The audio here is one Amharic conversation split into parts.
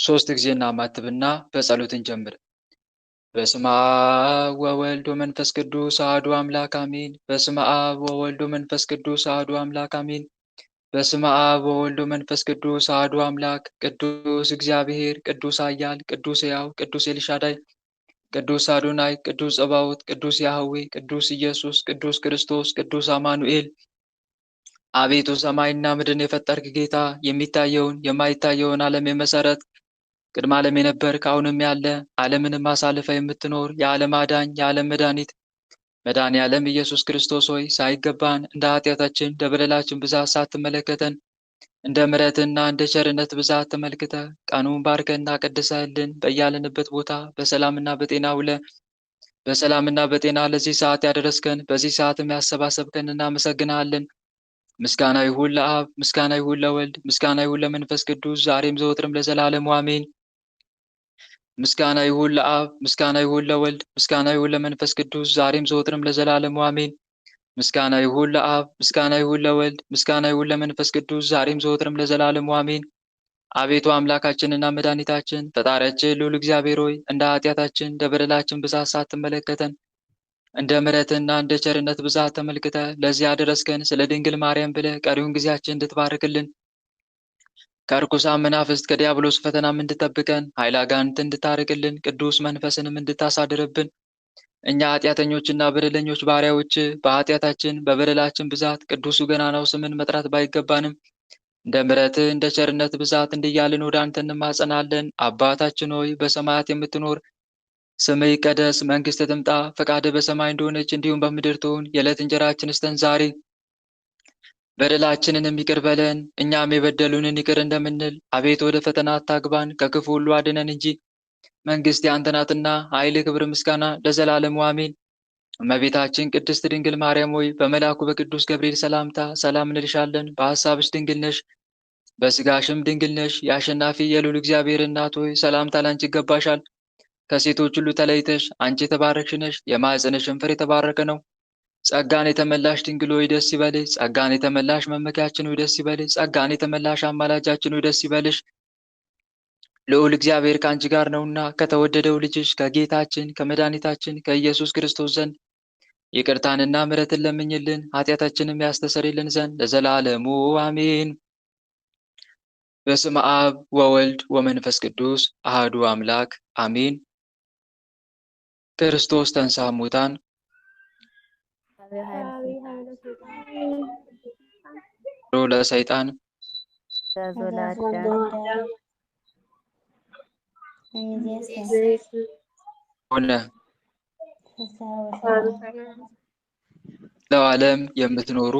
ሶስት ጊዜ እናማትብና በጸሎት እንጀምር። በስመ አብ ወወልድ ወመንፈስ ቅዱስ አሐዱ አምላክ አሜን። በስመ አብ ወወልድ ወመንፈስ ቅዱስ አሐዱ አምላክ አሜን። በስመ አብ ወወልድ ወመንፈስ ቅዱስ አሐዱ አምላክ። ቅዱስ እግዚአብሔር፣ ቅዱስ ኃያል፣ ቅዱስ ሕያው፣ ቅዱስ ኤልሻዳይ፣ ቅዱስ አዶናይ፣ ቅዱስ ጸባኦት፣ ቅዱስ ያህዌ፣ ቅዱስ ኢየሱስ፣ ቅዱስ ክርስቶስ፣ ቅዱስ አማኑኤል። አቤቱ ሰማይና ምድርን የፈጠርክ ጌታ፣ የሚታየውን የማይታየውን ዓለም የመሰረት ቅድመ ዓለም የነበርክ አሁንም ያለ ዓለምንም አሳልፈ የምትኖር የዓለም አዳኝ የዓለም መድኃኒት መድኃኔ ዓለም ኢየሱስ ክርስቶስ ሆይ ሳይገባን እንደ ኃጢአታችን እንደ በደላችን ብዛት ሳትመለከተን እንደ ምሕረትና እንደ ቸርነት ብዛት ተመልክተ ቀኑን ባርከና ቀድሰህልን በያለንበት ቦታ በሰላምና በጤና ውለ በሰላምና በጤና ለዚህ ሰዓት ያደረስከን በዚህ ሰዓትም ያሰባሰብከን እናመሰግናለን። ምስጋና ይሁን ለአብ፣ ምስጋና ይሁን ለወልድ፣ ምስጋና ይሁን ለመንፈስ ቅዱስ ዛሬም ዘወትርም ለዘላለሙ አሜን። ምስጋና ይሁን ለአብ፣ ምስጋና ይሁን ለወልድ፣ ምስጋና ይሁን ለመንፈስ ቅዱስ ዛሬም ዘወትርም ለዘላለሙ አሜን። ምስጋና ይሁን ለአብ፣ ምስጋና ይሁን ለወልድ፣ ምስጋና ይሁን ለመንፈስ ቅዱስ ዛሬም ዘወትርም ለዘላለሙ አሜን። አቤቱ አምላካችንና መድኃኒታችን ፈጣሪያችን ልዑል እግዚአብሔር ሆይ እንደ ኃጢአታችን እንደ በደላችን ብዛት ሳትመለከተን እንደ ምሕረትና እንደ ቸርነት ብዛት ተመልክተ ለዚህ ያደረስከን ስለ ድንግል ማርያም ብለህ ቀሪውን ጊዜያችን እንድትባርክልን ከርኩሳን መናፍስት ከዲያብሎስ ፈተናም እንድጠብቀን ኃይለ አጋንንት እንድታርቅልን ቅዱስ መንፈስንም እንድታሳድርብን እኛ ኃጢአተኞችና በደለኞች ባሪያዎች በኃጢአታችን በበደላችን ብዛት ቅዱሱ ገናናው ስምን መጥራት ባይገባንም እንደ ምሕረትህ እንደ ቸርነት ብዛት እንዲያልን ወደ አንተ እንማጸናለን። አባታችን ሆይ በሰማያት የምትኖር ስምህ ይቀደስ፣ መንግሥትህ ትምጣ፣ ፈቃድህ በሰማይ እንደሆነች እንዲሁም በምድር ትሁን። የዕለት እንጀራችንን ስጠን ዛሬ፣ በደላችንን ይቅር በለን እኛም የበደሉንን ይቅር እንደምንል። አቤቱ ወደ ፈተና አታግባን ከክፉ ሁሉ አድነን እንጂ መንግሥት ያንተ ናትና ኃይል፣ ክብር፣ ምስጋና ለዘላለሙ አሜን። እመቤታችን ቅድስት ድንግል ማርያም ሆይ በመልአኩ በቅዱስ ገብርኤል ሰላምታ ሰላም እንልሻለን። በሐሳብሽ ድንግል ነሽ፣ በሥጋሽም ድንግል ነሽ። የአሸናፊ የልዑል እግዚአብሔር እናት ሆይ ሰላምታ ላንቺ ይገባሻል። ከሴቶች ሁሉ ተለይተሽ አንቺ የተባረክሽ ነሽ፣ የማኅፀንሽም ፍሬ የተባረከ ነው። ጸጋን የተመላሽ ድንግል ሆይ ደስ ይበልሽ። ጸጋን የተመላሽ መመኪያችን ሆይ ደስ ይበልሽ። ጸጋን የተመላሽ አማላጃችን ሆይ ደስ ይበልሽ። ልዑል እግዚአብሔር ከአንቺ ጋር ነውና ከተወደደው ልጅሽ ከጌታችን ከመድኃኒታችን ከኢየሱስ ክርስቶስ ዘንድ ይቅርታንና ምሕረትን ለምኝልን ኃጢአታችንም ያስተሰርይልን ዘንድ ለዘላለሙ አሜን። በስመ አብ ወወልድ ወመንፈስ ቅዱስ አሐዱ አምላክ አሜን። ክርስቶስ ተንሥአ እሙታን ለሰይጣን ሆነ። ለዓለም የምትኖሩ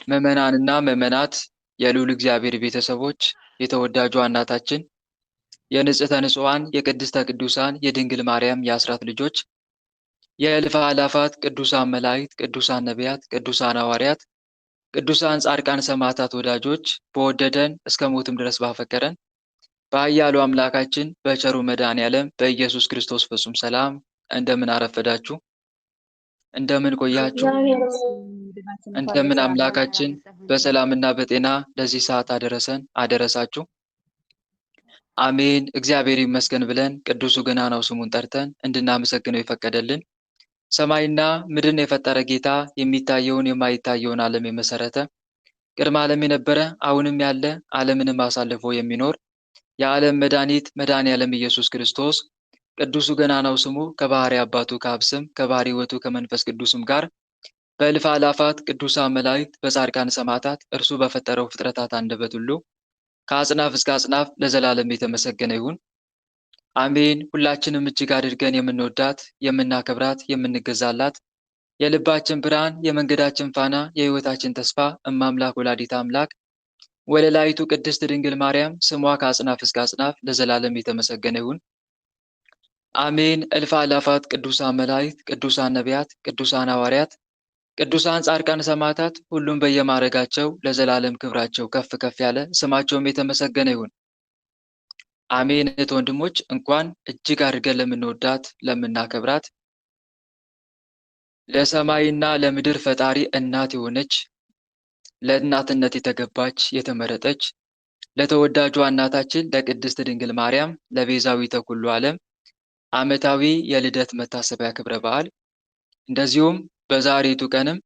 ምዕመናንና ምዕመናት የልዑል እግዚአብሔር ቤተሰቦች የተወዳጇ እናታችን የንጽሕተ ንጹሐን የቅድስተ ቅዱሳን የድንግል ማርያም የአስራት ልጆች የእልፍ አእላፋት ቅዱሳን መላእክት፣ ቅዱሳን ነቢያት፣ ቅዱሳን ሐዋርያት፣ ቅዱሳን ጻድቃን ሰማዕታት ወዳጆች በወደደን እስከ ሞትም ድረስ ባፈቀረን በኃያሉ አምላካችን በቸሩ መድኃኔዓለም በኢየሱስ ክርስቶስ ፍጹም ሰላም እንደምን አረፈዳችሁ? እንደምን ቆያችሁ? እንደምን አምላካችን በሰላምና በጤና ለዚህ ሰዓት አደረሰን አደረሳችሁ? አሜን። እግዚአብሔር ይመስገን ብለን ቅዱሱ ገናናው ስሙን ጠርተን እንድናመሰግነው የፈቀደልን ሰማይና ምድርን የፈጠረ ጌታ የሚታየውን የማይታየውን ዓለም የመሰረተ ቅድመ ዓለም የነበረ አሁንም ያለ ዓለምንም አሳልፎ የሚኖር የዓለም መድኃኒት መድኃኔ ዓለም ኢየሱስ ክርስቶስ ቅዱሱ ገናናው ስሙ ከባሕሪ አባቱ ከአብ ስም ከባሕሪ ሕይወቱ ከመንፈስ ቅዱስም ጋር በእልፍ አእላፋት ቅዱሳን መላእክት በጻድቃን ሰማዕታት እርሱ በፈጠረው ፍጥረታት አንደበት ሁሉ ከአጽናፍ እስከ አጽናፍ ለዘላለም የተመሰገነ ይሁን አሜን። ሁላችንም እጅግ አድርገን የምንወዳት የምናከብራት የምንገዛላት የልባችን ብርሃን የመንገዳችን ፋና የሕይወታችን ተስፋ እማምላክ ወላዲተ አምላክ ወለላይቱ ቅድስት ድንግል ማርያም ስሟ ከአጽናፍ እስከ አጽናፍ ለዘላለም የተመሰገነ ይሁን አሜን። እልፍ አእላፋት ቅዱሳን መላእክት ቅዱሳን ነቢያት ቅዱሳን ሐዋርያት ቅዱሳን ጻድቃን ሰማዕታት ሁሉም በየማዕረጋቸው ለዘላለም ክብራቸው ከፍ ከፍ ያለ ስማቸውም የተመሰገነ ይሁን አሜን። እህት ወንድሞች እንኳን እጅግ አድርገን ለምንወዳት ለምናከብራት ለሰማይና ለምድር ፈጣሪ እናት የሆነች ለእናትነት የተገባች የተመረጠች ለተወዳጇ እናታችን ለቅድስት ድንግል ማርያም ለቤዛዊተ ኩሉ ዓለም ዓመታዊ የልደት መታሰቢያ ክብረ በዓል እንደዚሁም በዛሬቱ ቀንም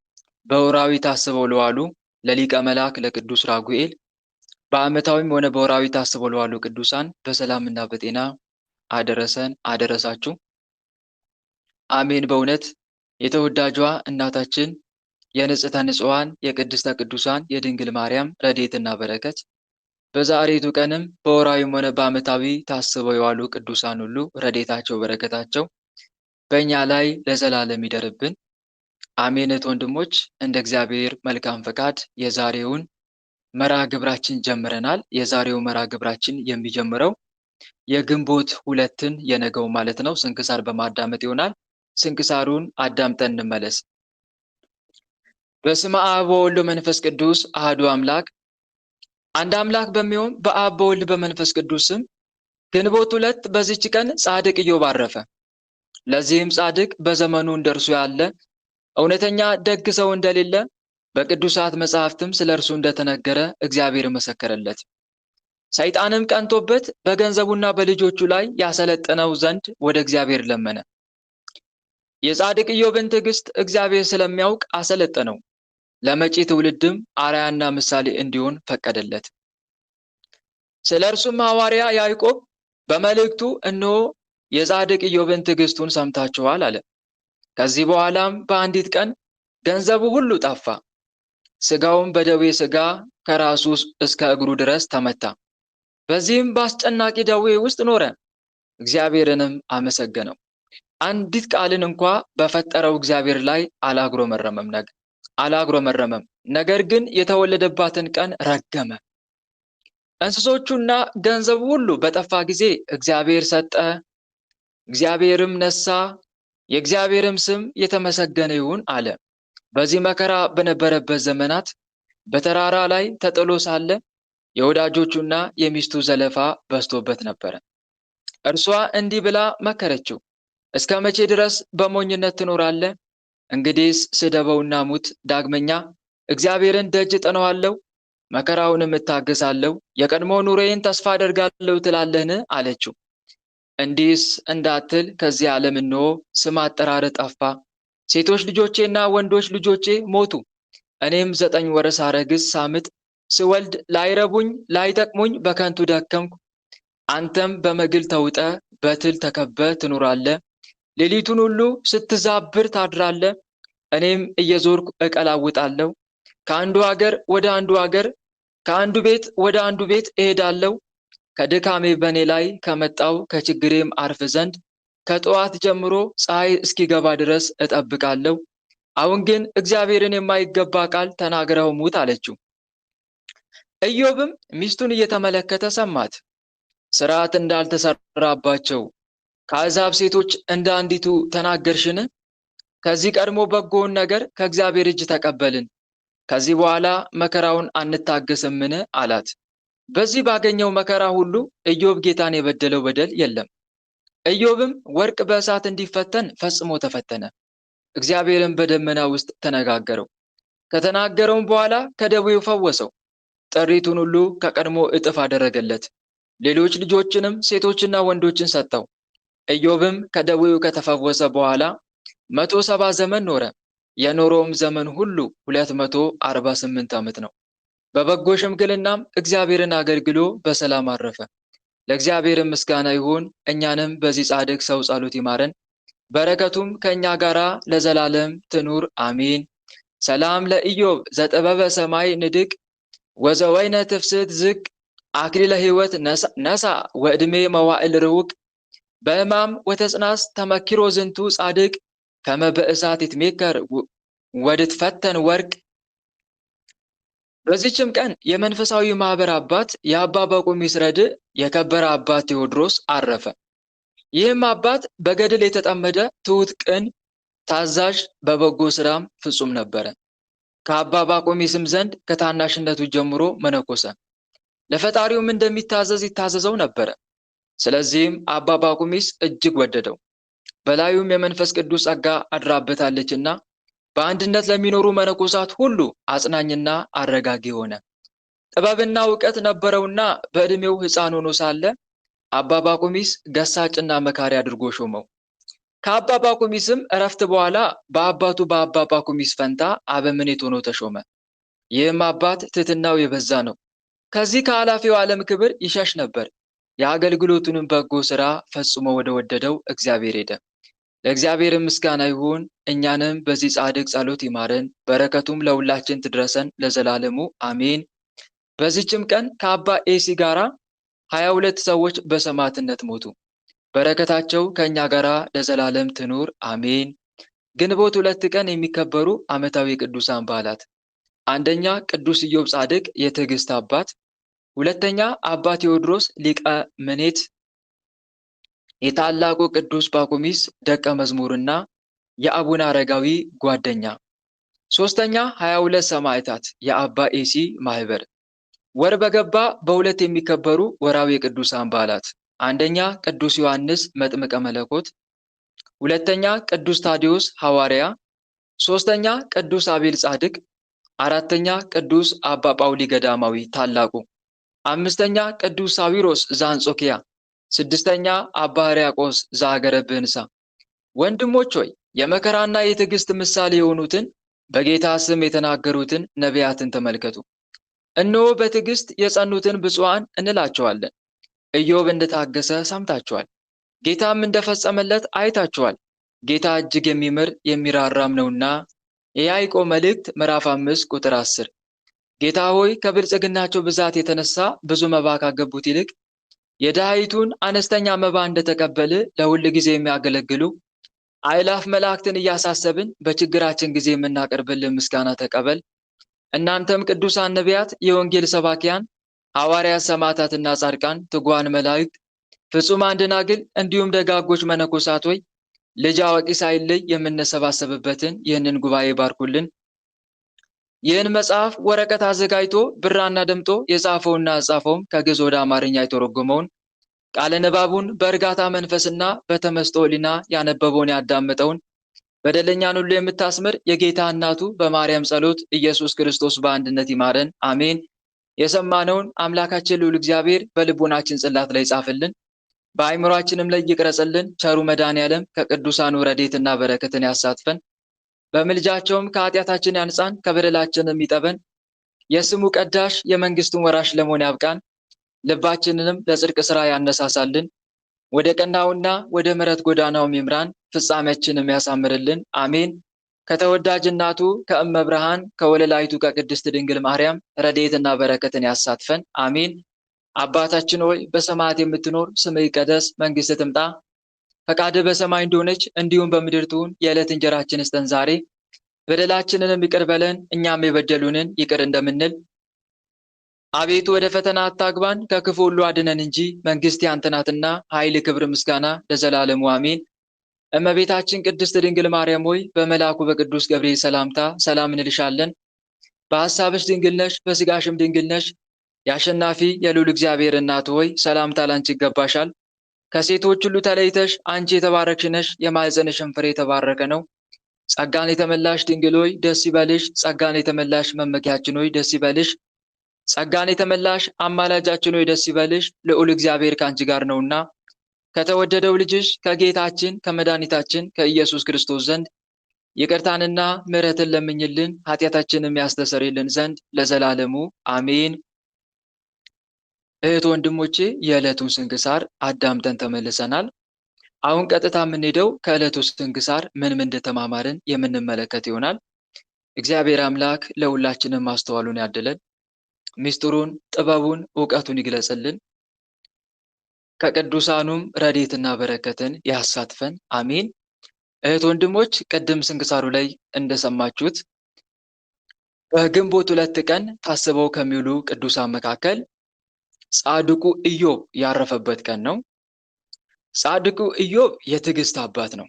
በወርኃዊ ታስበው ለዋሉ ለሊቀ መላእክት ለቅዱስ ራጉኤል በዓመታዊም ሆነ በወርኃዊ ታስበው ለዋሉ ቅዱሳን በሰላምና በጤና አደረሰን አደረሳችሁ። አሜን። በእውነት የተወዳጇ እናታችን የንጽሕተ ንጹሐን የቅድስተ ቅዱሳን የድንግል ማርያም ረድኤትና በረከት በዛሬቱ ቀንም በወርኃዊም ሆነ በዓመታዊ ታስበው የዋሉ ቅዱሳን ሁሉ ረድኤታቸው በረከታቸው በእኛ ላይ ለዘላለም ይደርብን። አሜን። ወንድሞች እንደ እግዚአብሔር መልካም ፈቃድ የዛሬውን መርሃ ግብራችን ጀምረናል። የዛሬው መርሃ ግብራችን የሚጀምረው የግንቦት 2ን የነገው ማለት ነው ስንክሳር በማዳመጥ ይሆናል። ስንክሳሩን አዳምጠን እንመለስ። በስመ አብ ወወልድ ወመንፈስ ቅዱስ አሐዱ አምላክ አንድ አምላክ በሚሆን በአብ በወልድ በመንፈስ ቅዱስ ስም ግንቦት 2 በዚች ቀን ጻድቅ ኢዮብ አረፈ። ለዚህም ጻድቅ በዘመኑ እንደርሱ ያለ እውነተኛ ደግ ሰው እንደሌለ በቅዱሳት መጻሕፍትም ስለ እርሱ እንደተነገረ እግዚአብሔር መሰከረለት። ሰይጣንም ቀንቶበት በገንዘቡና በልጆቹ ላይ ያሰለጥነው ዘንድ ወደ እግዚአብሔር ለመነ። የጻድቅ ኢዮብን ትዕግስት እግዚአብሔር ስለሚያውቅ አሰለጠነው፣ ለመጪ ትውልድም አርአያና ምሳሌ እንዲሆን ፈቀደለት። ስለ እርሱም ሐዋርያ ያዕቆብ በመልእክቱ እነሆ የጻድቅ ኢዮብን ትዕግስቱን ሰምታችኋል አለ። ከዚህ በኋላም በአንዲት ቀን ገንዘቡ ሁሉ ጠፋ፣ ሥጋውም በደዌ ሥጋ ከራሱ እስከ እግሩ ድረስ ተመታ። በዚህም በአስጨናቂ ደዌ ውስጥ ኖረ፣ እግዚአብሔርንም አመሰገነው። አንዲት ቃልን እንኳ በፈጠረው እግዚአብሔር ላይ አላጉረመረመም። ነገር ግን የተወለደባትን ቀን ረገመ። እንስሶቹና ገንዘቡ ሁሉ በጠፋ ጊዜ እግዚአብሔር ሰጠ፣ እግዚአብሔርም ነሳ፣ የእግዚአብሔርም ስም የተመሰገነ ይሁን አለ። በዚህ መከራ በነበረበት ዘመናት በተራራ ላይ ተጥሎ ሳለ የወዳጆቹና የሚስቱ ዘለፋ በዝቶበት ነበረ። እርሷ እንዲህ ብላ መከረችው፣ እስከ መቼ ድረስ በሞኝነት ትኖራለህ? እንግዲህስ ስደበውና ሙት። ዳግመኛ እግዚአብሔርን ደጅ እጠናዋለሁ፣ መከራውንም እታገሳለሁ፣ የቀድሞ ኑሮዬን ተስፋ አደርጋለሁ ትላለህን? አለችው። እንዲህስ እንዳትል ከዚህ ዓለም እነሆ ስም አጠራር ጠፋ። ሴቶች ልጆቼና ወንዶች ልጆቼ ሞቱ። እኔም 9 ወር ሳረግዝ ሳምጥ ስወልድ ላይረቡኝ ላይጠቅሙኝ በከንቱ ደከምኩ። አንተም በመግል ተውጠ በትል ተከበ ትኖራለህ። ሌሊቱን ሁሉ ስትዛብር ታድራለህ። እኔም እየዞርኩ እቀላውጣለሁ። ከአንዱ ሀገር ወደ አንዱ ሀገር፣ ከአንዱ ቤት ወደ አንዱ ቤት እሄዳለሁ። ከድካሜ በእኔ ላይ ከመጣው ከችግሬም አርፍ ዘንድ ከጠዋት ጀምሮ ፀሐይ እስኪገባ ድረስ እጠብቃለሁ። አሁን ግን እግዚአብሔርን የማይገባ ቃል ተናግረው ሙት አለችው። ኢዮብም ሚስቱን እየተመለከተ ሰማት። ሥርዓት እንዳልተሰራባቸው ከአሕዛብ ሴቶች እንደ አንዲቱ ተናገርሽን? ከዚህ ቀድሞ በጎውን ነገር ከእግዚአብሔር እጅ ተቀበልን፣ ከዚህ በኋላ መከራውን አንታገስምን? አላት። በዚህ ባገኘው መከራ ሁሉ ኢዮብ ጌታን የበደለው በደል የለም። ኢዮብም ወርቅ በእሳት እንዲፈተን ፈጽሞ ተፈተነ። እግዚአብሔርም በደመና ውስጥ ተነጋገረው። ከተናገረውም በኋላ ከደዌው ፈወሰው። ጥሪቱን ሁሉ ከቀድሞ እጥፍ አደረገለት። ሌሎች ልጆችንም ሴቶችና ወንዶችን ሰጠው። ኢዮብም ከደዌው ከተፈወሰ በኋላ 170 ዘመን ኖረ። የኖረውም ዘመን ሁሉ 248 ዓመት ነው። በበጎ ሽምግልናም እግዚአብሔርን አገልግሎ በሰላም አረፈ። ለእግዚአብሔር ምስጋና ይሁን። እኛንም በዚህ ጻድቅ ሰው ጸሎት ይማረን፣ በረከቱም ከእኛ ጋራ ለዘላለም ትኑር አሜን። ሰላም ለኢዮብ ዘጠበበ ሰማይ ንድቅ ወዘወይነ ትፍስት ዝቅ አክሊለ ሕይወት ነሳ ወዕድሜ መዋዕል ርውቅ በሕማም ወተጽናስ ተመኪሮ ዝንቱ ጻድቅ ከመ በእሳት ይትሜከር ወድትፈተን ወርቅ። በዚችም ቀን የመንፈሳዊ ማህበር አባት የአባ በቁሚስ ረድእ የከበረ አባት ቴዎድሮስ አረፈ። ይህም አባት በገድል የተጠመደ ትሑት፣ ቅን፣ ታዛዥ፣ በበጎ ስራም ፍጹም ነበረ። ከአባ ባቁሚስም ዘንድ ከታናሽነቱ ጀምሮ መነኮሰ። ለፈጣሪውም እንደሚታዘዝ ይታዘዘው ነበረ። ስለዚህም አባ ባቁሚስ እጅግ ወደደው። በላዩም የመንፈስ ቅዱስ ጸጋ አድራበታለችና በአንድነት ለሚኖሩ መነኮሳት ሁሉ አጽናኝና አረጋጊ ሆነ። ጥበብና እውቀት ነበረውና በዕድሜው ሕፃን ሆኖ ሳለ አባ ጳኩሚስ ገሳጭና መካሪ አድርጎ ሾመው። ከአባ ጳኩሚስም እረፍት በኋላ በአባቱ በአባ ጳኩሚስ ፈንታ አበምኔት ሆኖ ተሾመ። ይህም አባት ትሕትናው የበዛ ነው። ከዚህ ከኃላፊው ዓለም ክብር ይሸሽ ነበር። የአገልግሎቱንም በጎ ሥራ ፈጽሞ ወደ ወደደው እግዚአብሔር ሄደ። ለእግዚአብሔር ምስጋና ይሁን። እኛንም በዚህ ጻድቅ ጸሎት ይማረን፣ በረከቱም ለሁላችን ትድረሰን ለዘላለሙ አሜን። በዚችም ቀን ከአባ ኤሲ ጋራ 22 ሰዎች በሰማዕትነት ሞቱ። በረከታቸው ከእኛ ጋር ለዘላለም ትኑር አሜን። ግንቦት 2 ቀን የሚከበሩ ዓመታዊ ቅዱሳን በዓላት፣ አንደኛ ቅዱስ ኢዮብ ጻድቅ የትዕግስት አባት፣ ሁለተኛ አባ ቴዎድሮስ ሊቀ ምኔት የታላቁ ቅዱስ ጳኩሚስ ደቀ መዝሙርና የአቡነ አረጋዊ ጓደኛ፣ ሶስተኛ 22 ሰማዕታት የአባ ኤሲ ማህበር። ወር በገባ በሁለት የሚከበሩ ወራዊ ቅዱሳን በዓላት፣ አንደኛ ቅዱስ ዮሐንስ መጥምቀ መለኮት፣ ሁለተኛ ቅዱስ ታዲዮስ ሐዋርያ፣ ሶስተኛ ቅዱስ አቤል ጻድቅ፣ አራተኛ ቅዱስ አባ ጳውሊ ገዳማዊ ታላቁ፣ አምስተኛ ቅዱስ ሳዊሮስ ዘአንጾኪያ፣ ስድስተኛ አባ ሕርያቆስ ዘአገረ ብህንሳ። ወንድሞች ሆይ የመከራና የትዕግስት ምሳሌ የሆኑትን በጌታ ስም የተናገሩትን ነቢያትን ተመልከቱ። እነሆ በትዕግስት የጸኑትን ብፁዓን እንላቸዋለን። ኢዮብ እንደታገሰ ሰምታችኋል፣ ጌታም እንደፈጸመለት አይታችኋል። ጌታ እጅግ የሚምር የሚራራም ነውና። የያዕቆብ መልእክት ምዕራፍ 5 ቁጥር 10። ጌታ ሆይ ከብልጽግናቸው ብዛት የተነሳ ብዙ መባ ካገቡት ይልቅ የድሃይቱን አነስተኛ መባ እንደተቀበል ለሁል ጊዜ የሚያገለግሉ አእላፍ መላእክትን እያሳሰብን በችግራችን ጊዜ የምናቀርብልን ምስጋና ተቀበል። እናንተም ቅዱሳን ነቢያት፣ የወንጌል ሰባኪያን ሐዋርያት፣ ሰማዕታትና ጻድቃን፣ ትጉሃን መላእክት፣ ፍጹማን ደናግል እንዲሁም ደጋጎች መነኮሳት ሆይ ልጅ አዋቂ ሳይለይ የምንሰባሰብበትን ይህንን ጉባኤ ባርኩልን። ይህን መጽሐፍ ወረቀት አዘጋጅቶ ብራና ደምጦ የጻፈውና ያጻፈውም ከግዕዝ ወደ አማርኛ የተረጎመውን ቃለ ንባቡን በእርጋታ መንፈስና በተመስጦ ሕሊና ያነበበውን ያዳመጠውን በደለኛን ሁሉ የምታስምር የጌታ እናቱ በማርያም ጸሎት ኢየሱስ ክርስቶስ በአንድነት ይማረን አሜን። የሰማነውን አምላካችን ልዑል እግዚአብሔር በልቦናችን ጽላት ላይ ጻፍልን፣ በአእምሯችንም ላይ ይቅረጽልን። ቸሩ መድኃኔዓለም ከቅዱሳኑ ረድኤትና በረከትን ያሳትፈን፣ በምልጃቸውም ከኃጢአታችን ያንጻን፣ ከበደላችንም ይጠበን። የስሙ ቀዳሽ የመንግስቱን ወራሽ ለመሆን ያብቃን። ልባችንንም ለጽድቅ ሥራ ያነሳሳልን፣ ወደ ቀናውና ወደ ምሕረት ጎዳናውም ይምራን፣ ፍጻሜያችንም ያሳምርልን አሜን። ከተወዳጅ እናቱ ከእመብርሃን ከወለላይቱ ከቅድስት ድንግል ማርያም ረድኤትና በረከትን ያሳትፈን አሜን። አባታችን ሆይ በሰማያት የምትኖር ስምህ ይቀደስ፣ መንግሥትህ ትምጣ፣ ፈቃድህ በሰማይ እንደሆነች እንዲሁም በምድር ትሁን። የዕለት እንጀራችንን ስጠን ዛሬ፣ በደላችንንም ይቅር በለን እኛም የበደሉንን ይቅር እንደምንል። አቤቱ ወደ ፈተና አታግባን ከክፉ ሁሉ አድነን እንጂ መንግሥት ያንተ ናትና፣ ኃይል፣ ክብር፣ ምስጋና ለዘላለሙ አሜን። እመቤታችን ቅድስት ድንግል ማርያም ሆይ በመልአኩ በቅዱስ ገብርኤል ሰላምታ ሰላም እንልሻለን። በሐሳብሽ ድንግል ነሽ፣ በሥጋሽም ድንግል ነሽ። የአሸናፊ የልዑል እግዚአብሔር እናት ሆይ ሰላምታ ላንቺ ይገባሻል። ከሴቶች ሁሉ ተለይተሽ አንቺ የተባረክሽ ነሽ፣ የማኅፀንሽም ፍሬ የተባረከ ነው። ጸጋን የተመላሽ ድንግል ሆይ ደስ ይበልሽ። ጸጋን የተመላሽ መመኪያችን ሆይ ደስ ይበልሽ። ጸጋን የተመላሽ አማላጃችን ሆይ ደስ ይበልሽ። ልዑል እግዚአብሔር ከአንቺ ጋር ነውና ከተወደደው ልጅሽ ከጌታችን ከመድኃኒታችን ከኢየሱስ ክርስቶስ ዘንድ ይቅርታንና ምሕረትን ለምኝልን ኃጢአታችንም ያስተሰርይልን ዘንድ ለዘላለሙ አሜን። እህት ወንድሞቼ የዕለቱን ስንክሳር አዳምጠን ተመልሰናል። አሁን ቀጥታ የምንሄደው ከዕለቱ ስንክሳር ምን እንደተማማርን የምንመለከት ይሆናል። እግዚአብሔር አምላክ ለሁላችንም ማስተዋሉን ያድለን፣ ምስጢሩን፣ ጥበቡን፣ ዕውቀቱን ይግለጽልን፣ ከቅዱሳኑም ረድኤትና በረከትን ያሳትፈን አሜን። እህት ወንድሞች ቅድም ስንክሳሩ ላይ እንደሰማችሁት በግንቦት 2 ቀን ታስበው ከሚውሉ ቅዱሳን መካከል ጻድቁ ኢዮብ ያረፈበት ቀን ነው። ጻድቁ ኢዮብ የትዕግስት አባት ነው።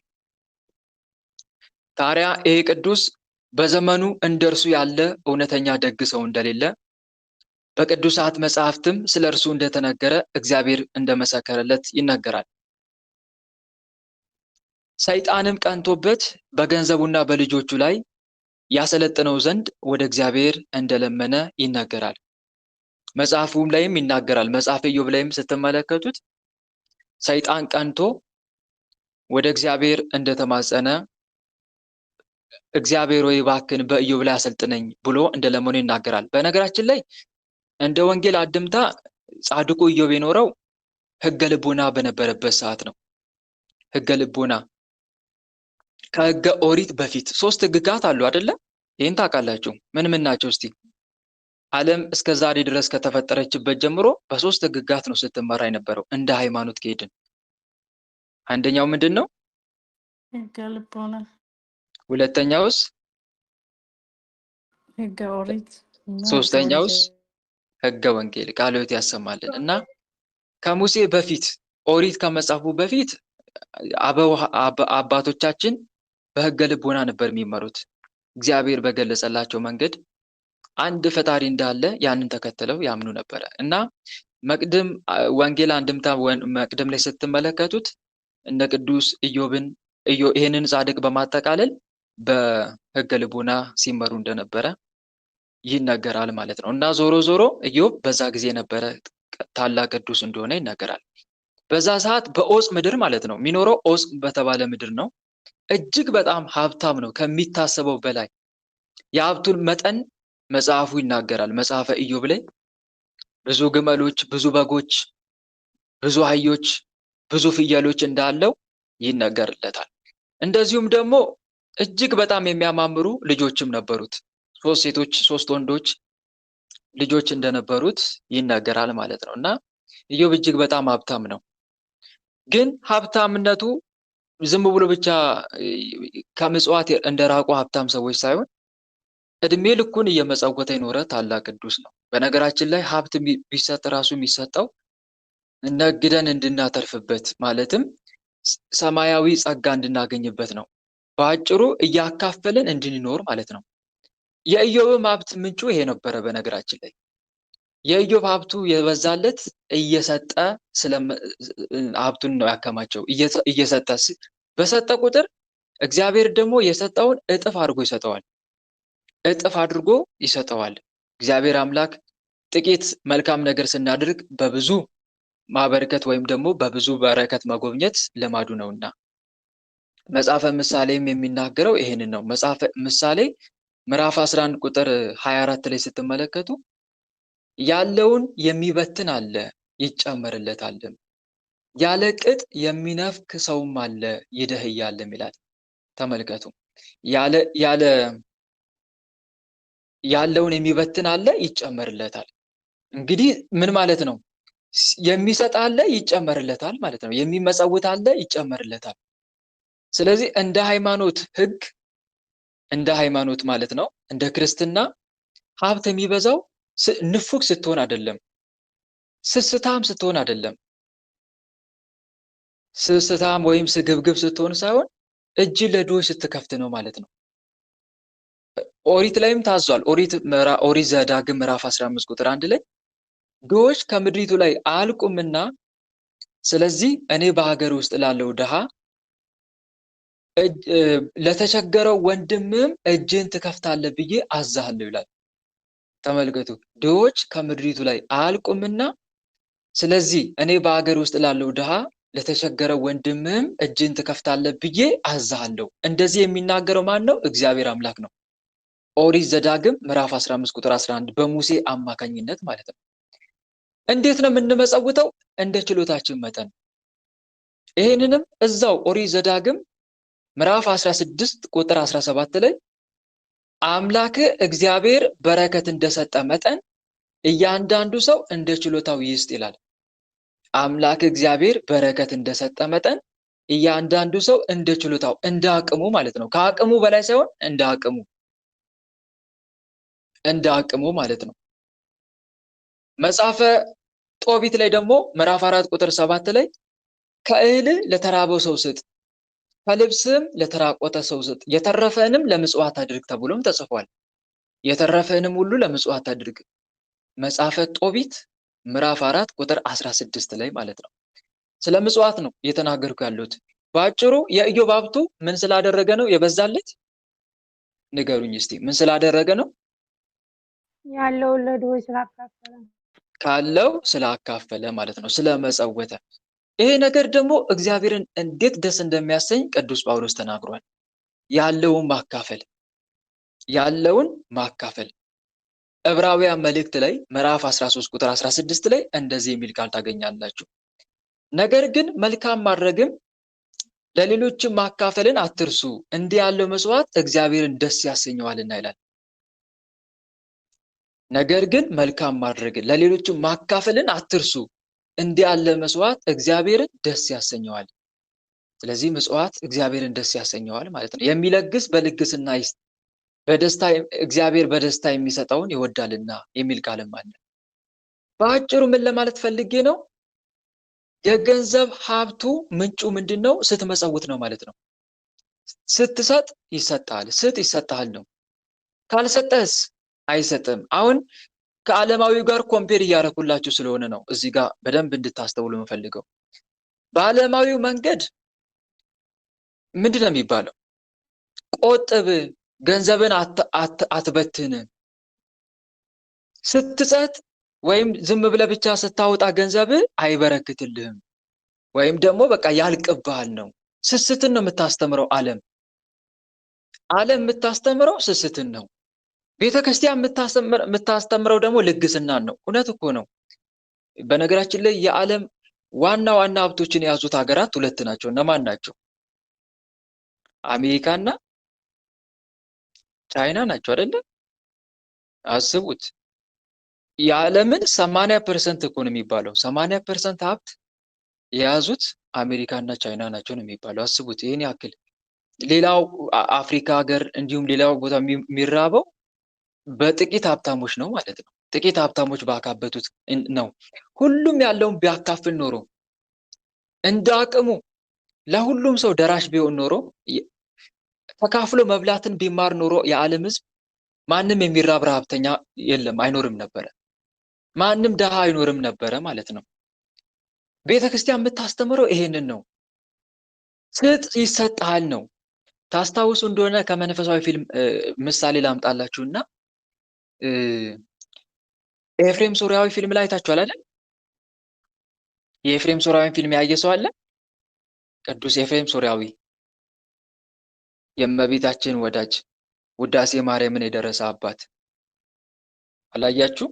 ታዲያ ይሄ ቅዱስ በዘመኑ እንደርሱ ያለ እውነተኛ ደግ ሰው እንደሌለ በቅዱሳት መጻሕፍትም ስለ እርሱ እንደተነገረ እግዚአብሔር እንደመሰከረለት ይነገራል። ሰይጣንም ቀንቶበት በገንዘቡና በልጆቹ ላይ ያሰለጥነው ዘንድ ወደ እግዚአብሔር እንደለመነ ይነገራል። መጽሐፉም ላይም ይናገራል። መጽሐፈ ኢዮብ ላይም ስትመለከቱት ሰይጣን ቀንቶ ወደ እግዚአብሔር እንደተማጸነ እግዚአብሔር ወይ እባክህን በኢዮብ ላይ አሰልጥነኝ ብሎ እንደለመነው ይናገራል። በነገራችን ላይ እንደ ወንጌል አድምታ ጻድቁ ኢዮብ የኖረው ሕገ ልቦና በነበረበት ሰዓት ነው። ሕገ ልቦና ከሕገ ኦሪት በፊት 3 ሕግጋት አሉ አይደለ? ይህን ታውቃላችሁ? ምን ምን ናቸው እስቲ? ዓለም እስከ ዛሬ ድረስ ከተፈጠረችበት ጀምሮ በ3 ሕግጋት ነው ስትመራ የነበረው እንደ ሃይማኖት ከሄድን። አንደኛው ምንድን ነው? ሕገ ልቦና። ሁለተኛውስ? ሕገ ኦሪት። ሶስተኛውስ? ሕገ ወንጌል። ቃለ ሕይወት ያሰማልን። እና ከሙሴ በፊት ኦሪት ከመጻፉ በፊት አባቶቻችን በሕገ ልቦና ነበር የሚመሩት። እግዚአብሔር በገለጸላቸው መንገድ አንድ ፈጣሪ እንዳለ ያንን ተከትለው ያምኑ ነበረ። እና መቅድም ወንጌል አንድምታ መቅድም ላይ ስትመለከቱት እነ ቅዱስ ኢዮብን ይህንን ጻድቅ በማጠቃለል በሕገ ልቦና ሲመሩ እንደነበረ ይነገራል ማለት ነው። እና ዞሮ ዞሮ ኢዮብ በዛ ጊዜ ነበረ ታላቅ ቅዱስ እንደሆነ ይነገራል። በዛ ሰዓት በኦጽ ምድር ማለት ነው የሚኖረው። ኦጽ በተባለ ምድር ነው። እጅግ በጣም ሀብታም ነው ከሚታሰበው በላይ። የሀብቱን መጠን መጽሐፉ ይናገራል። መጽሐፈ ኢዮብ ላይ ብዙ ግመሎች፣ ብዙ በጎች፣ ብዙ አህዮች፣ ብዙ ፍየሎች እንዳለው ይነገርለታል። እንደዚሁም ደግሞ እጅግ በጣም የሚያማምሩ ልጆችም ነበሩት። 3 ሴቶች 3 ወንዶች ልጆች እንደነበሩት ይነገራል ማለት ነው። እና ኢዮብ እጅግ በጣም ሀብታም ነው። ግን ሀብታምነቱ ዝም ብሎ ብቻ ከምጽዋት እንደራቁ ሀብታም ሰዎች ሳይሆን እድሜ ልኩን እየመጸወተ የኖረ ታላቅ ቅዱስ ነው። በነገራችን ላይ ሀብት ቢሰጥ ራሱ የሚሰጠው ነግደን እንድናተርፍበት ማለትም ሰማያዊ ጸጋ እንድናገኝበት ነው። በአጭሩ እያካፈልን እንድንኖር ማለት ነው። የኢዮብም ሀብት ምንጩ ይሄ ነበረ። በነገራችን ላይ የኢዮብ ሀብቱ የበዛለት እየሰጠ ሀብቱን ነው ያከማቸው። እየሰጠ በሰጠ ቁጥር እግዚአብሔር ደግሞ የሰጠውን እጥፍ አድርጎ ይሰጠዋል። እጥፍ አድርጎ ይሰጠዋል። እግዚአብሔር አምላክ ጥቂት መልካም ነገር ስናደርግ በብዙ ማበርከት ወይም ደግሞ በብዙ በረከት መጎብኘት ልማዱ ነውና መጽሐፈ ምሳሌም የሚናገረው ይሄንን ነው። መጽሐፈ ምሳሌ ምዕራፍ 11 ቁጥር 24 ላይ ስትመለከቱ ያለውን የሚበትን አለ ይጨመርለታልም፣ ያለ ቅጥ የሚነፍክ ሰውም አለ ይደህያልም ይላል። ተመልከቱ። ያለውን የሚበትን አለ ይጨመርለታል። እንግዲህ ምን ማለት ነው? የሚሰጥ አለ ይጨመርለታል ማለት ነው። የሚመጸውት አለ ይጨመርለታል። ስለዚህ እንደ ሃይማኖት ሕግ እንደ ሃይማኖት ማለት ነው እንደ ክርስትና ሀብት የሚበዛው ንፉግ ስትሆን አይደለም፣ ስስታም ስትሆን አይደለም፣ ስስታም ወይም ስግብግብ ስትሆን ሳይሆን እጅ ለድሆች ስትከፍት ነው ማለት ነው። ኦሪት ላይም ታዟል። ኦሪት ዘዳግም ምዕራፍ 15 ቁጥር 1 ላይ ድሆች ከምድሪቱ ላይ አያልቁምና ስለዚህ እኔ በሀገር ውስጥ ላለው ድሃ ለተቸገረው ወንድምም እጅን ትከፍታለህ ብዬ አዛሃለሁ ይላል። ተመልከቱ። ድሆች ከምድሪቱ ላይ አያልቁምና ስለዚህ እኔ በሀገር ውስጥ ላለው ድሃ ለተቸገረው ወንድምም እጅን ትከፍታለህ ብዬ አዛሃለሁ። እንደዚህ የሚናገረው ማን ነው? እግዚአብሔር አምላክ ነው። ኦሪት ዘዳግም ምዕራፍ 15 ቁጥር 11 በሙሴ አማካኝነት ማለት ነው። እንዴት ነው የምንመጸውተው? እንደ ችሎታችን መጠን። ይሄንንም እዛው ኦሪት ዘዳግም ምዕራፍ 16 ቁጥር 17 ላይ አምላክ እግዚአብሔር በረከት እንደሰጠ መጠን እያንዳንዱ ሰው እንደ ችሎታው ይስጥ ይላል። አምላክ እግዚአብሔር በረከት እንደሰጠ መጠን እያንዳንዱ ሰው እንደ ችሎታው እንደ አቅሙ ማለት ነው። ከአቅሙ በላይ ሳይሆን እንደ አቅሙ ማለት ነው። መጽሐፈ ጦቢት ላይ ደግሞ ምዕራፍ 4 ቁጥር 7 ላይ ከእህል ለተራበው ሰው ስጥ፣ ከልብስም ለተራቆተ ሰው ስጥ፣ የተረፈንም ለምጽዋት አድርግ ተብሎም ተጽፏል። የተረፈንም ሁሉ ለምጽዋት አድርግ። መጽሐፈ ጦቢት ምዕራፍ 4 ቁጥር 16 ላይ ማለት ነው። ስለ ምጽዋት ነው እየተናገርኩ ያለሁት። በአጭሩ የኢዮብ ሀብቱ ምን ስላደረገ ነው የበዛለት? ንገሩኝ እስቲ። ምን ስላደረገ ነው? ያለውን ለድሆች ስላካፈለ። ካለው ስላካፈለ ማለት ነው፣ ስለመጸወተ። ይሄ ነገር ደግሞ እግዚአብሔርን እንዴት ደስ እንደሚያሰኝ ቅዱስ ጳውሎስ ተናግሯል። ያለውን ማካፈል ዕብራውያን መልእክት ላይ ምዕራፍ 13 ቁጥር 16 ላይ እንደዚህ የሚል ቃል ታገኛላችሁ። ነገር ግን መልካም ማድረግም ለሌሎችም ማካፈልን አትርሱ፣ እንዲህ ያለው መስዋዕት እግዚአብሔርን ደስ ያሰኘዋልና ይላል። ነገር ግን መልካም ማድረግን ለሌሎችም ማካፈልን አትርሱ፣ እንዲህ ያለ መስዋዕት እግዚአብሔርን ደስ ያሰኘዋል። ስለዚህ ምጽዋት እግዚአብሔርን ደስ ያሰኘዋል ማለት ነው። የሚለግስ በልግስና ይስጥ፣ እግዚአብሔር በደስታ የሚሰጠውን ይወዳልና የሚል ቃልም አለ። በአጭሩ ምን ለማለት ፈልጌ ነው? የገንዘብ ሀብቱ ምንጩ ምንድነው? ስትመጸውት ነው ማለት ነው። ስትሰጥ ይሰጣል፣ ስጥ ይሰጣል ነው። ካልሰጠስ አይሰጥም። አሁን ከዓለማዊው ጋር ኮምፔር እያደረኩላችሁ ስለሆነ ነው እዚህ ጋር በደንብ እንድታስተውሉ የምፈልገው። በዓለማዊው መንገድ ምንድነው የሚባለው? ቆጥብ፣ ገንዘብን አትበትን። ስትሰጥ ወይም ዝም ብለህ ብቻ ስታወጣ ገንዘብ አይበረክትልህም፣ ወይም ደግሞ በቃ ያልቅብሃል ነው። ስስትን ነው የምታስተምረው ዓለም የምታስተምረው ስስትን ነው። ቤተክርስቲያን የምታስተምረው ደግሞ ልግስናን ነው። እውነት እኮ ነው። በነገራችን ላይ የዓለም ዋና ዋና ሀብቶችን የያዙት ሀገራት ሁለት ናቸው። እነማን ናቸው? አሜሪካና ቻይና ናቸው አይደለ? አስቡት። የዓለምን 80% እኮ ነው የሚባለው። 80% ሀብት የያዙት አሜሪካና ቻይና ናቸው ነው የሚባለው። አስቡት ይሄን ያክል። ሌላው አፍሪካ ሀገር እንዲሁም ሌላው ቦታ የሚራበው በጥቂት ሀብታሞች ነው ማለት ነው። ጥቂት ሀብታሞች ባካበቱት ነው። ሁሉም ያለውን ቢያካፍል ኖሮ እንደ አቅሙ ለሁሉም ሰው ደራሽ ቢሆን ኖሮ ተካፍሎ መብላትን ቢማር ኖሮ የዓለም ሕዝብ ማንም የሚራብ ረሃብተኛ የለም፣ አይኖርም ነበረ። ማንም ደሃ አይኖርም ነበረ ማለት ነው። ቤተክርስቲያን የምታስተምረው ይሄንን ነው። ስጥ ይሰጣል ነው። ታስታውሱ እንደሆነ ከመንፈሳዊ ፊልም ምሳሌ ላምጣላችሁና ኤፍሬም ሶርያዊ ፊልም ላይ አይታችኋል አይደል? የኤፍሬም ሶርያዊን ፊልም ያየ ሰው አለ? ቅዱስ ኤፍሬም ሶርያዊ የእመቤታችን ወዳጅ ውዳሴ ማርያምን የደረሰ አባት አላያችሁ?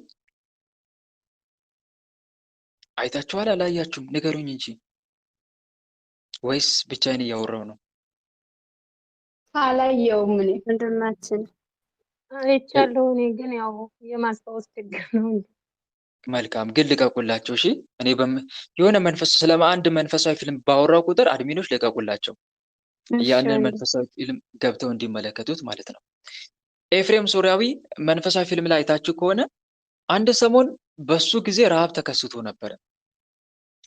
አይታችኋል? አላያችሁም? ንገሩኝ እንጂ ወይስ ብቻዬን እያወራው ነው? አላየውም። እኔ ወንድማችን አይቻለሁ። እኔ ግን ያው የማስታወስ ችግር ነው እንጂ። መልካም፣ ግን ልቀቁላቸው። እሺ፣ እኔ የሆነ አንድ መንፈሳዊ ፊልም ባወራው ቁጥር አድሚኖች ልቀቁላቸው፣ ያንን መንፈሳዊ ፊልም ገብተው እንዲመለከቱት ማለት ነው። ኤፍሬም ሶርያዊ መንፈሳዊ ፊልም ላይ አይታችሁ ከሆነ አንድ ሰሞን በሱ ጊዜ ረሃብ ተከስቶ ነበረ።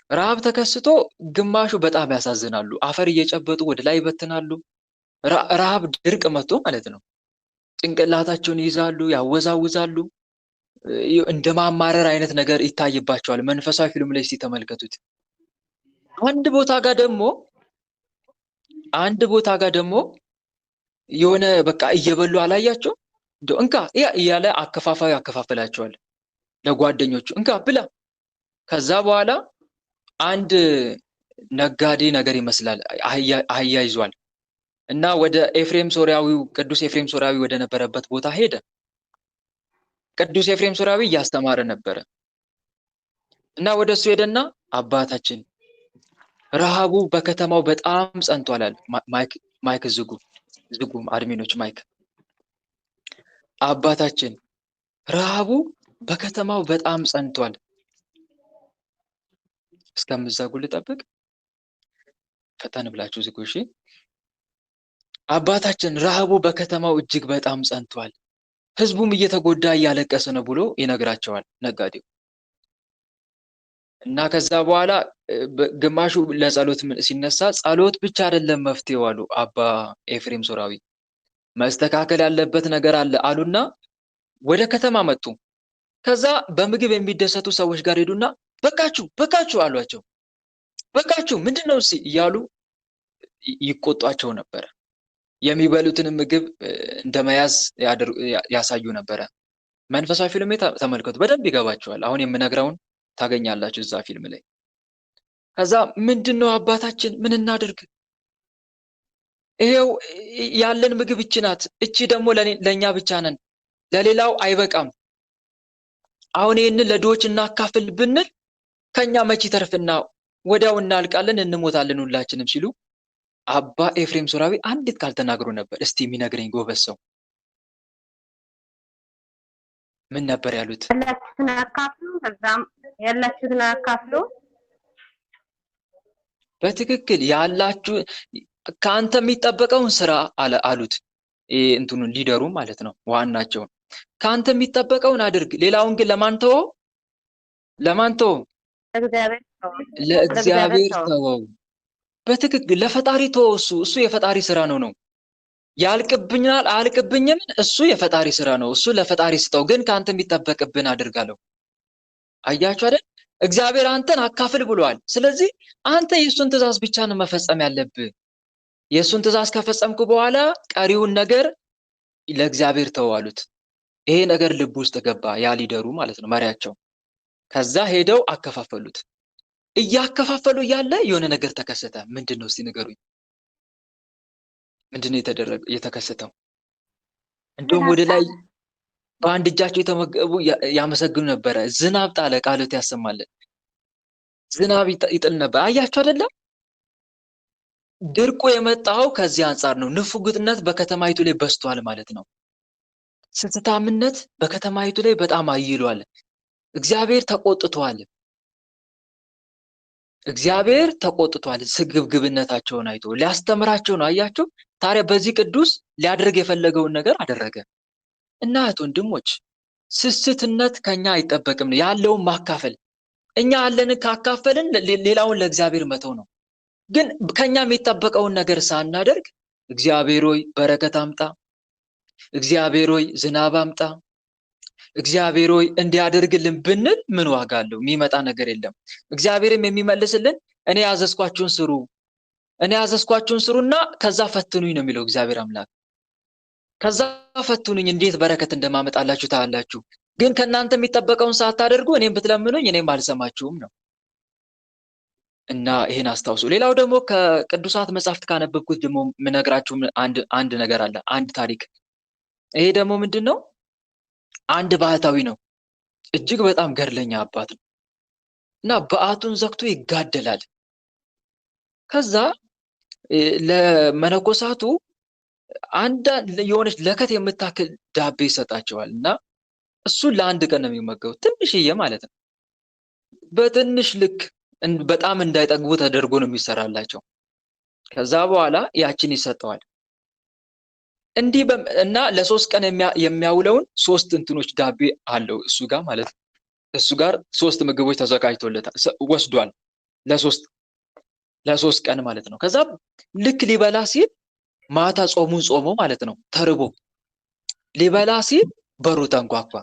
ረሃብ ተከስቶ ግማሹ በጣም ያሳዝናሉ፣ አፈር እየጨበጡ ወደ ላይ ይበትናሉ። ረሃብ ድርቅ መጥቶ ማለት ነው። ጭንቅላታቸውን ይይዛሉ፣ ያወዛውዛሉ፣ እንደ ማማረር አይነት ነገር ይታይባቸዋል። መንፈሳዊ ፊልም ላይ ሲተመልከቱት አንድ ቦታ ጋር ደግሞ የሆነ በቃ እየበሉ አላያቸው እንካ እያለ አከፋፋዩ ያከፋፍላቸዋል ለጓደኞቹ፣ እንካ ብላ። ከዛ በኋላ አንድ ነጋዴ ነገር ይመስላል አህያ ይዟል እና ወደ ቅዱስ ኤፍሬም ሶርያዊ ወደ ነበረበት ቦታ ሄደ። ቅዱስ ኤፍሬም ሶርያዊ እያስተማረ ነበረ እና ወደ እሱ ሄደና አባታችን ረሃቡ በከተማው በጣም ጸንቷል አለ። ማይክ ዝጉ አድሚኖች ማይክ። አባታችን ረሃቡ በከተማው በጣም ጸንቷል። እስከምዘጉ ልጠብቅ? ፈጠን ብላችሁ ዝጉ እሺ። አባታችን ረሃቡ በከተማው እጅግ በጣም ጸንቷል፣ ህዝቡም እየተጎዳ እያለቀሰ ነው ብሎ ይነግራቸዋል ነጋዴው። እና ከዛ በኋላ ግማሹ ለጸሎት ሲነሳ ጸሎት ብቻ አይደለም መፍትሄው አሉ አባ ኤፍሬም ሶርያዊ። መስተካከል ያለበት ነገር አለ አሉና ወደ ከተማ መጡ። ከዛ በምግብ የሚደሰቱ ሰዎች ጋር ሄዱና በቃችሁ አሏቸው። በቃችሁ ምንድነው እያሉ ይቆጧቸው ነበረ። የሚበሉትን ምግብ እንደመያዝ ያሳዩ ነበረ። መንፈሳዊ ፊልም ተመልከቱ፣ በደንብ ይገባችኋል። አሁን የምነግረውን ታገኛላችሁ እዛ ፊልም ላይ። ከዛ ምንድነው አባታችን ምን እናድርግ? ይሄው ያለን ምግብ እቺ ናት፣ እቺ ደግሞ ለኛ ብቻ ነን፣ ለሌላው አይበቃም። አሁን ይሄንን ለድሆች እናካፍል ብንል ከኛ መቼ ተርፍና ወዲያው እናልቃለን፣ እንሞታለን ሁላችንም ሲሉ አባ ኤፍሬም ሶራዊ አንዲት ቃል ተናግሮ ነበር። እስቲ የሚነግረኝ ጎበዝ ሰው ምን ነበር ያሉት? ያላችሁትን አካፍሉ፣ ከዛም ያላችሁትን አካፍሉ። በትክክል ያላችሁ ከአንተ የሚጠበቀውን ስራ አሉት። እንትኑን ሊደሩ ማለት ነው ዋናቸው። ከአንተ የሚጠበቀውን አድርግ፣ ሌላውን ግን ለማን ተወው? ለእግዚአብሔር ተወው። በትክክል ለፈጣሪ ተወው። እሱ የፈጣሪ ስራ ነው። ያልቅብኛል አልቅብኝም፣ እሱ የፈጣሪ ስራ ነው። እሱ ለፈጣሪ ስጠው፣ ግን ከአንተ የሚጠበቅብን አድርጋለሁ። አያችሁ አይደል? እግዚአብሔር አንተን አካፍል ብሏል። ስለዚህ አንተ የእሱን ትእዛዝ ብቻ ነው መፈጸም ያለብህ። የእሱን ትእዛዝ ከፈጸምኩ በኋላ ቀሪውን ነገር ለእግዚአብሔር ተው አሉት። ይሄ ነገር ልብ ውስጥ ገባ፣ ያ ሊደሩ ማለት ነው መሪያቸው። ከዛ ሄደው አከፋፈሉት። እያከፋፈሉ ያለ የሆነ ነገር ተከሰተ። ምንድነው እስቲ ንገሩኝ? ምንድነው የተከሰተው? እንደውም ወደ ላይ በአንድ እጃቸው የተመገቡ ያመሰግኑ ነበረ። ዝናብ ጣለ፣ ቃሎት ያሰማልን። ዝናብ ይጥል ነበር። አያችሁ አይደለም? ድርቁ የመጣው ከዚህ አንጻር ነው። ንፉግነት በከተማይቱ ላይ በስቷል ማለት ነው። ስስታምነት በከተማይቱ ላይ በጣም አይሏል። እግዚአብሔር ተቆጥቷል። ስግብግብነታቸውን አይቶ ሊያስተምራቸው ነው። አያችሁ? ታዲያ በዚህ ቅዱስ ሊያደርግ የፈለገውን ነገር አደረገ። እና እህት ወንድሞች፣ ስስትነት ከኛ አይጠበቅም። ያለውን ማካፈል፣ እኛ ያለንን ካካፈልን ሌላውን ለእግዚአብሔር መተው ነው። ግን ከኛ የሚጠበቀውን ነገር ሳናደርግ እግዚአብሔር ሆይ በረከት አምጣ፣ እግዚአብሔር ሆይ ዝናብ አምጣ፣ እግዚአብሔር ሆይ እንዲያደርግልን ብንል ምን ዋጋ አለው? የሚመጣ ነገር የለም። እግዚአብሔርም የሚመልስልን እኔ ያዘዝኳችሁን ስሩና ከዛ ፈትኑኝ ነው የሚለው እግዚአብሔር አምላክ። ከዛ ፈትኑኝ፣ እንዴት በረከት እንደማመጣላችሁ ታያላችሁ። ግን ከእናንተ የሚጠበቀውን ሳታደርጉ እኔም ብትለምኑኝ እኔም አልሰማችሁም ነው። እና ይሄን አስታውሱ። ሌላው ደግሞ ከቅዱሳት መጻሕፍት ካነበብኩት ደግሞ የምነግራችሁ አንድ ነገር አለ፣ አንድ ታሪክ። ይሄ ደግሞ ምንድነው? አንድ ባህታዊ ነው። እጅግ በጣም ገድለኛ አባት ነው እና በዓቱን ዘግቶ ይጋደላል። ከዛ ለመነኮሳቱ የሆነች ለከት የምታክል ዳቤ ይሰጣቸዋል እና እሱን ለአንድ ቀን ነው የሚመገቡት። ትንሽዬ ማለት ነው። በትንሽ ልክ በጣም እንዳይጠግቡ ተደርጎ ነው የሚሰራላቸው። ከዛ በኋላ ያችን ይሰጠዋል። እንዲህ እና ለ3 ቀን የሚያውለውን 3 እንትኖች ዳቤ አለው እሱ ጋር ማለት ነው። እሱ ጋር 3 ምግቦች ተዘጋጅቶለታል ወስዷል፣ ለ3 ቀን ማለት ነው። ከዛ ልክ ሊበላ ሲል ማታ ጾሙን ጾሞ ማለት ነው ተርቦ ሊበላ ሲል በሩ ተንኳኳ።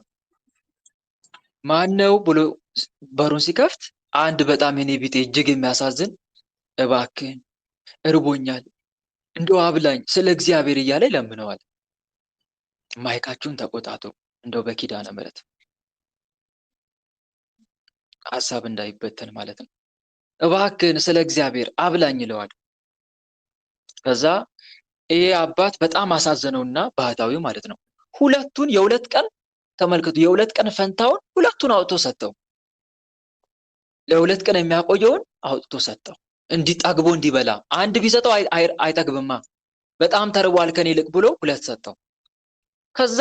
ማነው ብሎ በሩን ሲከፍት አንድ በጣም የኔ ቢጤ እጅግ የሚያሳዝን እባክህን እርቦኛል እንደው አብላኝ ስለ እግዚአብሔር እያለ ለምነዋል። ማይካችሁን ተቆጣጡ፣ እንደው በኪዳነ ምሕረት ሐሳብ እንዳይበተን ማለት ነው። እባክህን ስለ እግዚአብሔር አብላኝ ይለዋል። ከዛ ይሄ አባት በጣም አሳዘነውና ባህታዊው ማለት ነው ሁለቱን የ2 ቀን ተመልከቱ፣ የ2 ቀን ፈንታውን ሁለቱን አውጥቶ ሰጠው። ለ2 ቀን የሚያቆየውን አውጥቶ ሰጠው እንዲጠግቦ እንዲበላ። አንድ ቢሰጠው አይጠግብማ፣ በጣም ተርቧል ከኔ ይልቅ ብሎ 2 ሰጠው። ከዛ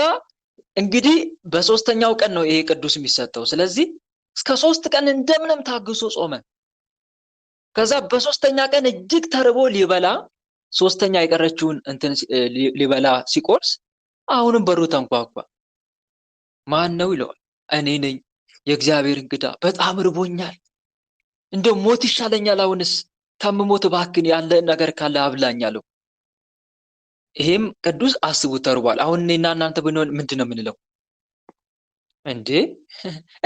እንግዲህ በ3ኛው ቀን ነው ይሄ ቅዱስ የሚሰጠው። ስለዚህ እስከ 3 ቀን እንደምንም ታግሶ ጾመ። ከዛ በ3ኛ ቀን እጅግ ተርቦ ሊበላ 3ኛ የቀረችውን እንትን ሊበላ ሲቆርስ አሁንም በሩ ተንኳኳ። ማን ነው ይለዋል። እኔ ነኝ የእግዚአብሔር እንግዳ፣ በጣም ርቦኛል፣ እንደው ሞት ይሻለኛል፣ አሁንስ ከምሞት እባክህን ያለ ነገር ካለ አብላኝ አለው። ይሄም ቅዱስ አስቡት ተርቧል። አሁን እኔና እናንተ ብንሆን ምንድን ነው የምንለው? እንዴ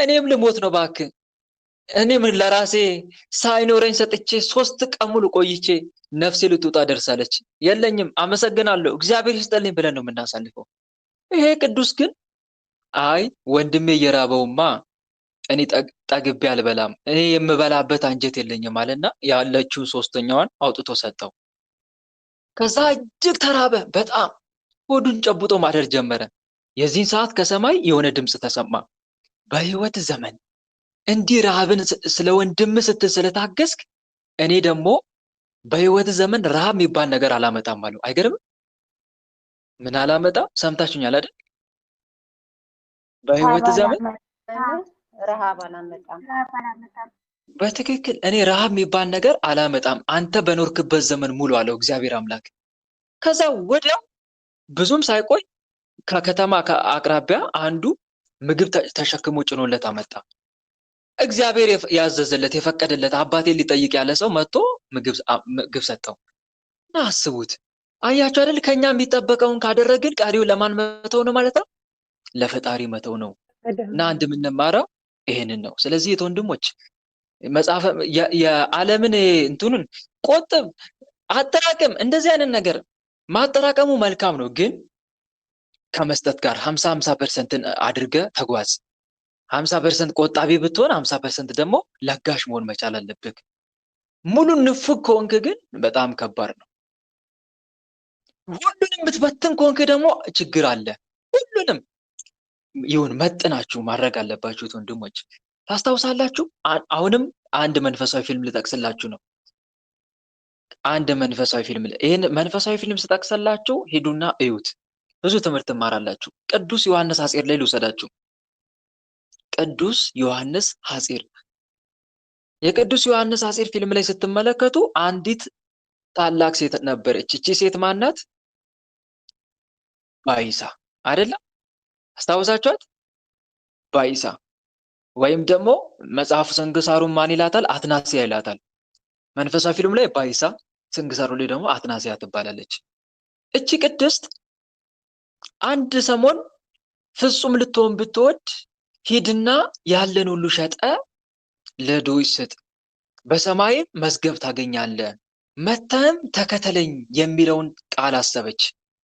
እኔም ልሞት ነው እባክህ፣ እኔም ለራሴ ሳይኖረኝ ሰጥቼ 3 ቀን ሙሉ ቆይቼ ነፍሴ ልትወጣ ደርሳለች፣ የለኝም፣ አመሰግናለሁ፣ እግዚአብሔር ይስጥልኝ ብለን ነው የምናሳልፈው። ይሄ ቅዱስ ግን አይ ወንድሜ እየራበውማ እኔ ጠግቤ አልበላም፣ እኔ የምበላበት አንጀት የለኝም አለና ያለችውን ሶስተኛዋን አውጥቶ ሰጠው። ከዛ እጅግ ተራበ በጣም ሆዱን ጨብጦ ማደር ጀመረ። የዚህን ሰዓት ከሰማይ የሆነ ድምፅ ተሰማ። በህይወት ዘመን እንዲህ ረሃብን ስለ ወንድም ስትል ስለታገስክ እኔ ደግሞ በህይወት ዘመን ረሃብ የሚባል ነገር አላመጣም አለው። አይገርምም? ምን አላመጣም? ሰምታችሁኛል አይደል? በህይወት ዘመን ረሃብ አላመጣም። በትክክል እኔ ረሃብ የሚባል ነገር አላመጣም አንተ በኖርክበት ዘመን ሙሉ አለው እግዚአብሔር አምላክ። ከዛ ወዲያው ብዙም ሳይቆይ ከከተማ አቅራቢያ አንዱ ምግብ ተሸክሞ ጭኖለት አመጣ። እግዚአብሔር ያዘዘለት የፈቀደለት አባቴን ሊጠይቅ ያለ ሰው መጥቶ ምግብ ሰጠው። እና አስቡት፣ አያችሁ አይደል? ከኛ የሚጠበቀውን ካደረግን ቀሪው ለማን መተው ነው ማለት ነው? ለፈጣሪ መተው ነው። እና አንድ የምንማረው ይሄንን ነው። ስለዚህ ወንድሞች መጽሐፈ የዓለምን እንትኑን ቆጥብ፣ አጠራቅም፣ እንደዚህ አይነት ነገር ማጠራቀሙ መልካም ነው፣ ግን ከመስጠት ጋር 50% አድርገ ተጓዝ። 50% ቆጣቢ ብትሆን 50% ደግሞ ለጋሽ መሆን መቻል አለብህ። ሙሉ ንፉግ ከሆንክ ግን በጣም ከባድ ነው። ሁሉንም የምትበትን ከሆንክ ደግሞ ችግር አለ። ሁሉንም ይሁን መጥናችሁ ማድረግ አለባችሁ ወንድሞች። ታስታውሳላችሁ? አሁንም አንድ መንፈሳዊ ፊልም ልጠቅስላችሁ ነው። አንድ መንፈሳዊ ፊልም፣ ይሄን መንፈሳዊ ፊልም ስጠቅስላችሁ ሂዱና እዩት። ብዙ ትምህርት ትማራላችሁ። ቅዱስ ዮሐንስ ሐጺር ላይ ልውሰዳችሁ። ቅዱስ ዮሐንስ ሐጺር፣ የቅዱስ ዮሐንስ ሐጺር ፊልም ላይ ስትመለከቱ አንዲት ታላቅ ሴት ነበረች። እቺ ሴት ማናት? ባይሳ አይደለም? አስታውሳችኋት? ባይሳ ወይም ደግሞ መጽሐፉ ስንክሳሩን ማን ይላታል? አትናሲያ ይላታል። መንፈሳዊ ፊልም ላይ ባይሳ፣ ስንክሳሩ ላይ ደግሞ አትናሲያ ትባላለች። እቺ ቅድስት አንድ ሰሞን ፍጹም ልትሆን ብትወድ ሂድና ያለን ሁሉ ሸጠ ለድሆች ስጥ፣ በሰማይም መዝገብ ታገኛለህ፣ መተህም ተከተለኝ የሚለውን ቃል አሰበች።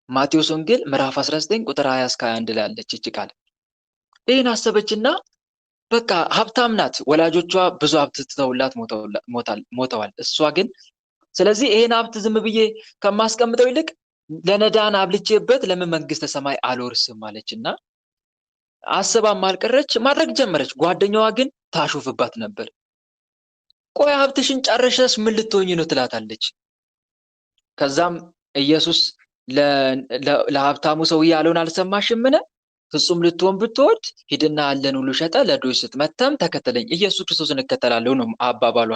ማቴዎስ ወንጌል ምዕራፍ 19 ቁጥር 20 እስከ 21 ላይ ያለች እቺ ቃል። ይህን አሰበችና በቃ ሀብታም ናት። ወላጆቿ ብዙ ሀብት ትተውላት ሞተዋል። እሷ ግን ስለዚህ ይሄን ሀብት ዝም ብዬ ከማስቀምጠው ይልቅ ለነዳን አብልቼበት ለምን መንግስተ ሰማይ አልወርስም አለችና አስባም አልቀረች፣ ማድረግ ጀመረች። ጓደኛዋ ግን ታሾፍባት ነበር። ቆይ ሀብትሽን ጨርሰሽ ምን ልትሆኚ ነው ትላታለች። ከዛም ኢየሱስ ለሀብታሙ ሰውዬ ያለውን አልሰማሽምን? ፍጹም ልትሆን ብትወድ ሂድና ያለን ሁሉ ሸጠ ለድሆች ስጥ፣ መተም ተከተለኝ። ኢየሱስ ክርስቶስን እከተላለሁ ነው አባባሏ።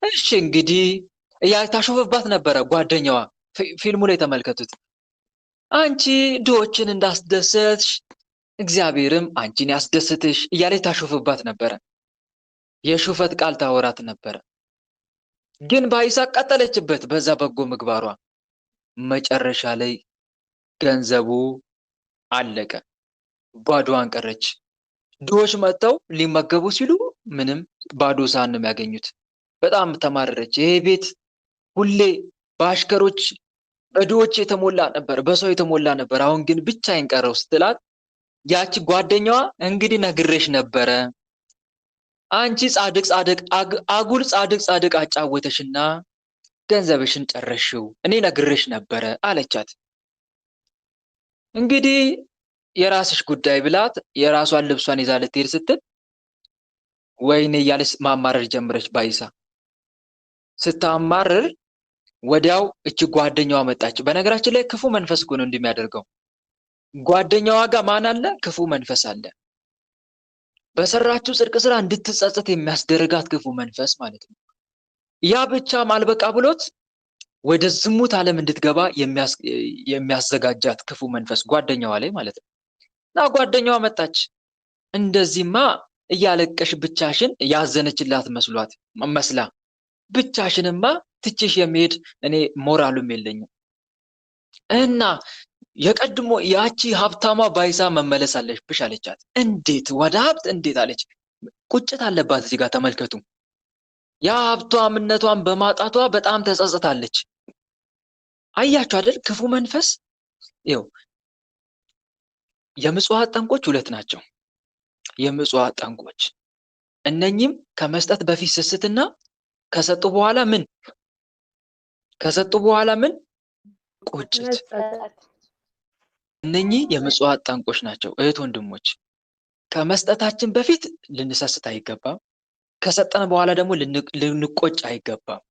እሺ እንግዲህ ታሾፍባት ነበረ ጓደኛዋ። ፊልሙ ላይ ተመልከቱት። አንቺ ድሆችን እንዳስደሰትሽ እግዚአብሔርም አንቺን ያስደስትሽ እያለች ታሾፍባት ነበረ። የሹፈት ቃል ታወራት ነበረ። ግን ባይሳ ቀጠለችበት በዛ በጎ ምግባሯ። መጨረሻ ላይ ገንዘቡ አለቀ፣ ባዶዋን ቀረች። ድሆች መጥተው ሊመገቡ ሲሉ ምንም ባዶ ሳህን ነው የሚያገኙት። በጣም ተማረረች። ይሄ ቤት ሁሌ በአሽከሮች በድሆች የተሞላ ነበር፣ በሰው የተሞላ ነበር፣ አሁን ግን ብቻዬን ቀረው ስትላት ያቺ ጓደኛዋ እንግዲህ ነግሬሽ ነበረ፣ አንቺ አጉል ጻድቅ አጫወተሽና ገንዘብሽን ጨረሽው፣ እኔ ነግሬሽ ነበረ አለቻት። እንግዲህ የራስሽ ጉዳይ ብላት የራሷን ልብሷን ይዛ ልትሄድ ስትል ወይኔ እያለች ማማረር ጀመረች። ባይሳ ስታማረር ወዲያው እቺ ጓደኛዋ መጣች። በነገራችን ላይ ክፉ መንፈስ እኮ ነው እንደሚያደርገው። ጓደኛዋ ጋር ማን አለ? ክፉ መንፈስ አለ። በሰራችው ጽድቅ ስራ እንድትጸጸት የሚያስደርጋት ክፉ መንፈስ ማለት ነው። ያ ብቻም አልበቃ ብሎት ወደ ዝሙት ዓለም እንድትገባ የሚያዘጋጃት ክፉ መንፈስ ጓደኛዋ ላይ ማለት ነው። እና ጓደኛዋ መጣች። እንደዚህማ እያለቀሽ ብቻሽን ያዘነችላት መስላ ብቻሽንማ ትችሽ የሚሄድ እኔ ሞራሉም የለኝም እና የቀድሞ ያቺ ሀብታሟ ባይሳ መመለስ አለብሽ አለቻት። እንዴት ወደ ሀብት እንዴት አለች። ቁጭት አለባት እዚህ ጋር ተመልከቱ። ያ ሀብቷምነቷን በማጣቷ በጣም ተጸጽታለች። አያችሁ አይደል? ክፉ መንፈስ ይኸው የምጽዋት ጠንቆች ሁለት ናቸው። የምጽዋት ጠንቆች እነኚህም ከመስጠት በፊት ስስትና ከሰጡ በኋላ ምን ቁጭት። መጸጸት። እነኚህ የምጽዋት ጠንቆች ናቸው። እህት ወንድሞች፣ ከመስጠታችን በፊት ልንሰስት አይገባም። ከሰጠን በኋላ ደግሞ ልንቆጭ አይገባም።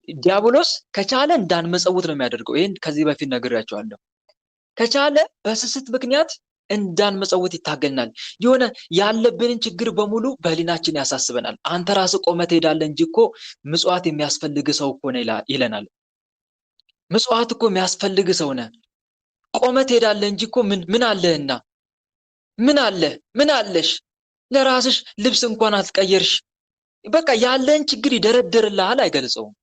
ዲያብሎስ ከቻለ እንዳንመጸውት ነው የሚያደርገው። ይህን ከዚህ በፊት ነግሬያቸዋለሁ። ከቻለ በስስት ምክንያት እንዳንመጸውት ይታገናል። የሆነ ያለብንን ችግር በሙሉ በህሊናችን ያሳስበናል። አንተ ራስህ ቆመህ ትሄዳለህ እንጂ እኮ ምጽዋት የሚያስፈልግ ሰው እኮ ነው ይለናል። ምጽዋት እኮ የሚያስፈልግ ሰው ነህ፣ ቆመህ ትሄዳለህ እንጂ እኮ ምን አለህና፣ ምን አለሽ፣ ለራስሽ ልብስ እንኳን አትቀየርሽ። በቃ ያለን ችግር ይደረድርልሃል፣ አይገልጸውም፣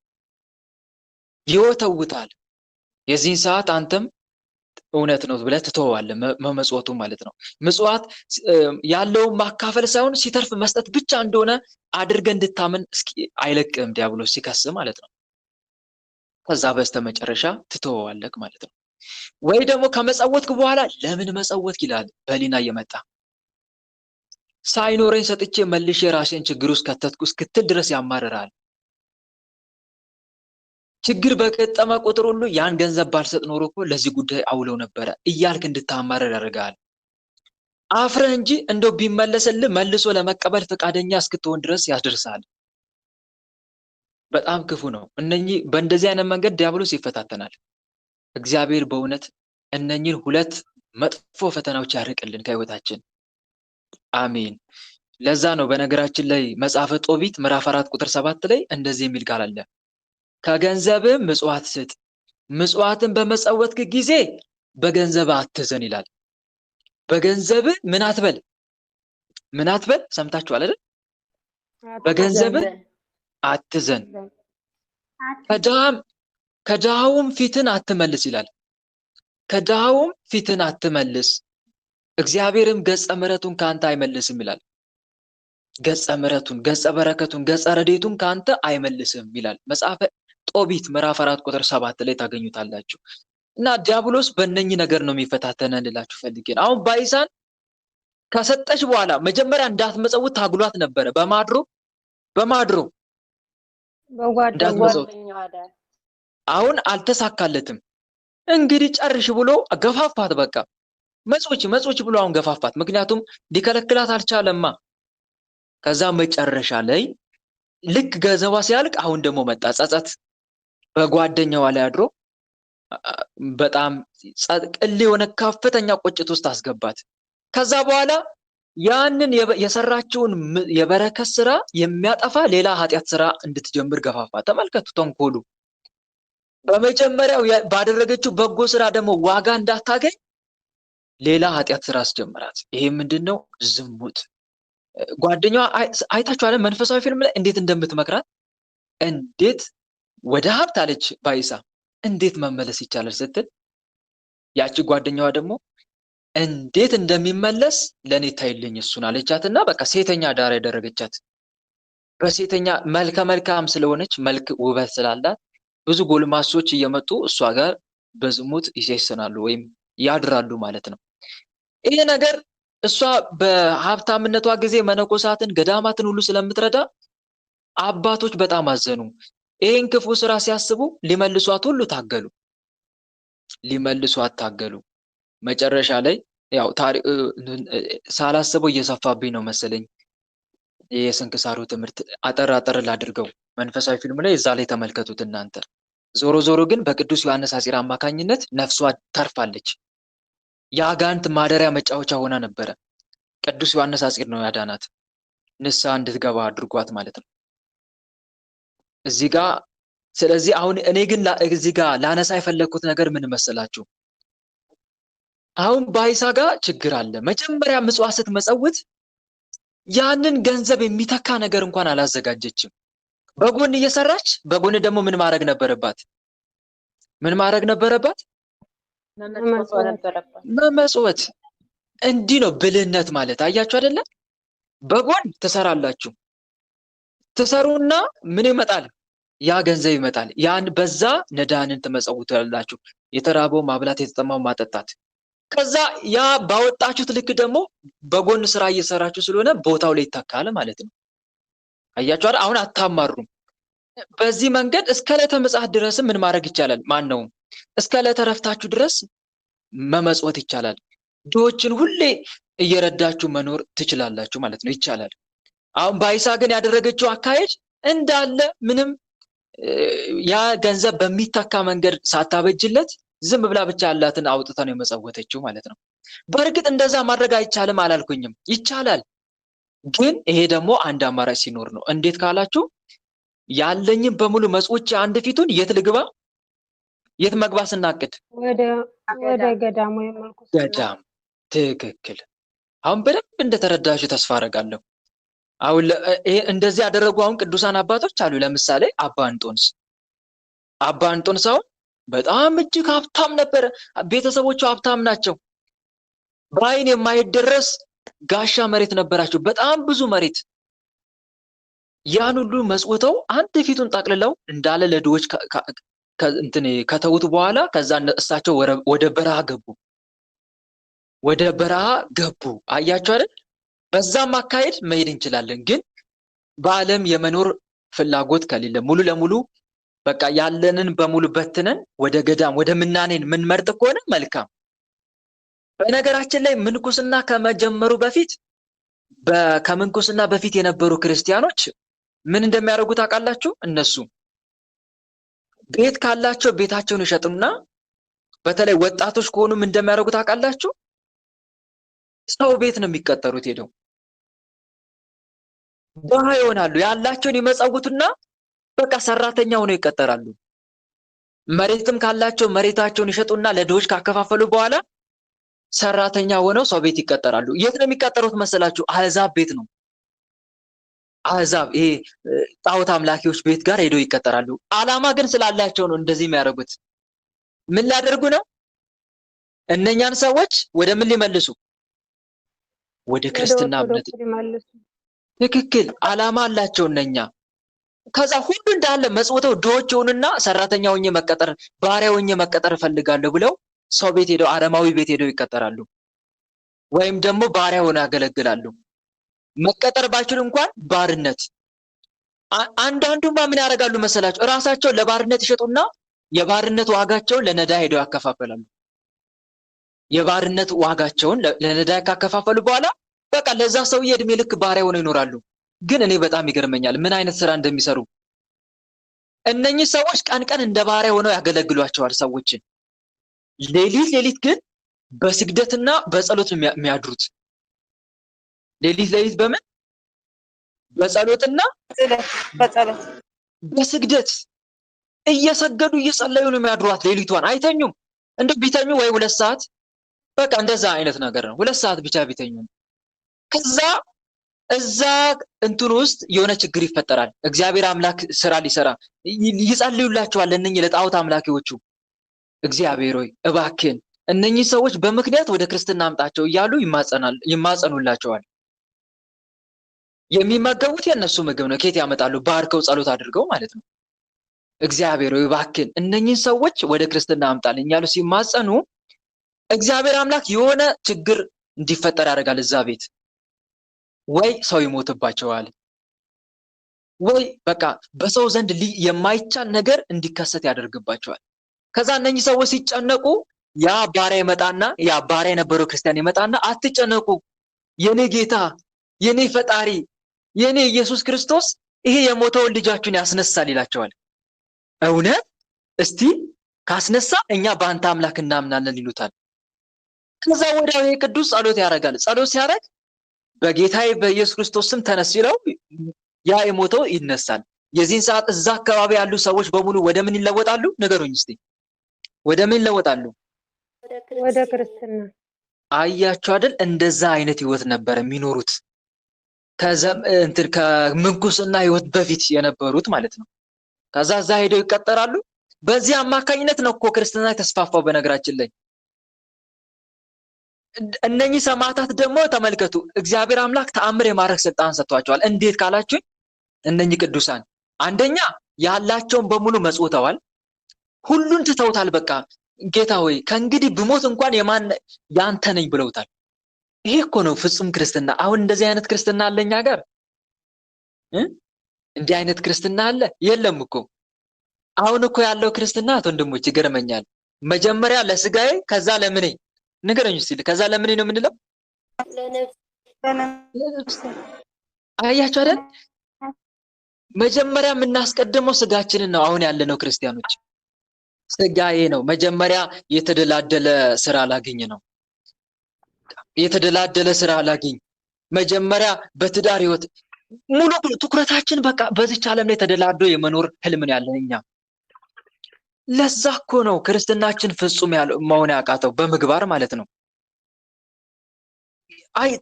ይወተውታል። የዚህን ሰዓት አንተም እውነት ነው ብለህ ትተዋለህ፣ መመጽወቱ ማለት ነው። ምጽዋት ያለውን ማካፈል ሳይሆን ሲተርፍ መስጠት ብቻ እንደሆነ አድርገህ እንድታምን አይለቅም ዲያብሎስ ሲከስ ማለት ነው። ከዛ በስተመጨረሻ ትተዋለህ ማለት ነው። ወይ ደግሞ ከመጸወትክ በኋላ ለምን መጸወትክ ይላል በህሊና እየመጣ። ሳይኖረኝ ሰጥቼ መልሼ ራሴን ችግር ውስጥ ከተትኩ እስክትል ድረስ ያማርራል። ችግር በገጠመ ቁጥር ሁሉ ያን ገንዘብ ባልሰጥ ኖሮ እኮ ለዚህ ጉዳይ አውለው ነበረ እያልክ እንድታማርር ያደርጋል። አፍረህ እንጂ እንደው ቢመለስልህ መልሶ ለመቀበል ፈቃደኛ እስክትሆን ድረስ ያደርሳል። በጣም ክፉ ነው። እነኚህ በእንደዚህ አይነት መንገድ ዲያብሎስ ይፈታተናል። እግዚአብሔር በእውነት እነኚህን ሁለት መጥፎ ፈተናዎች ያርቅልን ከህይወታችን። አሜን። ለዛ ነው በነገራችን ላይ መጽሐፈ ጦቢት ምዕራፍ 4 ቁጥር 7 ላይ እንደዚህ የሚል ቃል አለ። ከገንዘብህ ምጽዋት ስጥ፣ ምጽዋትን በመጸወትክ ጊዜ በገንዘብ አትዘን ይላል። በገንዘብህ ምን አትበል? ሰምታችኋል አይደል? በገንዘብህ አትዘን፣ ከድሃውም ፊትን አትመልስ ይላል። ከድሃውም ፊትን አትመልስ፣ እግዚአብሔርም ገጸ ምሕረቱን ከአንተ አይመልስም ይላል። ገጸ ምሕረቱን፣ ገጸ በረከቱን፣ ገጸ ረድኤቱን ከአንተ አይመልስም ይላል። መጽሐፈ ጦቢት ምዕራፍ 4 ቁጥር 7 ላይ ታገኙታላችሁ። እና ዲያብሎስ በእነኚህ ነገር ነው የሚፈታተነን ልላችሁ ፈልጌ ነው። አሁን ባይሳን ከሰጠች በኋላ መጀመሪያ እንዳትመጸውት ታግሏት ነበረ። በማድሮ እንዳትመጸውት። አሁን አልተሳካለትም። እንግዲህ ጨርሽ ብሎ ገፋፋት። በቃ መጽውች ብሎ አሁን ገፋፋት። ምክንያቱም ሊከለክላት አልቻለማ። ከዛ መጨረሻ ላይ ልክ ገንዘቧ ሲያልቅ አሁን ደግሞ መጣ ጸጸት በጓደኛዋ ላይ አድሮ በጣም ቅል የሆነ ከፍተኛ ቁጭት ውስጥ አስገባት። ከዛ በኋላ ያንን የሰራችውን የበረከት ስራ የሚያጠፋ ሌላ ኃጢአት ስራ እንድትጀምር ገፋፋት። ተመልከቱ ተንኮሉ። በመጀመሪያው ባደረገችው በጎ ስራ ደግሞ ዋጋ እንዳታገኝ ሌላ ኃጢአት ስራ አስጀምራት። ይሄ ምንድነው? ዝሙት። ጓደኛዋ አይታችኋል መንፈሳዊ ፊልም ላይ እንዴት እንደምትመክራት። እንዴት ወደ ሀብት አለች ባይሳ እንዴት መመለስ ይቻላል ስትል፣ ያቺ ጓደኛዋ ደግሞ እንዴት እንደሚመለስ ለኔ ታይልኝ እሱን አለቻትና በቃ ሴተኛ ዳር ያደረገቻት። በሴተኛ መልካም ስለሆነች መልክ ውበት ስላላት ብዙ ጎልማሶች እየመጡ እሷ ጋር በዝሙት ይሴሰናሉ ወይም ያድራሉ ማለት ነው። ይሄ ነገር እሷ በሀብታምነቷ ጊዜ መነኮሳትን ገዳማትን ሁሉ ስለምትረዳ አባቶች በጣም አዘኑ። ይሄን ክፉ ስራ ሲያስቡ ሊመልሷት ሁሉ ታገሉ። መጨረሻ ላይ ያው ሳላስበው እየሰፋብኝ ነው መሰለኝ የስንክሳሩ ትምህርት አጠር ላድርገው። መንፈሳዊ ፊልም ላይ እዛ ላይ ተመልከቱት እናንተ። ዞሮ ግን በቅዱስ ዮሐንስ አፂር አማካኝነት ነፍሷ ተርፋለች። የአጋንንት ማደሪያ መጫወቻ ሆና ነበረ። ቅዱስ ዮሐንስ አፂር ነው ያዳናት፣ ንስሐ እንድትገባ አድርጓት ማለት ነው እዚህ ጋር። ስለዚህ አሁን እኔ ግን እዚህ ጋር ላነሳ የፈለግኩት ነገር ምን መሰላችሁ? አሁን ባይሳ ጋር ችግር አለ። መጀመሪያ ምጽዋት ስትመጸውት ያንን ገንዘብ የሚተካ ነገር እንኳን አላዘጋጀችም። በጎን እየሰራች በጎን ደግሞ ምን ማድረግ ነበረባት? መመጽወት። እንዲህ ነው ብልህነት ማለት። አያችሁ አይደለ? በጎን ትሰራላችሁ፣ ትሰሩና ምን ይመጣል? ያ ገንዘብ ይመጣል። ያን በዛ ነዳንን ትመጸውታላችሁ። የተራበው ማብላት፣ የተጠማው ማጠጣት። ከዛ ያ ባወጣችሁት ልክ ደግሞ በጎን ስራ እየሰራችሁ ስለሆነ ቦታው ላይ ይተካል ማለት ነው። አያችሁ አይደል? አሁን አታማሩም። በዚህ መንገድ እስከ ዕለተ ምጽአት ድረስ ምን ማድረግ ይቻላል? ማን ነው እስከ ዕለተ ዕረፍታችሁ ድረስ መመጽወት ይቻላል። ድሆችን ሁሌ እየረዳችሁ መኖር ትችላላችሁ ማለት ነው። ይቻላል። አሁን ባይሳ ግን ያደረገችው አካሄድ እንዳለ ምንም ያ ገንዘብ በሚተካ መንገድ ሳታበጅለት ዝም ብላ ብቻ ያላትን አውጥታ ነው የመጸወተችው ማለት ነው። በእርግጥ እንደዛ ማድረግ አይቻልም አላልኩኝም፣ ይቻላል። ግን ይሄ ደግሞ አንድ አማራጭ ሲኖር ነው። እንዴት ካላችሁ ያለኝም በሙሉ መጽውቼ አንድ ፊቱን የት ልግባ? የት መግባት ስናቅድ ወደ ገዳሙ የመልኩስ ገዳም። ትክክል። አሁን በደንብ እንደተረዳችሁ ተስፋ አደርጋለሁ። አሁን እንደዚህ ያደረጉ አሁን ቅዱሳን አባቶች አሉ። ለምሳሌ አባ እንጦንስ አሁን በጣም እጅግ ሀብታም ነበረ። ቤተሰቦቹ ሀብታም ናቸው። በአይን የማይደረስ ጋሻ መሬት ነበራቸው፣ በጣም ብዙ መሬት። ያን ሁሉ መጽውተው አንድ ፊቱን ጠቅልለው እንዳለ ለድሆች ከተውት በኋላ ከዛ እሳቸው ወደ በረሃ ገቡ። አያችሁ አይደል? በዛም አካሄድ መሄድ እንችላለን። ግን በዓለም የመኖር ፍላጎት ከሌለ ሙሉ ለሙሉ በቃ ያለንን በሙሉ በትነን ወደ ገዳም ወደ ምናኔን የምንመርጥ ከሆነ መልካም። በነገራችን ላይ ምንኩስና ከመጀመሩ በፊት ከምንኩስና በፊት የነበሩ ክርስቲያኖች ምን እንደሚያደርጉ ታውቃላችሁ? እነሱ ቤት ካላቸው ቤታቸውን ይሸጡና በተለይ ወጣቶች ከሆኑ ምን እንደሚያደርጉ ታውቃላችሁ? ሰው ቤት ነው የሚቀጠሩት። ሄደው ድሃ ይሆናሉ። ያላቸውን ይመጸውቱና በቃ ሰራተኛ ሆነው ይቀጠራሉ። መሬትም ካላቸው መሬታቸውን ይሸጡና ለድሆች ካከፋፈሉ በኋላ ሰራተኛ ሆነው ሰው ቤት ይቀጠራሉ። የት ነው የሚቀጠሩት መሰላችሁ? አህዛብ ቤት ነው። አህዛብ ይሄ ጣዖት አምላኪዎች ቤት ጋር ሄደው ይቀጠራሉ። ዓላማ ግን ስላላቸው ነው እንደዚህ የሚያደርጉት። ምን ሊያደርጉ ነው? እነኛን ሰዎች ወደ ምን ሊመልሱ? ወደ ክርስትና እምነት። ትክክል። ዓላማ አላቸው እነኛ። ከዛ ሁሉ እንዳለ መጽውተው ድሆች ይሆኑና ሰራተኛ ሆኜ መቀጠር፣ ባሪያ ሆኜ መቀጠር እፈልጋለሁ ብለው ሰው ቤት ሄደው አረማዊ ቤት ሄደው ይቀጠራሉ። ወይም ደግሞ ባሪያ ሆነው ያገለግላሉ። መቀጠር ባይችሉ እንኳን ባርነት። አንዳንዱማ ምን ያደርጋሉ መሰላቸው? እራሳቸው ለባርነት ይሸጡና የባርነት ዋጋቸውን ለነዳ ሄደው ያከፋፈላሉ። የባርነት ዋጋቸውን ለነዳ ካከፋፈሉ በኋላ በቃ ለዛ ሰውዬ እድሜ ልክ ባሪያ ሆነው ይኖራሉ። ግን እኔ በጣም ይገርመኛል ምን አይነት ስራ እንደሚሰሩ። እነኚህ ሰዎች ቀን ቀን እንደ ባሪያ ሆነው ያገለግሏቸዋል ሰዎችን። ሌሊት ግን በስግደትና በጸሎት የሚያድሩት። ሌሊት በምን? በጸሎትና በስግደት እየሰገዱ እየጸለዩ ነው የሚያድሯት። ሌሊቷን አይተኙም። እንደው ቢተኙ ወይ 2 ሰዓት በቃ እንደዛ አይነት ነገር ነው። 2 ሰዓት ብቻ ቢተኙ። ከዛ እዛ እንትን ውስጥ የሆነ ችግር ይፈጠራል። እግዚአብሔር አምላክ ስራ ሊሰራ ይጸልዩላቸዋል። እነኚህ ለጣዖት አምላኪዎቹ እግዚአብሔር ሆይ እባክህን እነኚህ ሰዎች በምክንያት ወደ ክርስትና አምጣቸው እያሉ ይማጸኑላቸዋል። የሚመገቡት የነሱ ምግብ ነው። ከየት ያመጣሉ? ባርከው ጸሎት አድርገው ማለት ነው። እግዚአብሔር ሆይ እባክህን እነኚህ ሰዎች ወደ ክርስትና አምጣልኝ እያሉ ሲማጸኑ እግዚአብሔር አምላክ የሆነ ችግር እንዲፈጠር ያደርጋል እዛ ቤት። ወይ ሰው ይሞትባቸዋል፣ ወይ በቃ በሰው ዘንድ የማይቻል ነገር እንዲከሰት ያደርግባቸዋል። ከዛ እነኚህ ሰዎች ሲጨነቁ ያ ባሪያ ይመጣና ያ ባሪያ የነበረው ክርስቲያን ይመጣና አትጨነቁ፣ የኔ ጌታ፣ የኔ ፈጣሪ፣ የኔ ኢየሱስ ክርስቶስ ይሄ የሞተውን ልጃችሁን ያስነሳል ይላቸዋል። እውነት? እስቲ ካስነሳ እኛ በአንተ አምላክ እናምናለን ይሉታል። ከዛ ወዲያው ይሄ ቅዱስ ጸሎት ያደርጋል። ጸሎት ሲያደርግ በጌታዬ በኢየሱስ ክርስቶስ ስም ተነስ ሲለው ያ የሞተው ይነሳል። የዚህን ሰዓት እዛ አካባቢ ያሉ ሰዎች በሙሉ ወደ ምን ይለወጣሉ? ንገሩኝ እስቲ። ወደ ምን ይለወጣሉ? ወደ ክርስትና። አያችሁ አይደል? እንደዛ አይነት ህይወት ነበር የሚኖሩት ከምንኩስና ህይወት በፊት የነበሩት ማለት ነው። ከዛ እዛ ሄደው ይቀጠራሉ። በዚህ አማካኝነት ነው እኮ ክርስትና የተስፋፋው። በነገራችን ላይ እነኚህ ሰማዕታት ደግሞ ተመልከቱ፣ እግዚአብሔር አምላክ ተአምር የማድረግ ስልጣን ሰጥቷቸዋል። እንዴት ካላችሁ እነኚህ ቅዱሳን አንደኛ ያላቸውን በሙሉ መጽውተዋል። ሁሉን ትተውታል። በቃ ጌታ ሆይ ከእንግዲህ ብሞት እንኳን ያንተ ነኝ ብለውታል። ይሄ እኮ ነው ፍጹም ክርስትና። አሁን እንደዚህ አይነት ክርስትና አለኛ ጋር እንዲህ አይነት ክርስትና አለ? የለም እኮ። አሁን እኮ ያለው ክርስትና ወንድሞች ይገርመኛል። መጀመሪያ ለስጋዬ ከዛ ለምኔ ንገረኝ እስቲ። ከዛ ለምኔ ነው የምንለው? አያችሁ አይደል? መጀመሪያ የምናስቀድመው ስጋችንን ነው። አሁን ያለነው ክርስቲያኖች ስጋዬ ነው። መጀመሪያ የተደላደለ ስራ ላገኝ ነው። የተደላደለ ስራ ላገኝ። መጀመሪያ በትዳር ህይወት ሙሉ ትኩረታችን በቃ በዚች ዓለም ላይ ተደላዶ የመኖር ህልምን ያለን እኛ። ለዛ እኮ ነው ክርስትናችን ፍጹም መሆን ያቃተው በምግባር ማለት ነው።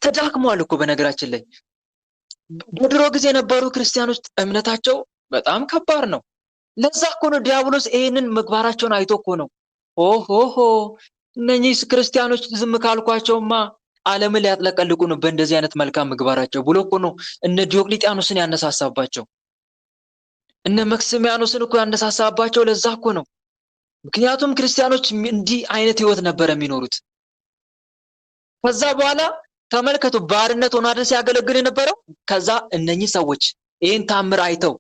ተዳክሟል እኮ በነገራችን ላይ። በድሮ ጊዜ የነበሩ ክርስቲያኖች እምነታቸው በጣም ከባድ ነው። ለዛ እኮ ነው ዲያብሎስ ይሄንን ምግባራቸውን አይቶ እኮ ነው ኦሆሆ እነኚህ ክርስቲያኖች ዝም ካልኳቸውማ ዓለምን ሊያጥለቀልቁ ነው በእንደዚህ አይነት መልካም ምግባራቸው ብሎ እኮ ነው እነ ዲዮቅሊጥያኖስን ያነሳሳባቸው። እነ መክስሚያኖስን እኮ ያነሳሳባቸው ለዛ እኮ ነው። ምክንያቱም ክርስቲያኖች እንዲህ አይነት ህይወት ነበር የሚኖሩት። ከዛ በኋላ ተመልከቱ ባርነት ሆኖ አይደል ሲያገለግል የነበረው። ከዛ እነኚህ ሰዎች ይሄን ታምር አይተው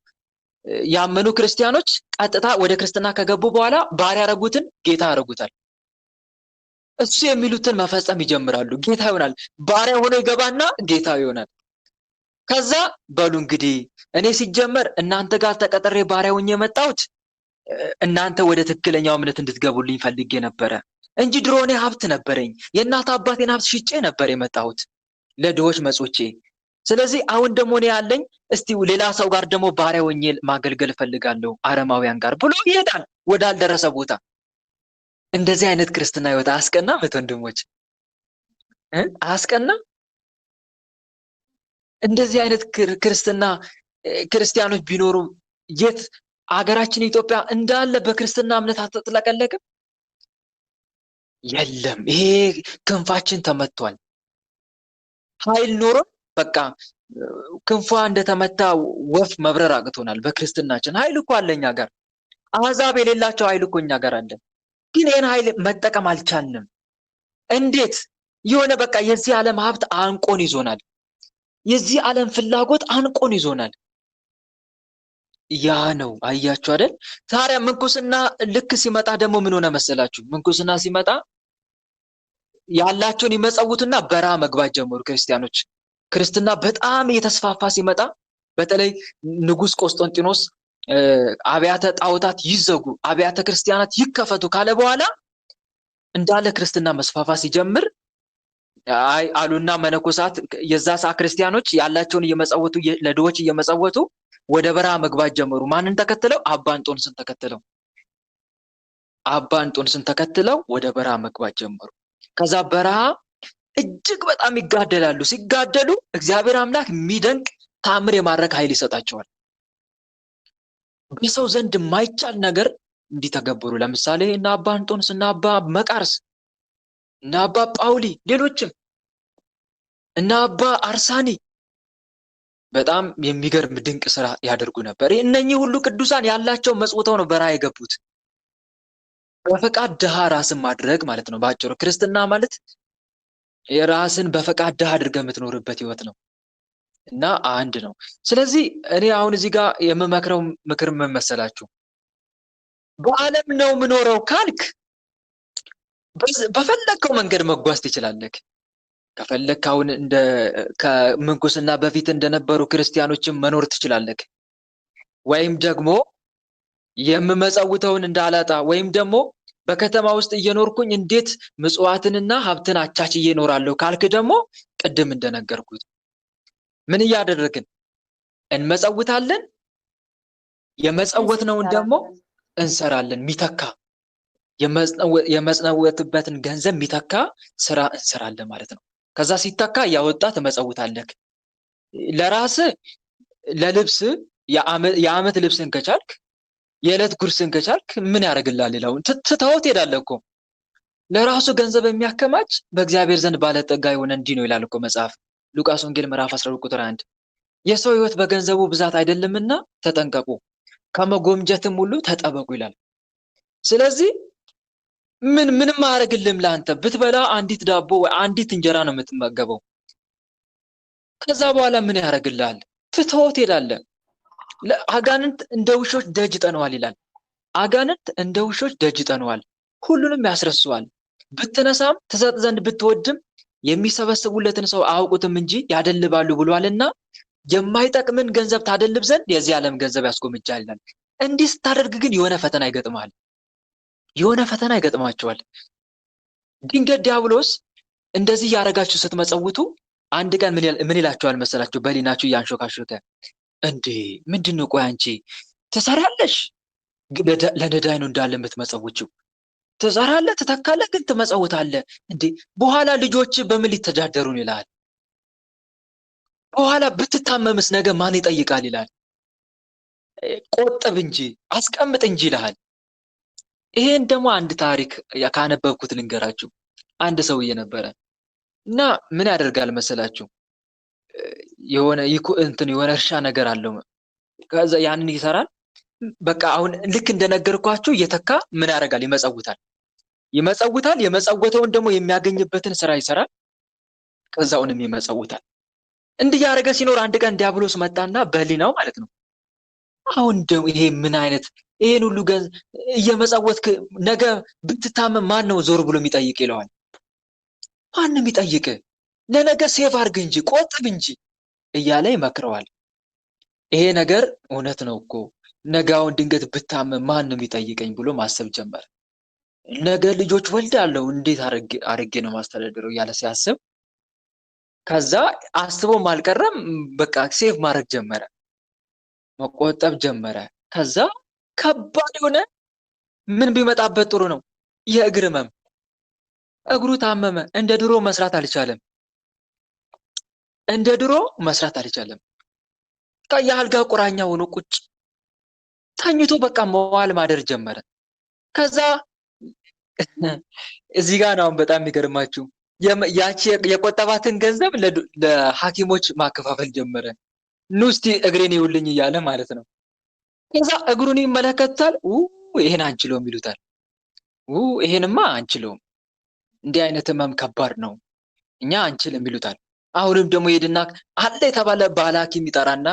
ያመኑ ክርስቲያኖች ቀጥታ ወደ ክርስትና ከገቡ በኋላ ባሪያ ያረጉትን ጌታ ያረጉታል። እሱ የሚሉትን መፈጸም ይጀምራሉ። ጌታ ይሆናል። ባሪያ ሆኖ ይገባና ጌታ ይሆናል። ከዛ በሉ እንግዲህ እኔ ሲጀመር እናንተ ጋር ተቀጥሬ ባሪያ ሆኜ የመጣሁት እናንተ ወደ ትክክለኛው እምነት እንድትገቡልኝ ፈልጌ ነበረ እንጂ ድሮ እኔ ሀብት ነበረኝ። የእናት አባቴን ሀብት ሽጬ ነበር የመጣሁት ለድሆች መጾቼ። ስለዚህ አሁን ደግሞ እኔ ያለኝ እስቲ ሌላ ሰው ጋር ደግሞ ባሪያ ሆኜ ማገልገል ፈልጋለሁ አረማውያን ጋር ብሎ ይሄዳል ወዳልደረሰ ቦታ። እንደዚህ አይነት ክርስትና ህይወት አያስቀና? ወንድሞች አያስቀና? እንደዚህ አይነት ክርስትና ክርስቲያኖች ቢኖሩ የት አገራችን ኢትዮጵያ እንዳለ በክርስትና እምነት አትጥለቀለቅም? የለም። ይሄ ክንፋችን ተመቷል። ኃይል ኖሮን በቃ ክንፏ እንደተመታ ወፍ መብረር አቅቶናል። በክርስትናችን ኃይል እኮ አለኛ ጋር። አሕዛብ የሌላቸው ኃይል እኮ እኛ ጋር አለ። ግን ይሄን ኃይል መጠቀም አልቻልንም። እንዴት? የሆነ በቃ የዚህ ዓለም ሀብት አንቆን ይዞናል። የዚህ ዓለም ፍላጎት አንቆን ይዞናል። ያ ነው አያችሁ አይደል? ታዲያ ምንኩስና ልክ ሲመጣ ደግሞ ምን ሆነ መሰላችሁ? ምንኩስና ሲመጣ ያላቸውን ይመጸውቱና በረሃ መግባት ጀመሩ ክርስቲያኖች። ክርስትና በጣም እየተስፋፋ ሲመጣ በተለይ ንጉስ ቆስጠንጢኖስ አብያተ ጣዖታት ይዘጉ፣ አብያተ ክርስቲያናት ይከፈቱ ካለ በኋላ እንዳለ ክርስትና መስፋፋት ሲጀምር አይ አሉና መነኮሳት የዛ ሰዓት ክርስቲያኖች ያላቸውን እየመጸወቱ ለድሆች እየመጸወቱ ወደ በረሃ መግባት ጀመሩ። ማንን ተከትለው? አባ እንጦንስን ተከትለው። አባ እንጦንስን ተከትለው ወደ በረሃ መግባት ጀመሩ። ከዛ በረሃ እጅግ በጣም ይጋደላሉ። ሲጋደሉ እግዚአብሔር አምላክ የሚደንቅ ታምር የማድረግ ኃይል ይሰጣቸዋል። በሰው ዘንድ የማይቻል ነገር እንዲተገብሩ። ለምሳሌ እና አባ እንጦንስ እና አባ መቃርስ እና አባ ጳውሊ ሌሎችም እና አባ አርሳኒ በጣም የሚገርም ድንቅ ስራ ያደርጉ ነበር። እነኚህ ሁሉ ቅዱሳን ያላቸው መጽውተው ነው በረሃ የገቡት። በፈቃድ ድሃ ራስን ማድረግ ማለት ነው ባጭሩ። ክርስትና ማለት የራስን በፈቃድ ድሃ አድርገህ የምትኖርበት ህይወት ነው እና አንድ ነው። ስለዚህ እኔ አሁን እዚህ ጋር የምመክረው ምክር ምን መሰላችሁ? በዓለም ነው የምኖረው ካልክ በፈለግከው መንገድ መጓዝ ትችላለህ። ከፈለግክ አሁን ከምንኩስና በፊት እንደነበሩ ክርስቲያኖችን መኖር ትችላለህ። ወይም ደግሞ የምመጸውተውን እንዳላጣ ወይም ደግሞ በከተማ ውስጥ እየኖርኩኝ እንዴት ምጽዋትንና ሀብትን አቻችዬ እኖራለሁ ካልክ ደግሞ ቅድም እንደነገርኩት ምን እያደረግን እንመጸውታለን፣ የመጸወትነውን ደግሞ እንሰራለን። ሚተካ የመጸወትበትን ገንዘብ ሚተካ ስራ እንሰራለን ማለት ነው። ከዛ ሲተካ እያወጣ ትመጸውታለህ። ለራስህ ለልብስ የዓመት ልብስን ከቻልክ የዕለት ጉርስን ከቻልክ ምን ያደርግልሃል? ሌላውን ትተኸው ትሄዳለህ እኮ። ለራሱ ገንዘብ የሚያከማች በእግዚአብሔር ዘንድ ባለጠጋ የሆነ እንዲህ ነው ይላል እኮ መጽሐፍ ሉቃስ ወንጌል ምዕራፍ 12 ቁጥር 1። የሰው ህይወት በገንዘቡ ብዛት አይደለምና ተጠንቀቁ፣ ከመጎምጀትም ሁሉ ተጠበቁ ይላል። ስለዚህ ምንም አያደርግልህም ለአንተ። ብትበላ አንዲት ዳቦ ወይ አንዲት እንጀራ ነው የምትመገበው። ከዛ በኋላ ምን ያደርግልሃል? ትተኸው ትሄዳለህ። አጋንንት እንደ ውሾች ደጅ ጠነዋል ይላል። አጋንንት እንደ ውሾች ደጅ ጠነዋል፣ ሁሉንም ያስረሱዋል። ብትነሳም ትሰጥ ዘንድ ብትወድም የሚሰበስቡለትን ሰው አያውቁትም እንጂ ያደልባሉ ብሏልና የማይጠቅምን ገንዘብ ታደልብ ዘንድ የዚህ ዓለም ገንዘብ ያስጎምጃል ይላል። እንዲህ ስታደርግ ግን የሆነ ፈተና ይገጥማል። የሆነ ፈተና ይገጥማቸዋል። ድንገት ዲያብሎስ እንደዚህ ያደረጋችሁ ስትመጸውቱ አንድ ቀን ምን ይላችኋል መሰላችሁ? በሊናችሁ እያንሾካሾከ እንዴ ምንድነው? ቆይ አንቺ ትሰራለሽ፣ ለነዳይ ነው እንዳለ የምትመጸውችው። ትሰራለህ፣ ትተካለህ፣ ግን ትመጸውታለህ። እንዴ በኋላ ልጆች በምን ሊተዳደሩን ይላል። በኋላ ብትታመምስ ነገ ማን ይጠይቃል ይላል። ቆጥብ እንጂ አስቀምጥ እንጂ ይልሃል። ይሄን ደግሞ አንድ ታሪክ ካነበብኩት ልንገራችሁ። አንድ ሰውዬ ነበረ እና ምን ያደርጋል መሰላችሁ? የሆነ እርሻ ነገር አለው። ከዛ ያንን ይሰራል። በቃ አሁን ልክ እንደነገርኳችሁ እየተካ ምን ያደርጋል? ይመጸውታል። የመጸወተውን ደግሞ የሚያገኝበትን ስራ ይሰራል። ከዛውንም ይመጸውታል። እንዲህ ያደረገ ሲኖር አንድ ቀን ዲያብሎስ መጣና በህሊናው ማለት ነው፣ አሁን ደግሞ ይሄ ምን አይነት ይሄን ሁሉ እየመጸወትክ ነገ ብትታመም ማን ነው ዞር ብሎ የሚጠይቅ ይለዋል። ማንም ይጠይቅ፣ ለነገ ሴፍ አድርግ እንጂ ቆጥብ እንጂ እያለ ይመክረዋል። ይሄ ነገር እውነት ነው እኮ ነገ አሁን ድንገት ብታመም ማንም ይጠይቀኝ ብሎ ማሰብ ጀመረ። ነገ ልጆች ወልዳለሁ እንዴት አርጌ ነው ማስተዳደረው እያለ ሲያስብ፣ ከዛ አስቦም አልቀረም በቃ ሴፍ ማድረግ ጀመረ፣ መቆጠብ ጀመረ። ከዛ ከባድ የሆነ ምን ቢመጣበት ጥሩ ነው? የእግር ህመም። እግሩ ታመመ። እንደ ድሮ መስራት አልቻለም። የአልጋ ቁራኛ ሆኖ ቁጭ ተኝቶ በቃ መዋል ማደር ጀመረ። ከዛ እዚህ ጋር ነው በጣም የሚገርማችሁ፣ ያቺ የቆጠባትን ገንዘብ ለሐኪሞች ማከፋፈል ጀመረ። ኑ እስቲ እግሬን ይውልኝ እያለ ማለት ነው። ከዛ እግሩን ይመለከታል። ይሄን አንችለውም ይሉታል። ይሄንማ አንችለውም፣ እንዲህ አይነት ህመም ከባድ ነው፣ እኛ አንችልም ይሉታል። አሁንም ደግሞ ሄድና አለ የተባለ ባለ ሐኪም ይጠራና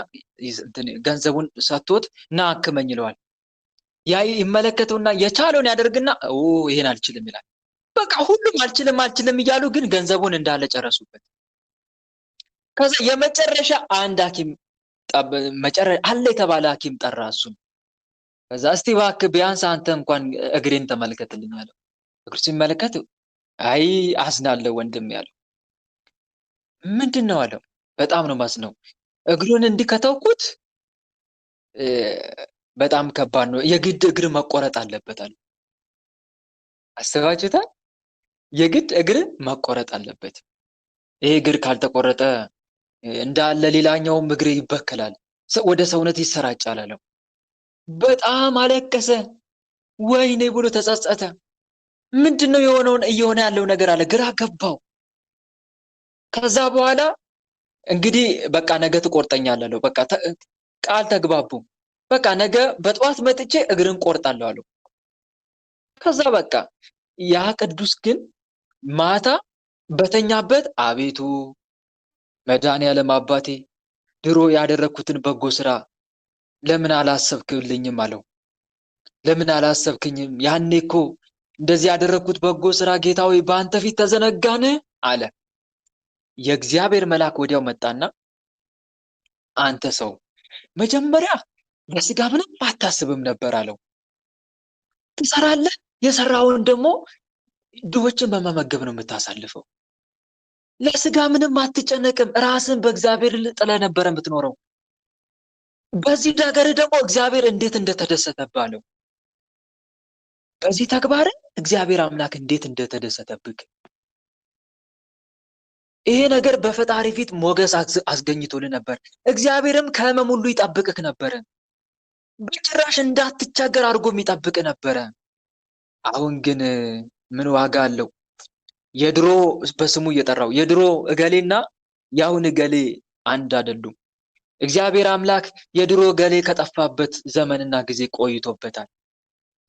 ገንዘቡን ሰጥቶት ና አክመኝ ይለዋል። ያ ይመለከተውና የቻለውን ያደርግና ይሄን አልችልም ይላል። በቃ ሁሉም አልችልም እያሉ ግን ገንዘቡን እንዳለ ጨረሱበት። ከዛ የመጨረሻ አንድ ሐኪም አለ የተባለ ሐኪም ጠራ እሱን። ከዛ እስቲ እባክህ ቢያንስ አንተ እንኳን እግሬን ተመልከትልኝ አለው። እግሩ ሲመለከት አይ አዝናለሁ ወንድም ያለው። ምንድን ነው አለው። በጣም ነው ማዝነው፣ እግሩን እንዲከተውኩት በጣም ከባድ ነው፣ የግድ እግር መቆረጥ አለበት አለ። አስባችሁታል? የግድ እግር መቆረጥ አለበት። ይሄ እግር ካልተቆረጠ እንዳለ ሌላኛውም እግር ይበከላል፣ ወደ ሰውነት ይሰራጫል አለው። በጣም አለቀሰ። ወይኔ ብሎ ተጸጸተ። ምንድነው እየሆነ ያለው ነገር አለ፣ ግራ ገባው። ከዛ በኋላ እንግዲህ በቃ ነገ ትቆርጠኛለህ አለው። በቃ ቃል ተግባቡ። በቃ ነገ በጠዋት መጥቼ እግርን ቆርጣለሁ አለው። ከዛ በቃ ያ ቅዱስ ግን ማታ በተኛበት አቤቱ መድኃኔዓለም አባቴ ድሮ ያደረግኩትን በጎ ስራ ለምን አላሰብክልኝም አለው። ለምን አላሰብክኝም? ያኔ እኮ እንደዚህ ያደረግኩት በጎ ስራ ጌታዊ በአንተ ፊት ተዘነጋን አለ። የእግዚአብሔር መልአክ ወዲያው መጣና አንተ ሰው መጀመሪያ ለስጋ ምንም አታስብም ነበር አለው። ትሰራለህ፣ የሰራውን ደግሞ ድሆችን በመመገብ ነው የምታሳልፈው። ለስጋ ምንም አትጨነቅም፣ ራስን በእግዚአብሔር ጥለህ ነበር የምትኖረው። በዚህ ነገር ደግሞ እግዚአብሔር እንዴት እንደተደሰተብህ አለው። በዚህ ተግባር እግዚአብሔር አምላክ እንዴት እንደተደሰተብህ። ይሄ ነገር በፈጣሪ ፊት ሞገስ አስገኝቶልህ ነበር። እግዚአብሔርም ከህመም ሁሉ ይጠብቅህ ነበረ። በጭራሽ እንዳትቸገር አድርጎ የሚጠብቅህ ነበረ። አሁን ግን ምን ዋጋ አለው? የድሮ በስሙ እየጠራው የድሮ እገሌና ያሁን እገሌ አንድ አይደሉም። እግዚአብሔር አምላክ የድሮ እገሌ ከጠፋበት ዘመንና ጊዜ ቆይቶበታል።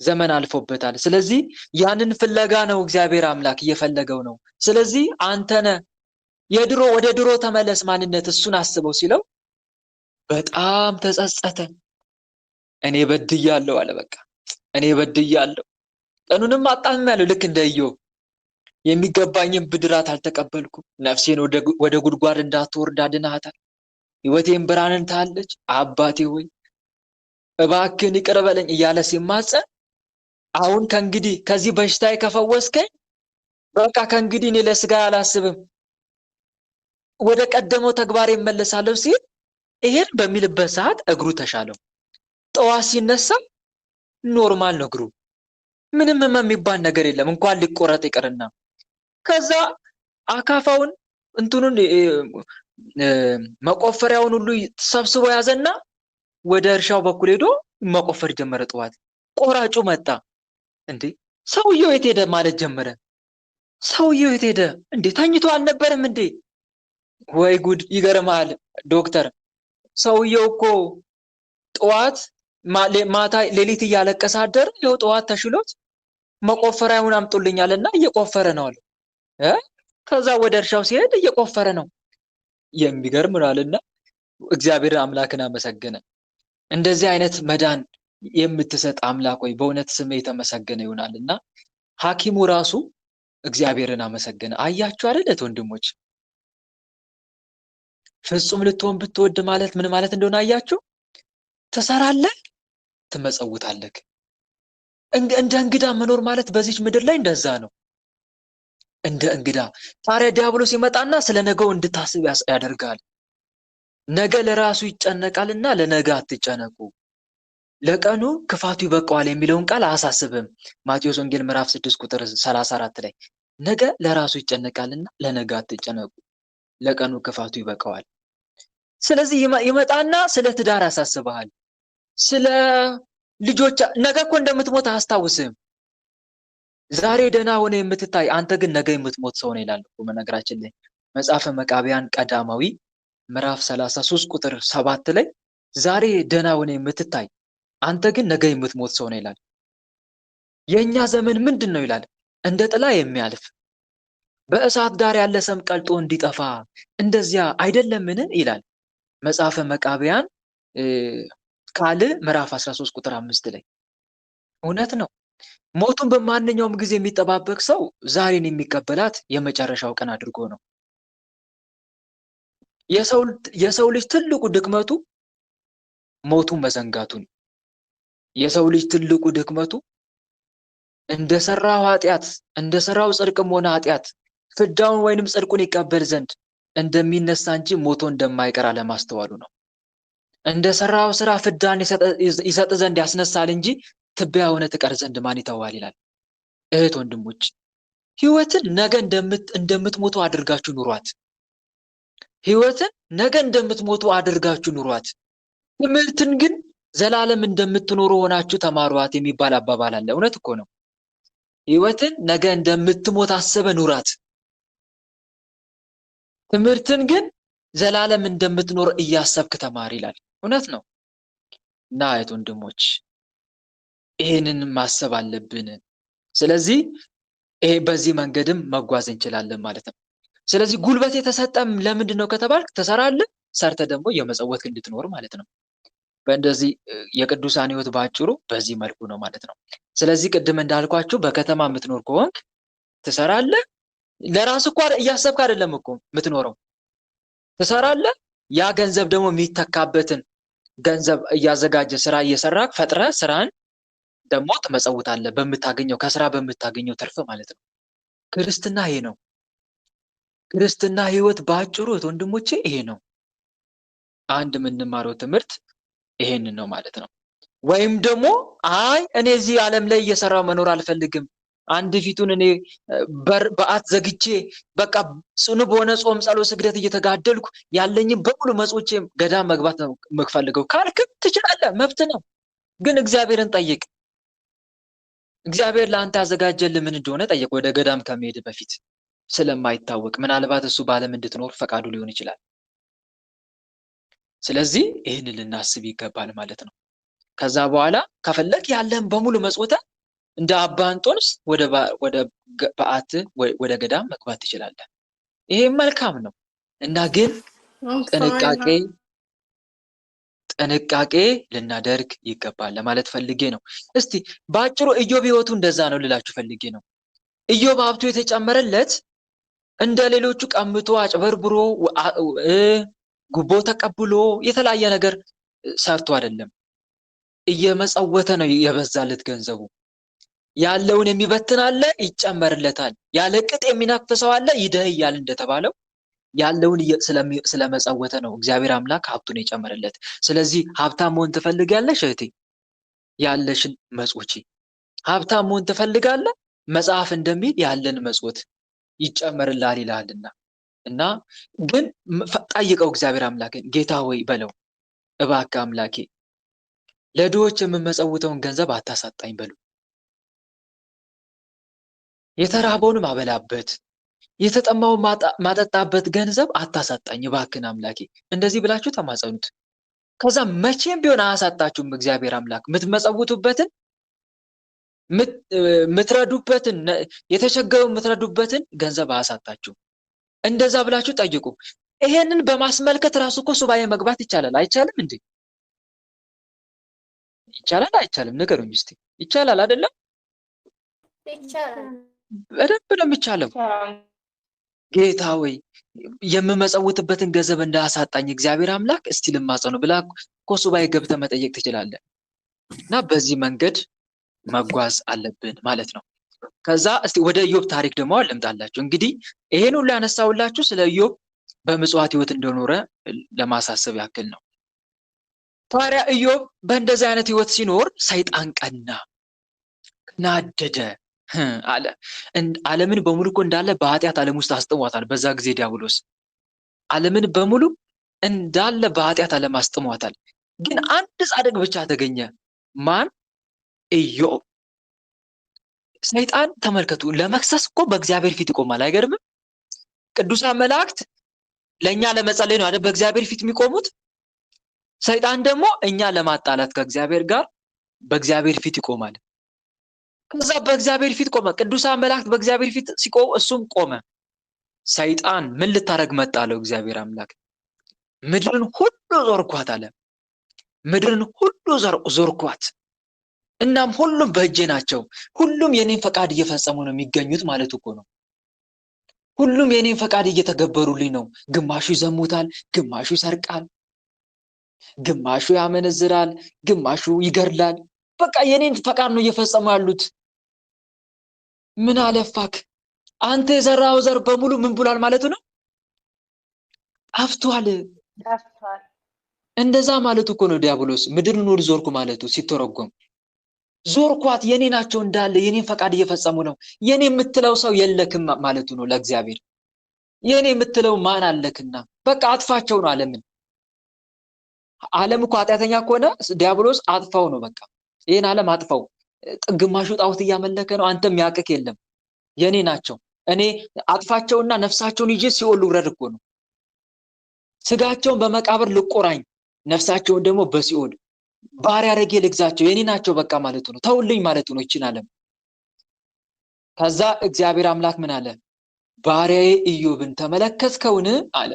ዘመን አልፎበታል። ስለዚህ ያንን ፍለጋ ነው እግዚአብሔር አምላክ እየፈለገው ነው። ስለዚህ አንተነ ወደ ድሮ ተመለስ ማንነት እሱን አስበው ሲለው በጣም ተጸጸተ። እኔ በድያለሁ አለ። በቃ እኔ በድያለሁ፣ ቀኑንም አጣምሜያለሁ። ልክ እንደ ኢዮብ የሚገባኝን ብድራት አልተቀበልኩም። ነፍሴን ወደ ጉድጓድ እንዳትወርድ አድነሃታል። ሕይወቴን ብርሃንን ታያለች። አባቴ ሆይ እባክህን ይቅር በለኝ እያለ ሲማጸን አሁን ከእንግዲህ ከዚህ በሽታዬ ከፈወስከኝ በቃ ከእንግዲህ እኔ ለስጋ አላስብም፣ ወደ ቀደመው ተግባር እመለሳለሁ ሲል ይሄን በሚልበት ሰዓት እግሩ ተሻለው። ጠዋት ሲነሳ ኖርማል ነው እግሩ፣ ምንም ህመም የሚባል ነገር የለም፣ እንኳን ሊቆረጥ ይቅርና። ከዛ አካፋውን እንትኑን መቆፈሪያውን ሁሉ ሰብስቦ ያዘና ወደ እርሻው በኩል ሄዶ መቆፈር ጀመረ። ጠዋት ቆራጩ መጣ። እንዴ ሰውየው የት ሄደ ማለት ጀመረ። ሰውየው የት ሄደ እንዴ? ተኝቶ አልነበረም እንዴ? ወይ ጉድ! ይገርማል ዶክተር፣ ሰውየው እኮ ጠዋት ማታ ሌሊት እያለቀሰ አደረ። ይኸው ጠዋት ተሽሎት መቆፈሪያውን አምጡልኛልና እየቆፈረ ነው አለ። ከዛ ወደ እርሻው ሲሄድ እየቆፈረ ነው። የሚገርም አለና እግዚአብሔር አምላክን አመሰገነ። እንደዚህ አይነት መዳን የምትሰጥ አምላክ ወይ በእውነት ስም የተመሰገነ ይሆናልና ሐኪሙ ራሱ እግዚአብሔርን አመሰገነ። አያችሁ አይደል ወንድሞች? ፍጹም ልትሆን ብትወድ ማለት ምን ማለት እንደሆነ አያችሁ? ትሰራለህ፣ ትመጸውታለህ። እንደ እንግዳ መኖር ማለት በዚች ምድር ላይ እንደዛ ነው። እንደ እንግዳ ታዲያ ዲያብሎስ ይመጣና ስለ ነገው እንድታስብ ያደርጋል። ነገ ለራሱ ይጨነቃልና ለነገ አትጨነቁ፣ ለቀኑ ክፋቱ ይበቃዋል የሚለውን ቃል አያሳስብም። ማቴዎስ ወንጌል ምዕራፍ 6 ቁጥር 34 ላይ ነገ ለራሱ ይጨነቃልና ለነገ አትጨነቁ፣ ለቀኑ ክፋቱ ይበቃዋል። ስለዚህ ይመጣና ስለ ትዳር ያሳስብሃል፣ ስለ ልጆች ነገ እኮ እንደምትሞት አያስታውስም። ዛሬ ደህና ሆነ የምትታይ አንተ ግን ነገ የምትሞት ሰው ነው ይላል እኮ በነገራችን ላይ መጽሐፈ መቃብያን ቀዳማዊ ምዕራፍ 33 ቁጥር 7 ላይ ዛሬ ደህና ሆነ የምትታይ አንተ ግን ነገ የምትሞት ሰው ነው ይላል። የኛ ዘመን ምንድን ነው ይላል? እንደ ጥላ የሚያልፍ በእሳት ዳር ያለ ሰም ቀልጦ እንዲጠፋ እንደዚያ አይደለምን ይላል መጽሐፈ መቃብያን ካልዕ ምዕራፍ 13 ቁጥር 5 ላይ። እውነት ነው። ሞቱን በማንኛውም ጊዜ የሚጠባበቅ ሰው ዛሬን የሚቀበላት የመጨረሻው ቀን አድርጎ ነው። የሰው ልጅ ትልቁ ድክመቱ ሞቱን መዘንጋቱ ነው። የሰው ልጅ ትልቁ ድክመቱ እንደሰራው ኃጢአት እንደሰራው ጽድቅም ሆነ ኃጢአት ፍዳውን ወይንም ጽድቁን ይቀበል ዘንድ እንደሚነሳ እንጂ ሞቶ እንደማይቀር አለማስተዋሉ ነው። እንደሰራው ስራ ፍዳን ይሰጥ ዘንድ ያስነሳል እንጂ ትቢያ ሆነ ትቀር ዘንድ ማን ይተዋል ይላል። እህት ወንድሞች፣ ህይወትን ነገ እንደምትሞቱ አድርጋችሁ ኑሯት። ህይወትን ነገ እንደምትሞቱ አድርጋችሁ ኑሯት። ትምህርትን ግን ዘላለም እንደምትኖሩ ሆናችሁ ተማሯት የሚባል አባባል አለ። እውነት እኮ ነው። ህይወትን ነገ እንደምትሞት አስበ ኑራት። ትምህርትን ግን ዘላለም እንደምትኖር እያሰብክ ተማር ይላል። እውነት ነው። እና እህት ወንድሞች ይሄንን ማሰብ አለብን። ስለዚህ ይሄ በዚህ መንገድም መጓዝ እንችላለን ማለት ነው። ስለዚህ ጉልበት የተሰጠም ለምንድን ነው ከተባልክ ትሰራለህ፣ ሰርተ ደግሞ የመጸወት እንድትኖር ማለት ነው። በእንደዚህ የቅዱሳን ህይወት ባጭሩ በዚህ መልኩ ነው ማለት ነው። ስለዚህ ቅድም እንዳልኳችሁ በከተማ የምትኖር ከሆንክ ትሰራለህ። ለራስ እኮ እያሰብክ አይደለም እኮ የምትኖረው፣ ትሰራለህ። ያ ገንዘብ ደግሞ የሚተካበትን ገንዘብ እያዘጋጀ ስራ እየሰራክ ፈጥረ ስራን ደግሞ ትመጸውታለህ በምታገኘው ከስራ በምታገኘው ትርፍ ማለት ነው። ክርስትና ይሄ ነው። ክርስትና ህይወት ባጭሩ ወንድሞቼ ይሄ ነው። አንድ የምንማረው ትምህርት ይሄንን ነው ማለት ነው። ወይም ደግሞ አይ እኔ እዚህ ዓለም ላይ እየሰራው መኖር አልፈልግም፣ አንድ ፊቱን እኔ በአት ዘግቼ በቃ ጽኑ በሆነ ጾም ጸሎት ስግደት እየተጋደልኩ ያለኝም በሙሉ መጾቼ ገዳም መግባት ነው የምፈልገው ካልክም ትችላለህ፣ መብት ነው። ግን እግዚአብሔርን ጠይቅ። እግዚአብሔር ለአንተ ያዘጋጀልህ ምን እንደሆነ ጠይቅ። ወደ ገዳም ከመሄድ በፊት ስለማይታወቅ ምናልባት እሱ በዓለም እንድትኖር ፈቃዱ ሊሆን ይችላል። ስለዚህ ይህንን ልናስብ ይገባል ማለት ነው። ከዛ በኋላ ከፈለክ ያለህን በሙሉ መጽወተ እንደ አባ እንጦንስ ወደ በዓት ወደ ገዳም መግባት ትችላለህ። ይሄ መልካም ነው እና ግን ጥንቃቄ ልናደርግ ይገባል ለማለት ፈልጌ ነው። እስቲ ባጭሩ ኢዮብ ህይወቱ እንደዛ ነው ልላችሁ ፈልጌ ነው። ኢዮብ ሀብቱ የተጨመረለት እንደ ሌሎቹ ቀምቶ አጭበርብሮ ጉቦ ተቀብሎ የተለያየ ነገር ሰርቶ አይደለም። እየመጸወተ ነው የበዛለት ገንዘቡ። ያለውን የሚበትን አለ ይጨመርለታል፣ ያለ ቅጥ የሚናፍሰው አለ ይደህያል እንደተባለው ያለውን ስለመጸወተ ነው እግዚአብሔር አምላክ ሀብቱን የጨመረለት። ስለዚህ ሀብታም መሆን ትፈልጋለሽ እህቴ? ያለሽን መጽውቺ። ሀብታም መሆን ትፈልጋለህ? መጽሐፍ እንደሚል ያለን መጽወት ይጨመርልሃል ይላልና እና ግን ጠይቀው እግዚአብሔር አምላክን፣ ጌታ ሆይ በለው እባክህ አምላኬ ለድሆች የምመጸውተውን ገንዘብ አታሳጣኝ በሉ። የተራበውን ማበላበት የተጠማውን ማጠጣበት ገንዘብ አታሳጣኝ እባክህን አምላኬ። እንደዚህ ብላችሁ ተማጸኑት። ከዛ መቼም ቢሆን አያሳጣችሁም እግዚአብሔር አምላክ። የምትመጸውቱበትን የምትረዱበትን የተቸገረው የምትረዱበትን ገንዘብ አያሳጣችሁም። እንደዛ ብላችሁ ጠይቁ። ይሄንን በማስመልከት ራሱ እኮ ሱባኤ መግባት ይቻላል አይቻልም እንዴ? ይቻላል አይቻልም? ንገሩኝ እስቲ። ይቻላል አይደለም? ይቻላል። በደንብ ነው የሚቻለው። ጌታ ወይ የምመጸውትበትን ገንዘብ እንዳያሳጣኝ እግዚአብሔር አምላክ እስቲ ልማጸነው ብላ እኮ ሱባኤ ገብተህ መጠየቅ ትችላለህ። እና በዚህ መንገድ መጓዝ አለብን ማለት ነው። ከዛ እስቲ ወደ ኢዮብ ታሪክ ደግሞ ልምጣላችሁ። እንግዲህ ይሄን ሁሉ ያነሳውላችሁ ስለ ኢዮብ በምጽዋት ህይወት እንደኖረ ለማሳሰብ ያክል ነው። ታዲያ ኢዮብ በእንደዚህ አይነት ህይወት ሲኖር ሰይጣን ቀና፣ ናደደ አለ። ዓለምን በሙሉ እኮ እንዳለ በኃጢአት ዓለም ውስጥ አስጥሟታል። በዛ ጊዜ ዲያብሎስ ዓለምን በሙሉ እንዳለ በኃጢአት ዓለም አስጥሟታል። ግን አንድ ጻድቅ ብቻ ተገኘ። ማን? ኢዮብ። ሰይጣን ተመልከቱ፣ ለመክሰስ እኮ በእግዚአብሔር ፊት ይቆማል። አይገርምም? ቅዱሳን መላእክት ለእኛ ለመጸለይ ነው አይደል በእግዚአብሔር ፊት የሚቆሙት። ሰይጣን ደግሞ እኛ ለማጣላት ከእግዚአብሔር ጋር በእግዚአብሔር ፊት ይቆማል። ከዛ በእግዚአብሔር ፊት ቆመ። ቅዱሳን መላእክት በእግዚአብሔር ፊት ሲቆሙ እሱም ቆመ። ሰይጣን ምን ልታረግ መጣ አለው እግዚአብሔር አምላክ። ምድርን ሁሉ ዞርኳት አለ። ምድርን ሁሉ ዞርኳት፣ እናም ሁሉም በእጄ ናቸው። ሁሉም የኔን ፈቃድ እየፈጸሙ ነው የሚገኙት ማለት እኮ ነው። ሁሉም የኔን ፈቃድ እየተገበሩልኝ ነው። ግማሹ ይዘሙታል፣ ግማሹ ይሰርቃል፣ ግማሹ ያመነዝራል፣ ግማሹ ይገድላል። በቃ የኔን ፈቃድ ነው እየፈጸሙ ያሉት። ምን አለፋክ አንተ የዘራው ዘር በሙሉ ምን ብሏል ማለት ነው? ጠፍቷል። እንደዛ ማለት እኮ ነው ዲያብሎስ ምድርን ሁሉ ዞርኩ ማለቱ ሲተረጎም። ዞርኳት፣ የኔ ናቸው እንዳለ የኔን ፈቃድ እየፈጸሙ ነው። የኔ የምትለው ሰው የለክም ማለቱ ነው ለእግዚአብሔር። የኔ የምትለው ማን አለክና በቃ አጥፋቸው ነው ዓለምን። ዓለም እኮ ኃጢአተኛ ከሆነ ዲያብሎስ አጥፋው ነው በቃ። ይሄን ዓለም አጥፋው። ግማሹ ጣዖት እያመለከ ነው፣ አንተም ያቅክ የለም። የኔ ናቸው፣ እኔ አጥፋቸውና ነፍሳቸውን ይዤ ሲኦል ውረድ እኮ ነው። ስጋቸውን በመቃብር ልቆራኝ፣ ነፍሳቸውን ደግሞ በሲኦል ባሪያ አድርጌ ልግዛቸው። የኔ ናቸው በቃ ማለቱ ነው። ተውልኝ ማለቱ ነው ይችን ዓለም። ከዛ እግዚአብሔር አምላክ ምን አለ? ባሪያዬ ኢዮብን ተመለከትከውን አለ።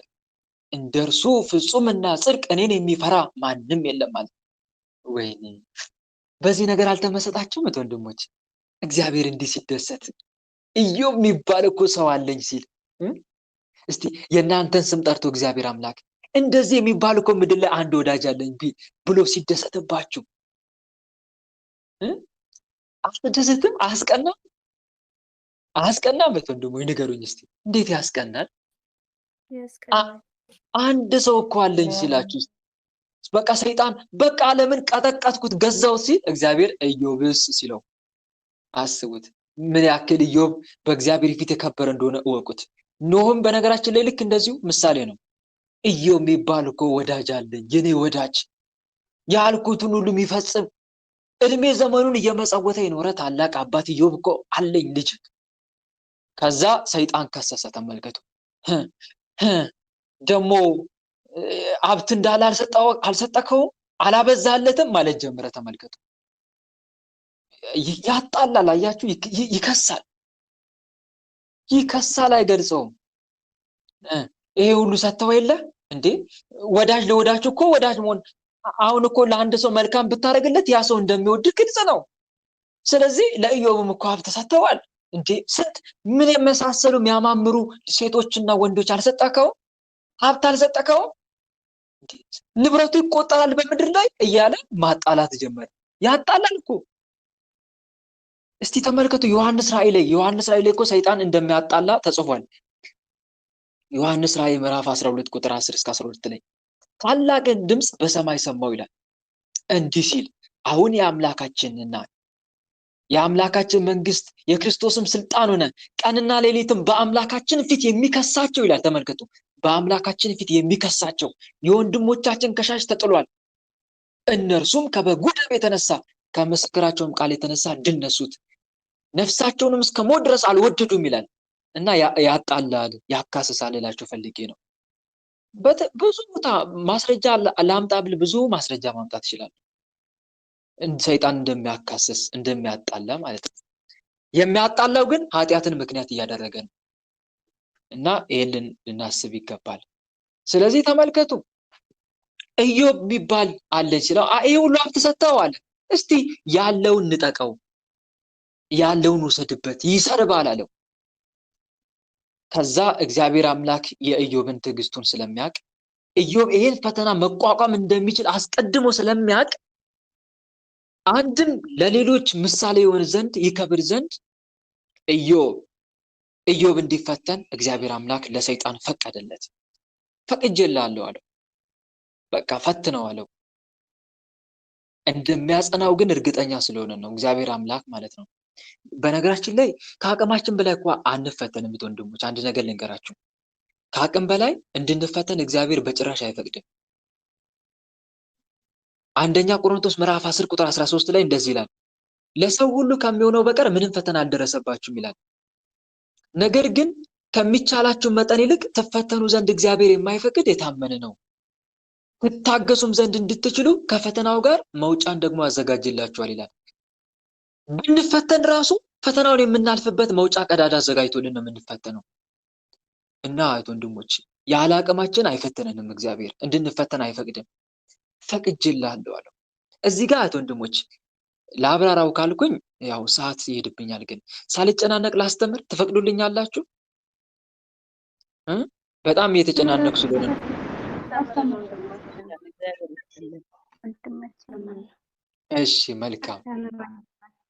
እንደርሱ ፍጹምና ጽድቅ እኔን የሚፈራ ማንም የለም ማለት። ወይኔ በዚህ ነገር አልተመሰጣችሁም ወንድሞች? እግዚአብሔር እንዲህ ሲደሰት ኢዮብ የሚባል እኮ ሰው አለኝ ሲል እስቲ የእናንተን ስም ጠርቶ እግዚአብሔር አምላክ እንደዚህ የሚባል እኮ ምድር ላይ አንድ ወዳጅ አለኝ ብሎ ሲደሰትባችሁ አስደስትም? አያስቀናም? አያስቀናም? ወንድሞች ንገሩኝ እስቲ እንዴት ያስቀናል? አንድ ሰው እኮ አለኝ ሲላችሁ በቃ ሰይጣን በቃ ዓለምን ቀጠቀጥኩት ገዛው ሲል እግዚአብሔር ኢዮብስ ሲለው አስቡት ምን ያክል ኢዮብ በእግዚአብሔር ፊት የከበረ እንደሆነ እወቁት። ኖህም በነገራችን ላይ ልክ እንደዚሁ ምሳሌ ነው። ኢዮብ የሚባል እኮ ወዳጅ አለኝ፣ የኔ ወዳጅ፣ ያልኩትን ሁሉ የሚፈጽም እድሜ ዘመኑን እየመጸወተ የኖረ ታላቅ አባት ኢዮብ እኮ አለኝ ልጅ። ከዛ ሰይጣን ከሰሰ። ተመልከቱ ደግሞ ሀብት እንዳለ አልሰጠከውም አላበዛለትም ማለት ጀመረ። ተመልከቱ ያጣላል። አያችሁ፣ ይከሳል አይገልጸውም። ይሄ ሁሉ ሰጥተው የለ እንዴ? ወዳጅ ለወዳጅ እኮ ወዳጅ መሆን አሁን እኮ ለአንድ ሰው መልካም ብታደርግለት ያ ሰው እንደሚወድ ግልጽ ነው። ስለዚህ ለኢዮብም እኮ ሀብት ሰጥተዋል እንዴ? ስንት ምን የመሳሰሉ የሚያማምሩ ሴቶችና ወንዶች አልሰጠከው? ሀብት አልሰጠከው? ንብረቱ ይቆጠራል በምድር ላይ እያለ ማጣላት ጀመረ። ያጣላል እኮ። እስቲ ተመልከቱ ዮሐንስ ራእይ ላይ እኮ ሰይጣን እንደሚያጣላ ተጽፏል። ዮሐንስ ራእይ ምዕራፍ 12 ቁጥር 10 እስከ 12 ላይ ታላቅን ድምፅ በሰማይ ሰማሁ ይላል እንዲህ ሲል አሁን የአምላካችን መንግስት የክርስቶስም ስልጣን ሆነ ቀንና ሌሊትም በአምላካችን ፊት የሚከሳቸው ይላል። ተመልከቱ፣ በአምላካችን ፊት የሚከሳቸው የወንድሞቻችን ከሳሽ ተጥሏል። እነርሱም ከበጉ ደም የተነሳ ከምስክራቸውም ቃል የተነሳ ድል ነሱት፣ ነፍሳቸውንም እስከ ሞት ድረስ አልወደዱም ይላል። እና ያጣላል፣ ያካስሳል እላችሁ ፈልጌ ነው። ብዙ ቦታ ማስረጃ ላምጣ ብል ብዙ ማስረጃ ማምጣት ይችላል። ሰይጣን እንደሚያካስስ እንደሚያጣላ ማለት ነው። የሚያጣላው ግን ኃጢአትን ምክንያት እያደረገ ነው። እና ይሄንን ልናስብ ይገባል። ስለዚህ ተመልከቱ ኢዮብ የሚባል አለ ይችላል። ይሄ ሁሉ ሀብት ሰጥተው አለ። እስቲ ያለውን ንጠቀው፣ ያለውን ውሰድበት፣ ይሰርባል አለው። ከዛ እግዚአብሔር አምላክ የኢዮብን ትዕግስቱን ስለሚያውቅ ኢዮብ ይሄን ፈተና መቋቋም እንደሚችል አስቀድሞ ስለሚያውቅ አንድም ለሌሎች ምሳሌ ይሆን ዘንድ ይከብር ዘንድ ኢዮብ እንዲፈተን እግዚአብሔር አምላክ ለሰይጣን ፈቀደለት። ፈቅጄልሃለሁ አለው። በቃ ፈትነው አለው። እንደሚያጸናው ግን እርግጠኛ ስለሆነ ነው እግዚአብሔር አምላክ ማለት ነው። በነገራችን ላይ ከአቅማችን በላይ እኮ አንፈተንም ወንድሞች። አንድ ነገር ልንገራችሁ፣ ከአቅም በላይ እንድንፈተን እግዚአብሔር በጭራሽ አይፈቅድም። አንደኛ ቆሮንቶስ ምዕራፍ 10 ቁጥር 13 ላይ እንደዚህ ይላል፣ ለሰው ሁሉ ከሚሆነው በቀር ምንም ፈተና አልደረሰባችሁም ይላል። ነገር ግን ከሚቻላችሁ መጠን ይልቅ ትፈተኑ ዘንድ እግዚአብሔር የማይፈቅድ የታመነ ነው። ትታገሱም ዘንድ እንድትችሉ ከፈተናው ጋር መውጫን ደግሞ አዘጋጅላችኋል ይላል። ብንፈተን ራሱ ፈተናውን የምናልፍበት መውጫ ቀዳዳ አዘጋጅቶልን ነው የምንፈተነው። እና ወንድሞች ያለ አቅማችን አይፈተነንም እግዚአብሔር፣ እንድንፈተን አይፈቅድም። ፈቅጄልሃለሁ አለው። እዚህ ጋር ወንድሞች ለአብራራው ካልኩኝ ያው ሰዓት ይሄድብኛል፣ ግን ሳልጨናነቅ ላስተምር ትፈቅዱልኛላችሁ? በጣም እየተጨናነኩ ስለሆነ ነው። እሺ መልካም።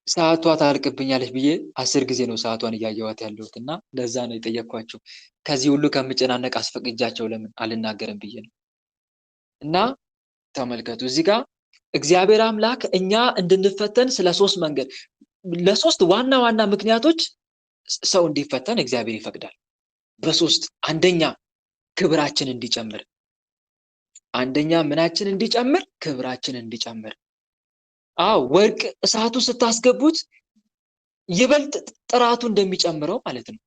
ሰዓቷ ታልቅብኛለች ብዬ 10 ጊዜ ነው ሰዓቷን እያየዋት ያለሁት እና ለዛ ነው የጠየኳችሁ። ከዚህ ሁሉ ከምጨናነቅ አስፈቅጃቸው ለምን አልናገርም ብዬ ነው። እና ተመልከቱ እዚህ ጋር እግዚአብሔር አምላክ እኛ እንድንፈተን ለሶስት ዋና ዋና ምክንያቶች ሰው እንዲፈተን እግዚአብሔር ይፈቅዳል። በሶስት አንደኛ ክብራችን እንዲጨምር፣ ምናችን እንዲጨምር? ክብራችን እንዲጨምር። ወርቅ እሳቱ ስታስገቡት ይበልጥ ጥራቱ እንደሚጨምረው ማለት ነው።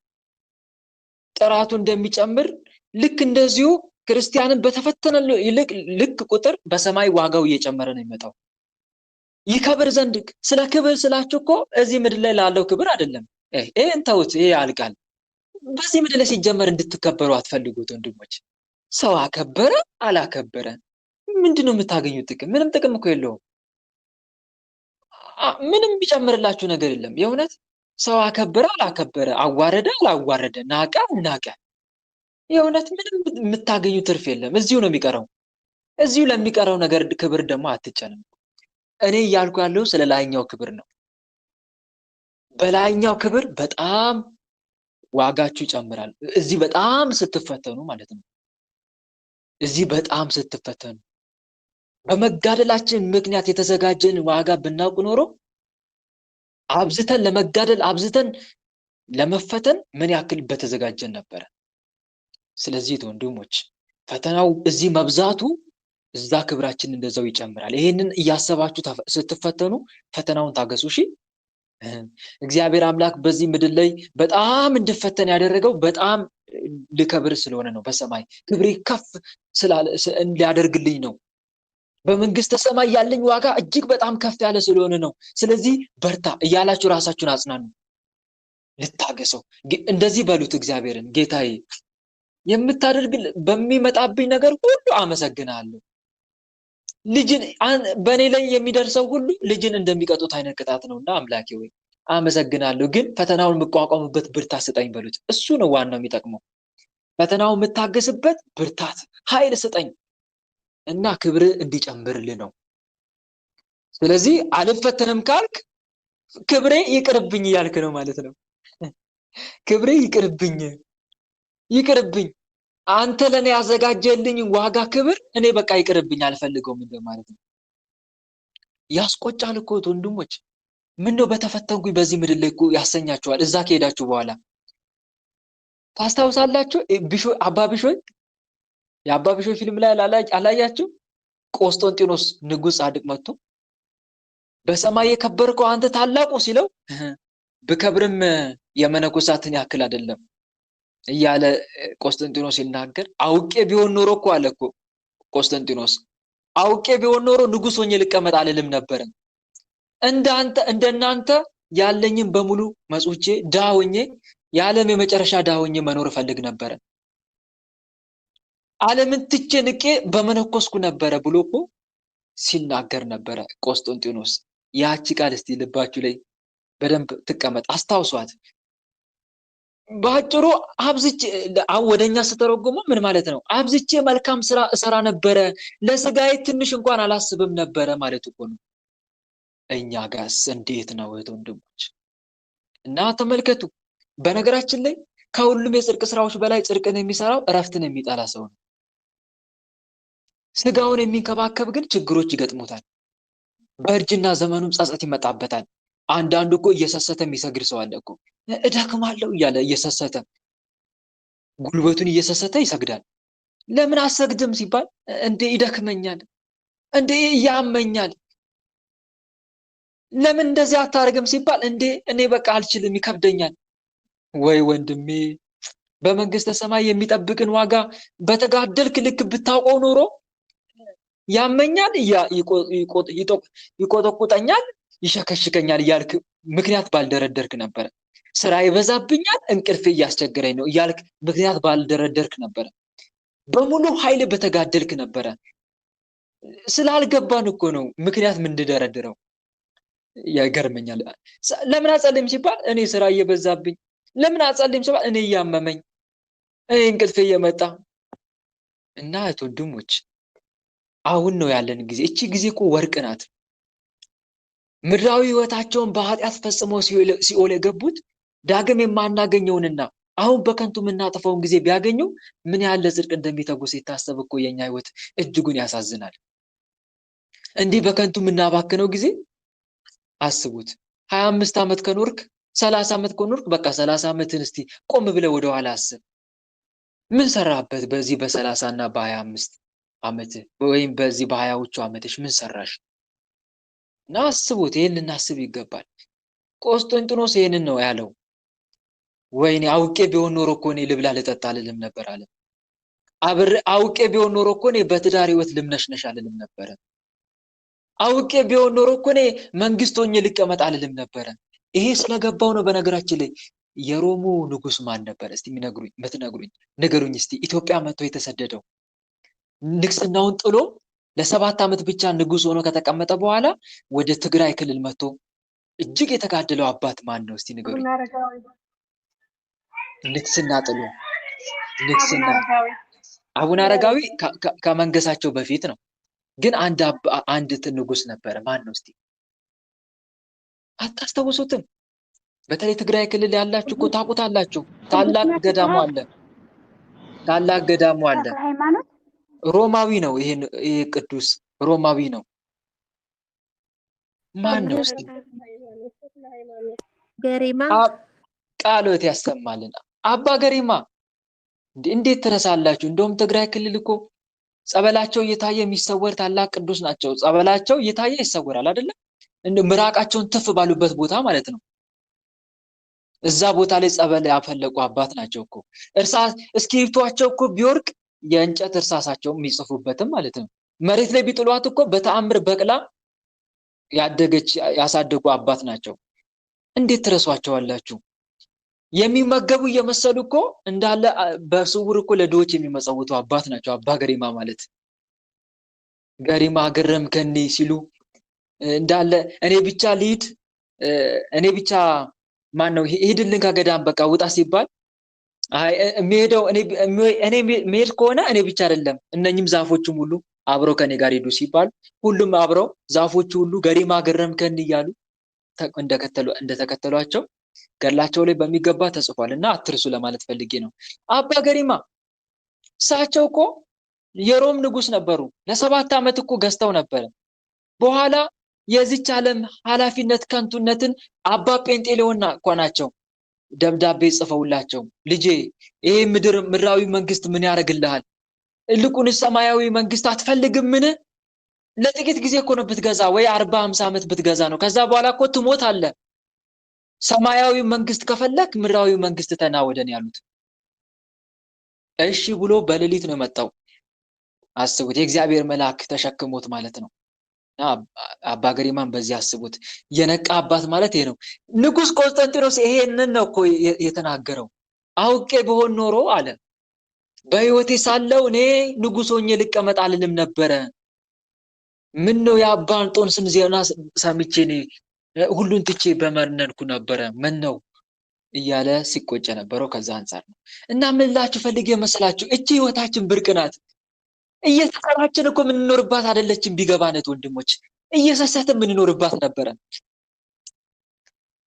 ጥራቱ እንደሚጨምር ልክ እንደዚሁ ክርስቲያንን በተፈተነ ልክ ቁጥር በሰማይ ዋጋው እየጨመረ ነው የሚመጣው። ይከብር ዘንድ። ስለ ክብር ስላችሁ እኮ እዚህ ምድር ላይ ላለው ክብር አይደለም። ይሄን ተውት፣ ይሄ ያልቃል። በዚህ ምድር ላይ ሲጀመር እንድትከበሩ አትፈልጉት ወንድሞች። ሰው አከበረ አላከበረ ምንድነው የምታገኙት ጥቅም? ምንም ጥቅም እኮ የለውም። ምንም ቢጨምርላችሁ ነገር የለም። የእውነት ሰው አከበረ አላከበረ፣ አዋረደ አላዋረደ፣ ናቀ አልናቀ፣ የእውነት ምንም የምታገኙ ትርፍ የለም። እዚሁ ነው የሚቀረው። እዚሁ ለሚቀረው ነገር ክብር ደግሞ አትጨነቁ። እኔ እያልኩ ያለው ስለ ላይኛው ክብር ነው። በላይኛው ክብር በጣም ዋጋችሁ ይጨምራል። እዚህ በጣም ስትፈተኑ ማለት ነው። እዚህ በጣም ስትፈተኑ በመጋደላችን ምክንያት የተዘጋጀን ዋጋ ብናውቅ ኖሮ አብዝተን ለመጋደል አብዝተን ለመፈተን ምን ያክል በተዘጋጀን ነበረ። ስለዚህ ወንድሞች ፈተናው እዚህ መብዛቱ እዛ ክብራችን እንደዛው ይጨምራል። ይሄንን እያሰባችሁ ስትፈተኑ ፈተናውን ታገሱ። እሺ እግዚአብሔር አምላክ በዚህ ምድር ላይ በጣም እንድፈተን ያደረገው በጣም ልከብር ስለሆነ ነው። በሰማይ ክብሬ ከፍ ሊያደርግልኝ ነው። በመንግስተ ሰማይ ያለኝ ዋጋ እጅግ በጣም ከፍ ያለ ስለሆነ ነው። ስለዚህ በርታ እያላችሁ ራሳችሁን አጽናኑ። ልታገሰው። እንደዚህ በሉት እግዚአብሔርን፣ ጌታዬ የምታደርግ በሚመጣብኝ ነገር ሁሉ አመሰግናለሁ። ልጅን በእኔ ላይ የሚደርሰው ሁሉ ልጅን እንደሚቀጡት አይነት ቅጣት ነውና አምላኬ ወይ አመሰግናለሁ። ግን ፈተናውን የምቋቋምበት ብርታት ስጠኝ በሉት። እሱ ነው ዋናው የሚጠቅመው። ፈተናውን የምታገስበት ብርታት፣ ኃይል ስጠኝ እና ክብር እንዲጨምርልህ ነው። ስለዚህ አልፈተንም ካልክ ክብሬ ይቅርብኝ እያልክ ነው ማለት ነው። ክብሬ ይቅርብኝ አንተ ለኔ ያዘጋጀልኝ ዋጋ ክብር እኔ በቃ ይቅርብኝ አልፈልገውም እንደማለት ነው። ያስቆጫል እኮ ወንድሞች። ምን ነው በተፈተንኩኝ በዚህ ምድር ላይ እኮ ያሰኛችኋል። እዛ ከሄዳችሁ በኋላ ታስታውሳላችሁ አባ ቢሾይ የአባ ቢሾይ ፊልም ላይ አላያችሁ? ቆስጠንጢኖስ ንጉስ ጻድቅ መጥቶ በሰማይ የከበርከው አንተ ታላቁ ሲለው ብከብርም የመነኮሳትን ያክል አይደለም እያለ ቆስጠንጢኖስ ሲናገር አውቄ ቢሆን ኖሮ እኮ አለ እኮ ቆስጠንጢኖስ አውቄ ቢሆን ኖሮ ንጉስ ሆኜ ልቀመጥ አልልም ነበር። እንደናንተ ያለኝን በሙሉ መጽውቼ ድሃ ሆኜ የዓለም የመጨረሻ ድሃ ሆኜ መኖር እፈልግ ነበር። ዓለምን ትቼ ንቄ በመነኮስኩ ነበረ ብሎ እኮ ሲናገር ነበረ ቆስጠንጢኖስ። ያቺ ቃል እስቲ ልባችሁ ላይ በደንብ ትቀመጥ፣ አስታውሷት። በአጭሩ አብዝቼ ወደኛ ስተረጉመው ምን ማለት ነው? አብዝቼ መልካም ስራ እሰራ ነበረ፣ ለስጋዬ ትንሽ እንኳን አላስብም ነበረ ማለት እኮ ነው። እኛ ጋርስ እንዴት ነው ወንድሞች? እና ተመልከቱ። በነገራችን ላይ ከሁሉም የጽድቅ ስራዎች በላይ ጽድቅን የሚሰራው እረፍትን የሚጠላ ሰው ነው። ስጋውን የሚንከባከብ ግን ችግሮች ይገጥሙታል። በእርጅና ዘመኑም ጸጸት ይመጣበታል። አንዳንዱ እኮ እየሰሰተ የሚሰግድ ሰው አለ እኮ። እደክማለሁ እያለ እየሰሰተ ጉልበቱን እየሰሰተ ይሰግዳል። ለምን አሰግድም ሲባል እንዴ ይደክመኛል፣ እንዴ ያመኛል። ለምን እንደዚህ አታርግም ሲባል እንዴ እኔ በቃ አልችልም ይከብደኛል። ወይ ወንድሜ በመንግስተ ሰማይ የሚጠብቅን ዋጋ በተጋደልክ ልክ ብታውቀው ኖሮ ያመኛል፣ ይቆጠቁጠኛል፣ ይሸከሽከኛል እያልክ ምክንያት ባልደረደርክ ነበር። ስራ ይበዛብኛል፣ እንቅልፍ እያስቸገረኝ ነው እያልክ ምክንያት ባልደረደርክ ነበር። በሙሉ ኃይል በተጋደልክ ነበረ። ስላልገባን እኮ ነው ምክንያት ምንድደረድረው። ያገርመኛል። ለምን አጸልይም ሲባል እኔ ስራ እየበዛብኝ፣ ለምን አጸልይም ሲባል እኔ እያመመኝ፣ እኔ እንቅልፍ እየመጣ እና ወንድሞች አሁን ነው ያለን ጊዜ። እቺ ጊዜ እኮ ወርቅ ናት። ምድራዊ ህይወታቸውን በኃጢአት ፈጽመው ሲኦል የገቡት ዳግም የማናገኘውንና አሁን በከንቱ የምናጠፋውን ጊዜ ቢያገኙ ምን ያህል ለጽድቅ እንደሚተጉ ሲታሰብ እኮ የኛ ህይወት እጅጉን ያሳዝናል። እንዲህ በከንቱ የምናባክነው ጊዜ አስቡት። 25 ዓመት ከኖርክ 30 ዓመት ከኖርክ በቃ 30 ዓመትን እስቲ ቆም ብለህ ወደ ኋላ አስብ። ምን ሰራበት በዚህ በ30 እና በ25 ዓመት ወይም በዚህ በ20ዎቹ ዓመትሽ ምን ሰራሽ? እና አስቡት። ይሄን ልናስብ ይገባል። ቆስጠንጢኖስ ይሄንን ነው ያለው። ወይኔ አውቄ ቢሆን ኖሮ እኮ እኔ ልብላ ልጠጣ ልልም ነበር አለ። አውቄ ቢሆን ኖሮ እኮ እኔ በትዳር ህይወት ልምነሽነሽ አልልም ነበር። አውቄ ቢሆን ኖሮ እኮ እኔ መንግስት ሆኜ ልቀመጥ አልልም ነበር። ይሄ ስለገባው ነው። በነገራችን ላይ የሮሙ ንጉስ ማን ነበር? እስቲ ንገሩኝ እስቲ። ኢትዮጵያ መጥቶ የተሰደደው ንግስናውን ጥሎ ለ7 ዓመት ብቻ ንጉስ ሆኖ ከተቀመጠ በኋላ ወደ ትግራይ ክልል መጥቶ እጅግ የተጋደለው አባት ማን ነው? እስቲ ንገሩኝ። ንግስና ጥሎ አቡነ አረጋዊ ከመንገሳቸው በፊት ነው። ግን አንድ ንጉስ ነበረ። ማን ነው? እስቲ አታስታውሱትም? በተለይ ትግራይ ክልል ያላችሁ እኮ ታውቁታላችሁ። ታላቅ ገዳሙ አለ። ሮማዊ ነው። ይሄ ቅዱስ ሮማዊ ነው። ማን ነው? እስቲ ገሪማ ቃሎት ያሰማልን። አባ ገሪማ እንዴት ትረሳላችሁ? እንደውም ትግራይ ክልል እኮ ጸበላቸው እየታየ የሚሰወር ታላቅ ቅዱስ ናቸው። ጸበላቸው እየታየ ይሰወራል አይደለም? ምራቃቸውን ትፍ ባሉበት ቦታ ማለት ነው። እዛ ቦታ ላይ ጸበል ያፈለቁ አባት ናቸው እኮ። እስክሪብቷቸው እኮ ቢወርቅ የእንጨት እርሳሳቸው የሚጽፉበትም ማለት ነው። መሬት ላይ ቢጥሏት እኮ በተአምር በቅላ ያሳደጉ አባት ናቸው። እንዴት ትረሷቸዋላችሁ? የሚመገቡ እየመሰሉ እኮ እንዳለ በስውር እኮ ለድሆች የሚመጸውቱ አባት ናቸው። አባ ገሪማ ማለት ገሪማ ገረምከኒ ሲሉ እንዳለ እኔ ብቻ ልሂድ፣ እኔ ብቻ ማን ነው ሂድልን ከገዳም በቃ ውጣ ሲባል አይ የሚሄደው እኔ መሄድ ከሆነ እኔ ብቻ አይደለም እነኝም ዛፎቹም ሁሉ አብረው ከኔ ጋር ሄዱ ሲባል ሁሉም አብረው ዛፎቹ ሁሉ ገሪማ ገረምከኒ እያሉ እንደተከተሏቸው ገላቸው ላይ በሚገባ ተጽፏልና አትርሱ ለማለት ፈልጌ ነው። አባ ገሪማ እሳቸው እኮ የሮም ንጉስ ነበሩ። ለ7 ዓመት እኮ ገዝተው ነበር። በኋላ የዚች ዓለም ኃላፊነት ከንቱነትን አባ ጴንጤሌዎን እኮ ናቸው ደብዳቤ ጽፈውላቸው ልጄ ይሄ ምድራዊ መንግስት ምን ያደርግልሃል? እልቁንስ ሰማያዊ መንግስት አትፈልግምን? ለጥቂት ጊዜ እኮ ነው ብትገዛ ወይ 40-50 ዓመት ብትገዛ ነው። ከዛ በኋላ እኮ ትሞታለህ። ሰማያዊ መንግስት ከፈለክ ምድራዊ መንግስት ተናወደን ያሉት። እሺ ብሎ በሌሊት ነው መጣው። አስቡት፣ የእግዚአብሔር መልአክ ተሸክሞት ማለት ነው። አባ ገሪማን በዚህ አስቡት። የነቃ አባት ማለት ይሄ ነው። ንጉስ ቆስጠንጢኖስ ይሄንን ነው እኮ የተናገረው። አውቄ በሆን ኖሮ አለ በህይወቴ ሳለው እኔ ንጉስ ሆኜ ልቀመጥ አልልም ነበረ። ምን ነው የአባ እንጦንስን ዜና ሰምቼ እኔ ሁሉን ትቼ በመነንኩ ነበረ። ምን ነው እያለ ሲቆጨ ነበረው። ከዛ አንፃር ነው እና ምን ላችሁ ፈልጌ መስላችሁ እቺ ህይወታችን ብርቅ ናት። እየተሰራችን እኮ ምን እንኖርባት አይደለችም። ቢገባነት ወንድሞች እየሰሰትን ምን እንኖርባት ነበረ።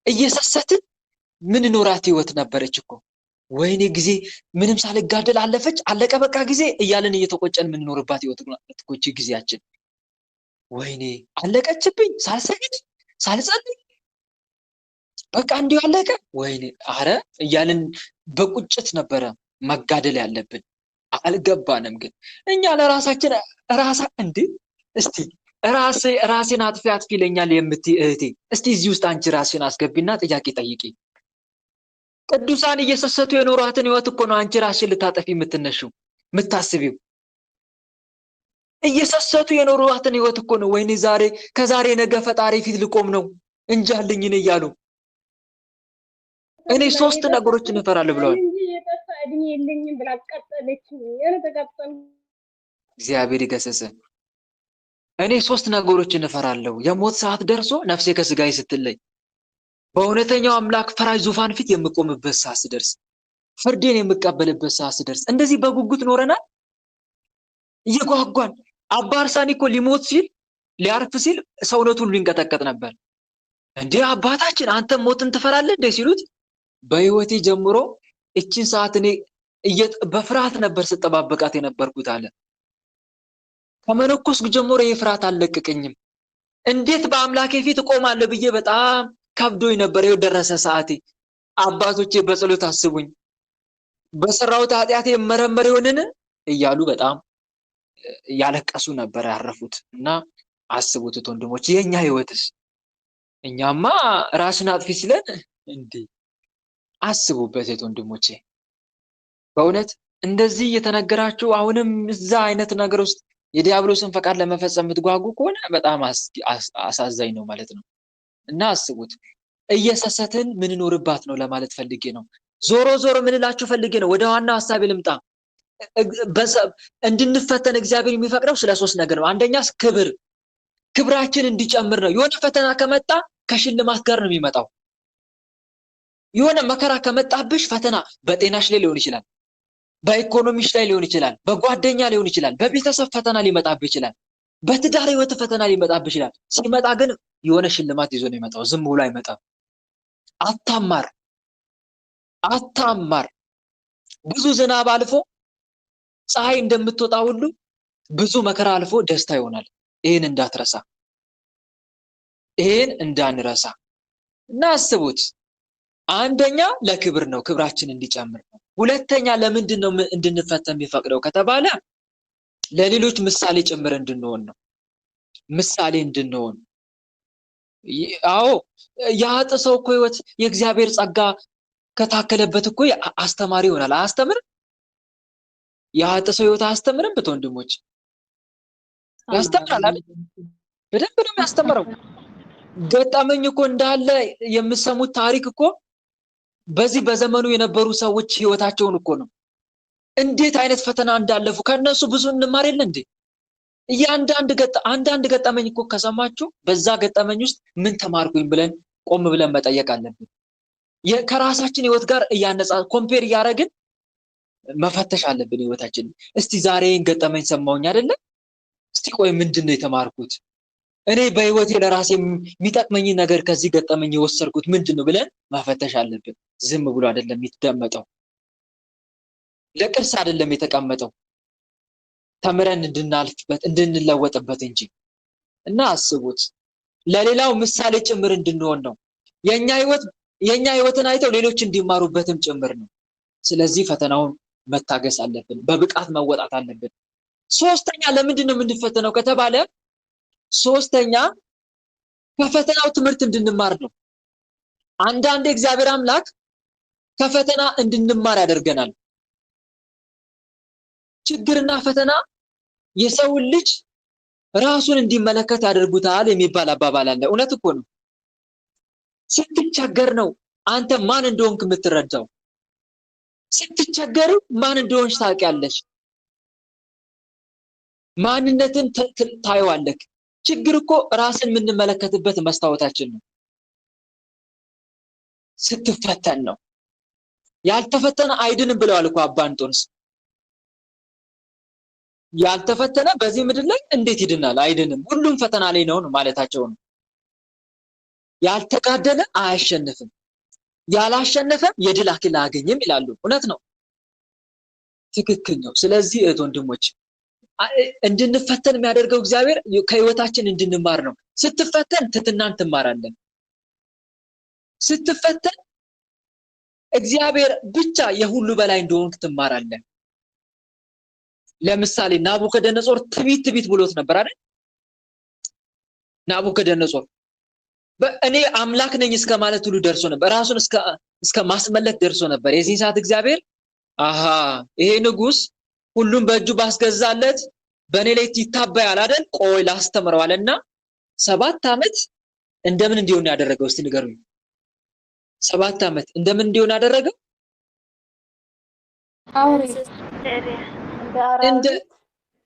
እየሰሰትን ምን እንኖራት ህይወት ነበረች እኮ። ወይኔ ጊዜ ምንም ሳልጋደል አለፈች አለቀ በቃ ጊዜ እያለን እየተቆጨን ምን እንኖርባት ህይወት እኮ እቺ ጊዜያችን። ወይኔ አለቀችብኝ ሳልሰግድ ሳልጸልይ በቃ እንዲሁ አለቀ። ወይኔ አረ እያለን በቁጭት ነበረ መጋደል ያለብን። አልገባንም ግን እኛ ለራሳችን እንዴ እስቲ ራሴን አጥፊ ይለኛል የምትይ እህቴ እስቲ እዚህ ውስጥ አንቺ ራስሽን አስገቢና ጥያቄ ጠይቂ። ቅዱሳን እየሰሰቱ የኖሯትን ህይወት እኮ ነው አንቺ ራስሽን ልታጠፊ የምትነሺው የምታስቢው። እየሰሰቱ የኖሯትን ህይወት እኮ ነው ወይኔ ከዛሬ ነገ ፈጣሪ ፊት ልቆም ነው እንጃልኝን እያሉ እኔ 3 ነገሮችን እፈራለሁ ብለዋል። እግዚአብሔር ይገሰጸ። እኔ 3 ነገሮችን እፈራለሁ። የሞት ሰዓት ደርሶ ነፍሴ ከስጋዬ ስትለይ፣ በእውነተኛው አምላክ ፈራጅ ዙፋን ፊት የምቆምበት ሰዓት ሲደርስ፣ ፍርዴን የምቀበልበት ሰዓት ሲደርስ። እንደዚህ በጉጉት ኖረናል እየጓጓን። አባ አርሳኒ እኮ ሊሞት ሲል ሊያርፍ ሲል ሰውነቱ ሁሉ ይንቀጠቀጥ ነበር። እንዴ አባታችን አንተ ሞትን ትፈራለህ እንዴ ሲሉት በህይወቴ ጀምሮ እቺን ሰዓት እኔ በፍርሃት ነበር ስጠባበቃት የነበርኩት አለ። ከመነኮስኩ ጀምሮ የፍርሃት አልለቀቀኝም። እንዴት በአምላኬ ፊት እቆማለሁ ብዬ በጣም ከብዶኝ ነበር። ይኸው ደረሰ ሰዓቴ። አባቶቼ በጸሎት አስቡኝ፣ በሰራሁት ኃጢአቴ መረመር ይሆንን እያሉ በጣም ያለቀሱ ነበር ያረፉት። እና አስቡት ወንድሞች፣ የኛ ህይወትስ? እኛማ ራስን አጥፊ ሲለን እንዴ! አስቡበት ወንድሞቼ። በእውነት እንደዚህ እየተነገራችሁ አሁንም እዛ አይነት ነገር ውስጥ የዲያብሎስን ፈቃድ ለመፈጸም የምትጓጉ ከሆነ በጣም አሳዛኝ ነው ማለት ነው። እና አስቡት፣ እየሰሰትን ምን ኖርባት ነው ለማለት ፈልጌ ነው። ዞሮ ምን እላችሁ ፈልጌ ነው፣ ወደ ዋናው ሐሳቤ ልምጣ። እንድንፈተን እግዚአብሔር የሚፈቅደው ስለ 3 ነገር ነው። አንደኛ ክብራችን እንዲጨምር ነው። የሆነ ፈተና ከመጣ ከሽልማት ጋር ነው የሚመጣው። የሆነ መከራ ከመጣብሽ ፈተና በጤናሽ ላይ ሊሆን ይችላል፣ በኢኮኖሚሽ ላይ ሊሆን ይችላል፣ በጓደኛ ሊሆን ይችላል፣ በቤተሰብ ፈተና ሊመጣብሽ ይችላል፣ በትዳር ህይወት ፈተና ሊመጣብሽ ይችላል። ሲመጣ ግን የሆነ ሽልማት ይዞ ነው የሚመጣው። ዝም ብሎ አይመጣም። አታማር። ብዙ ዝናብ አልፎ ፀሐይ እንደምትወጣ ሁሉ ብዙ መከራ አልፎ ደስታ ይሆናል። ይሄን እንዳንረሳ እና አስቡት። አንደኛ ለክብር ነው፣ ክብራችን እንዲጨምር ነው። ሁለተኛ ለምንድን ነው እንድንፈተን የሚፈቅደው ከተባለ ለሌሎች ምሳሌ ጭምር እንድንሆን ነው። ምሳሌ እንድንሆን። አዎ ያጠ ሰው እኮ ህይወት የእግዚአብሔር ጸጋ ከታከለበት እኮ አስተማሪ ይሆናል። አያስተምርም? ያጠ ሰው ህይወት አያስተምርም? ወንድሞች ያስተምራል አይደል? በደንብ ነው የሚያስተምረው። ገጠመኝ እኮ እንዳለ የምሰሙት ታሪክ እኮ በዚህ በዘመኑ የነበሩ ሰዎች ህይወታቸውን እኮ ነው። እንዴት አይነት ፈተና እንዳለፉ ከነሱ ብዙ እንማር የለ እንዴ? አንዳንድ ገጠመኝ እኮ ከሰማችሁ በዛ ገጠመኝ ውስጥ ምን ተማርኩኝ ብለን ቆም ብለን መጠየቅ አለብን። ከራሳችን ህይወት ጋር እያነጻ ኮምፔር እያደረግን መፈተሽ አለብን ህይወታችን። እስቲ ዛሬን ገጠመኝ ሰማሁኝ አይደለ? እስቲ ቆይ ምንድነው የተማርኩት? እኔ በህይወቴ ለራሴ የሚጠቅመኝ ነገር ከዚህ ገጠመኝ የወሰድኩት ምንድነው ብለን መፈተሽ አለብን። ዝም ብሎ አይደለም የሚደመጠው። ለቅርስ አይደለም የተቀመጠው። ተምረን እንድናልፍበት እንድንለወጥበት እንጂ። እና አስቡት ለሌላው ምሳሌ ጭምር እንድንሆን ነው። የኛ ህይወትን አይተው ሌሎች እንዲማሩበትም ጭምር ነው። ስለዚህ ፈተናውን መታገስ አለብን፣ በብቃት መወጣት አለብን። ሶስተኛ ለምንድን ነው የምንፈተነው ከተባለ ሶስተኛ ከፈተናው ትምህርት እንድንማር ነው። አንዳንድ እግዚአብሔር አምላክ ከፈተና እንድንማር ያደርገናል። ችግርና ፈተና የሰውን ልጅ ራሱን እንዲመለከት ያደርጉታል የሚባል አባባል አለ። እውነት እኮ ነው። ስትቸገር ነው አንተ ማን እንደሆንክ የምትረዳው። ስትቸገር ማን እንደሆንሽ ታውቂያለሽ። ማንነትን ታየዋለህ። ችግር እኮ ራስን የምንመለከትበት መስታወታችን ነው። ስትፈተን ነው። ያልተፈተነ አይድንም ብለዋል እኮ አባ እንጦንስ። ያልተፈተነ በዚህ ምድር ላይ እንዴት ይድናል? አይድንም። ሁሉም ፈተና ላይ ነው ማለታቸው ነው። ያልተጋደለ አያሸንፍም፣ ያላሸነፈ የድል አክሊል አያገኝም ይላሉ። እውነት ነው፣ ትክክል ነው። ስለዚህ እህት ወንድሞች እንድንፈተን የሚያደርገው እግዚአብሔር ከህይወታችን እንድንማር ነው። ስትፈተን ትትናን ትማራለን። ስትፈተን እግዚአብሔር ብቻ የሁሉ በላይ እንደሆንክ ትማራለን። ለምሳሌ ናቡከደነጾር ትቢት ብሎት ነበር አይደል? ናቡከደነጾር እኔ አምላክ ነኝ እስከ ማለት ሁሉ ደርሶ ነበር። ራሱን እስከ ማስመለክ ደርሶ ነበር። የዚህ ሰዓት እግዚአብሔር ይሄ ንጉስ ሁሉም በእጁ ባስገዛለት በእኔ ላይ ይታበያል አይደል? ቆይ ላስተምረው አለና 7 ዓመት እንደምን እንዲሆን ያደረገው እስቲ ንገሩኝ። 7 ዓመት እንደምን እንዲሆን ያደረገው?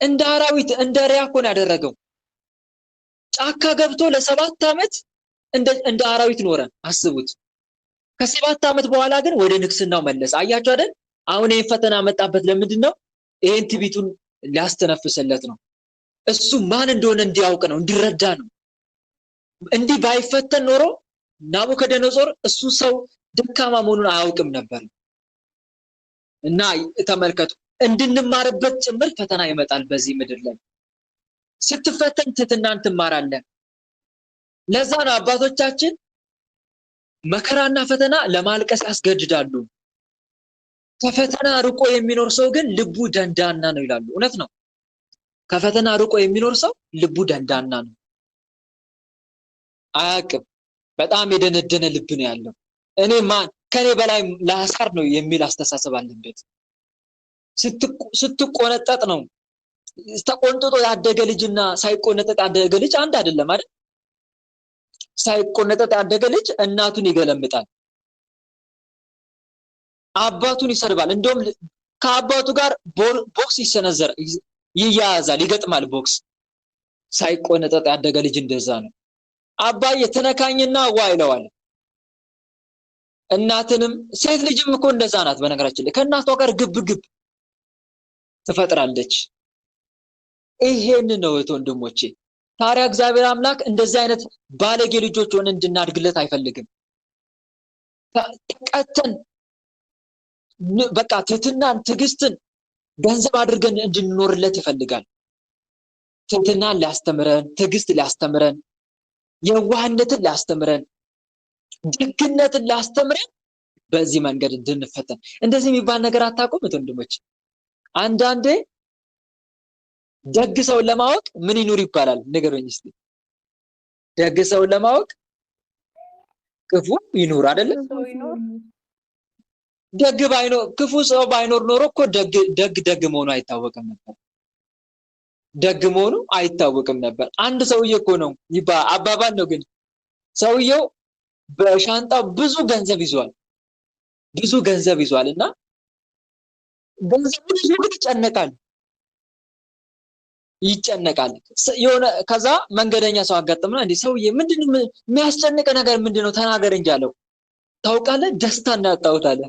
እንደ አራዊት እንደ ሪያ እኮ ነው ያደረገው። ጫካ ገብቶ ለ7 ዓመት እንደ አራዊት ኖረ። አስቡት። ከ7 ዓመት በኋላ ግን ወደ ንግስናው መለሰ። አያችሁ አይደል? አሁን ይሄን ፈተና መጣበት። ለምንድን ነው? ይሄን ትቢቱን ሊያስተነፍስለት ነው። እሱ ማን እንደሆነ እንዲያውቅ ነው፣ እንዲረዳ ነው። እንዲህ ባይፈተን ኖሮ ናቡከደነጾር እሱ ሰው ደካማ መሆኑን አያውቅም ነበር። እና ተመልከቱ፣ እንድንማርበት ጭምር ፈተና ይመጣል በዚህ ምድር ላይ። ስትፈተን ትትናን ትማራለህ። ለዛ ነው አባቶቻችን መከራና ፈተና ለማልቀስ ያስገድዳሉ። ከፈተና ርቆ የሚኖር ሰው ግን ልቡ ደንዳና ነው ይላሉ። እውነት ነው። ከፈተና ርቆ የሚኖር ሰው ልቡ ደንዳና ነው፣ አያውቅም። በጣም የደነደነ ልብ ነው ያለው። እኔ ማን ከኔ በላይ ላሳር ነው የሚል አስተሳሰብ አለበት። ስትቆነጠጥ ነው። ተቆንጥጦ ያደገ ልጅና ሳይቆነጠጥ ያደገ ልጅ አንድ አይደለም አይደል? ሳይቆነጠጥ ያደገ ልጅ እናቱን ይገለምጣል፣ አባቱን ይሰርባል። እንደውም ከአባቱ ጋር ቦክስ ይያያዛል፣ ይገጥማል ቦክስ። ሳይቆነጠጥ ያደገ ልጅ እንደዛ ነው። አባዬ ተነካኝና ዋ ይለዋል። እናትንም ሴት ልጅም እኮ እንደዛ ናት። በነገራችን ላይ ከእናቷ ጋር ግብ ትፈጥራለች። ይሄን ነው ወንድሞቼ። ታዲያ እግዚአብሔር አምላክ እንደዚህ አይነት ባለጌ ልጆች ሆነን እንድናድግለት አይፈልግም። ተቀተን በቃ ትህትናን፣ ትዕግስትን ገንዘብ አድርገን እንድንኖርለት ይፈልጋል። ትህትናን ሊያስተምረን፣ ትዕግስት ሊያስተምረን፣ የዋህነትን ሊያስተምረን፣ ደግነትን ሊያስተምረን በዚህ መንገድ እንድንፈተን። እንደዚህ የሚባል ነገር አታውቁም ወንድሞች? አንዳንዴ ደግ ሰውን ለማወቅ ምን ይኑር ይባላል? ንገሩኝ እስቲ። ደግ ሰውን ለማወቅ ክፉ ይኑር አይደለም? ክፉ ሰው ባይኖር ኖሮ እኮ ደግ መሆኑ አይታወቅም ነበር። ደግ መሆኑ አይታወቅም ነበር። አንድ ሰውዬ እኮ ነው አባባል ነው፣ ግን ሰውየው በሻንጣው ብዙ ገንዘብ ይዟል እና ገንዘቡን ይዞ ግን ይጨነቃል። የሆነ ከዛ መንገደኛ ሰው አጋጥመና እንዴ ሰውዬ ምንድነው የሚያስጨንቅ ነገር ምንድነው ተናገር እንጂ አለው። ታውቃለህ ደስታን አጣሁት አለ።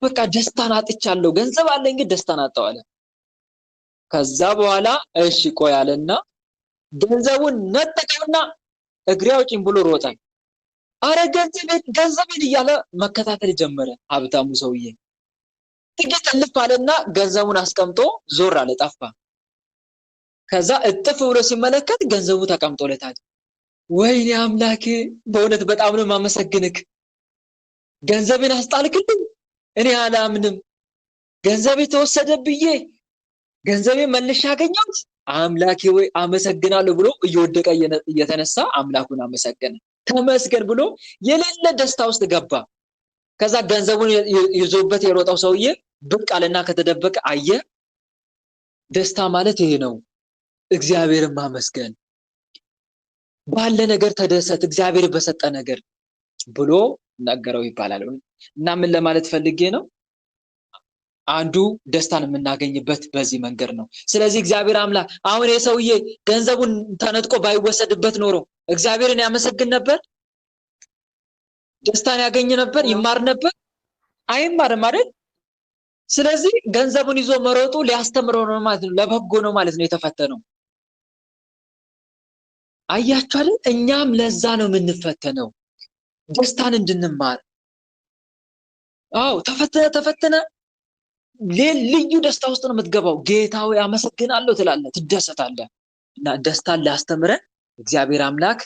በቃ ደስታን አጥቻለሁ፣ ገንዘብ አለኝ ግን ደስታን አጣሁ አለ። ከዛ በኋላ እሺ ቆይ አለና ገንዘቡን ነጠቀውና እግሬ አውጪኝ ብሎ ሮጠ። አረ ገንዘቤን እያለ መከታተል ጀመረ ሀብታሙ ሰውዬ። ጥቂት እልፍ አለና ገንዘቡን አስቀምጦ ዞር አለ፣ ጠፋ። ከዛ እጥፍ ብሎ ሲመለከት ገንዘቡ ተቀምጦለታል። ወይኔ አምላኬ በእውነት በጣም ነው የማመሰግንክ፣ ገንዘቤን አስጣልክልኝ፣ እኔ አላምንም፣ ገንዘቤ ተወሰደብዬ ገንዘቤን መልሼ አገኘሁት፣ አምላኬ ወይ አመሰግናለሁ ብሎ እየወደቀ እየተነሳ አምላኩን አመሰገነ። ተመስገን ብሎ የሌለ ደስታ ውስጥ ገባ። ከዛ ገንዘቡን ይዞበት የሮጠው ሰውዬ ብቅ አለና ከተደበቀ አየ። ደስታ ማለት ይሄ ነው፣ እግዚአብሔርን ማመስገን፣ ባለ ነገር ተደሰት፣ እግዚአብሔር በሰጠ ነገር ብሎ ነገረው ይባላል። እና ምን ለማለት ፈልጌ ነው? አንዱ ደስታን የምናገኝበት በዚህ መንገድ ነው። ስለዚህ እግዚአብሔር አምላክ አሁን የሰውዬ ገንዘቡን ተነጥቆ ባይወሰድበት ኖሮ እግዚአብሔርን ያመሰግን ነበር? ደስታን ያገኝ ነበር? ይማር ነበር? አይማርም አይደል? ስለዚህ ገንዘቡን ይዞ መሮጡ ሊያስተምረው ነው ማለት ነው፣ ለበጎ ነው ማለት ነው የተፈተነው። አያችሁ አይደል? እኛም ለዛ ነው የምንፈተነው፣ ደስታን እንድንማር። አዎ ተፈተነ ልዩ ደስታ ውስጥ ነው የምትገባው። ጌታው ያመሰግናለሁ ትላለህ፣ ትደሰታለህ። እና ደስታን ሊያስተምረን እግዚአብሔር አምላክ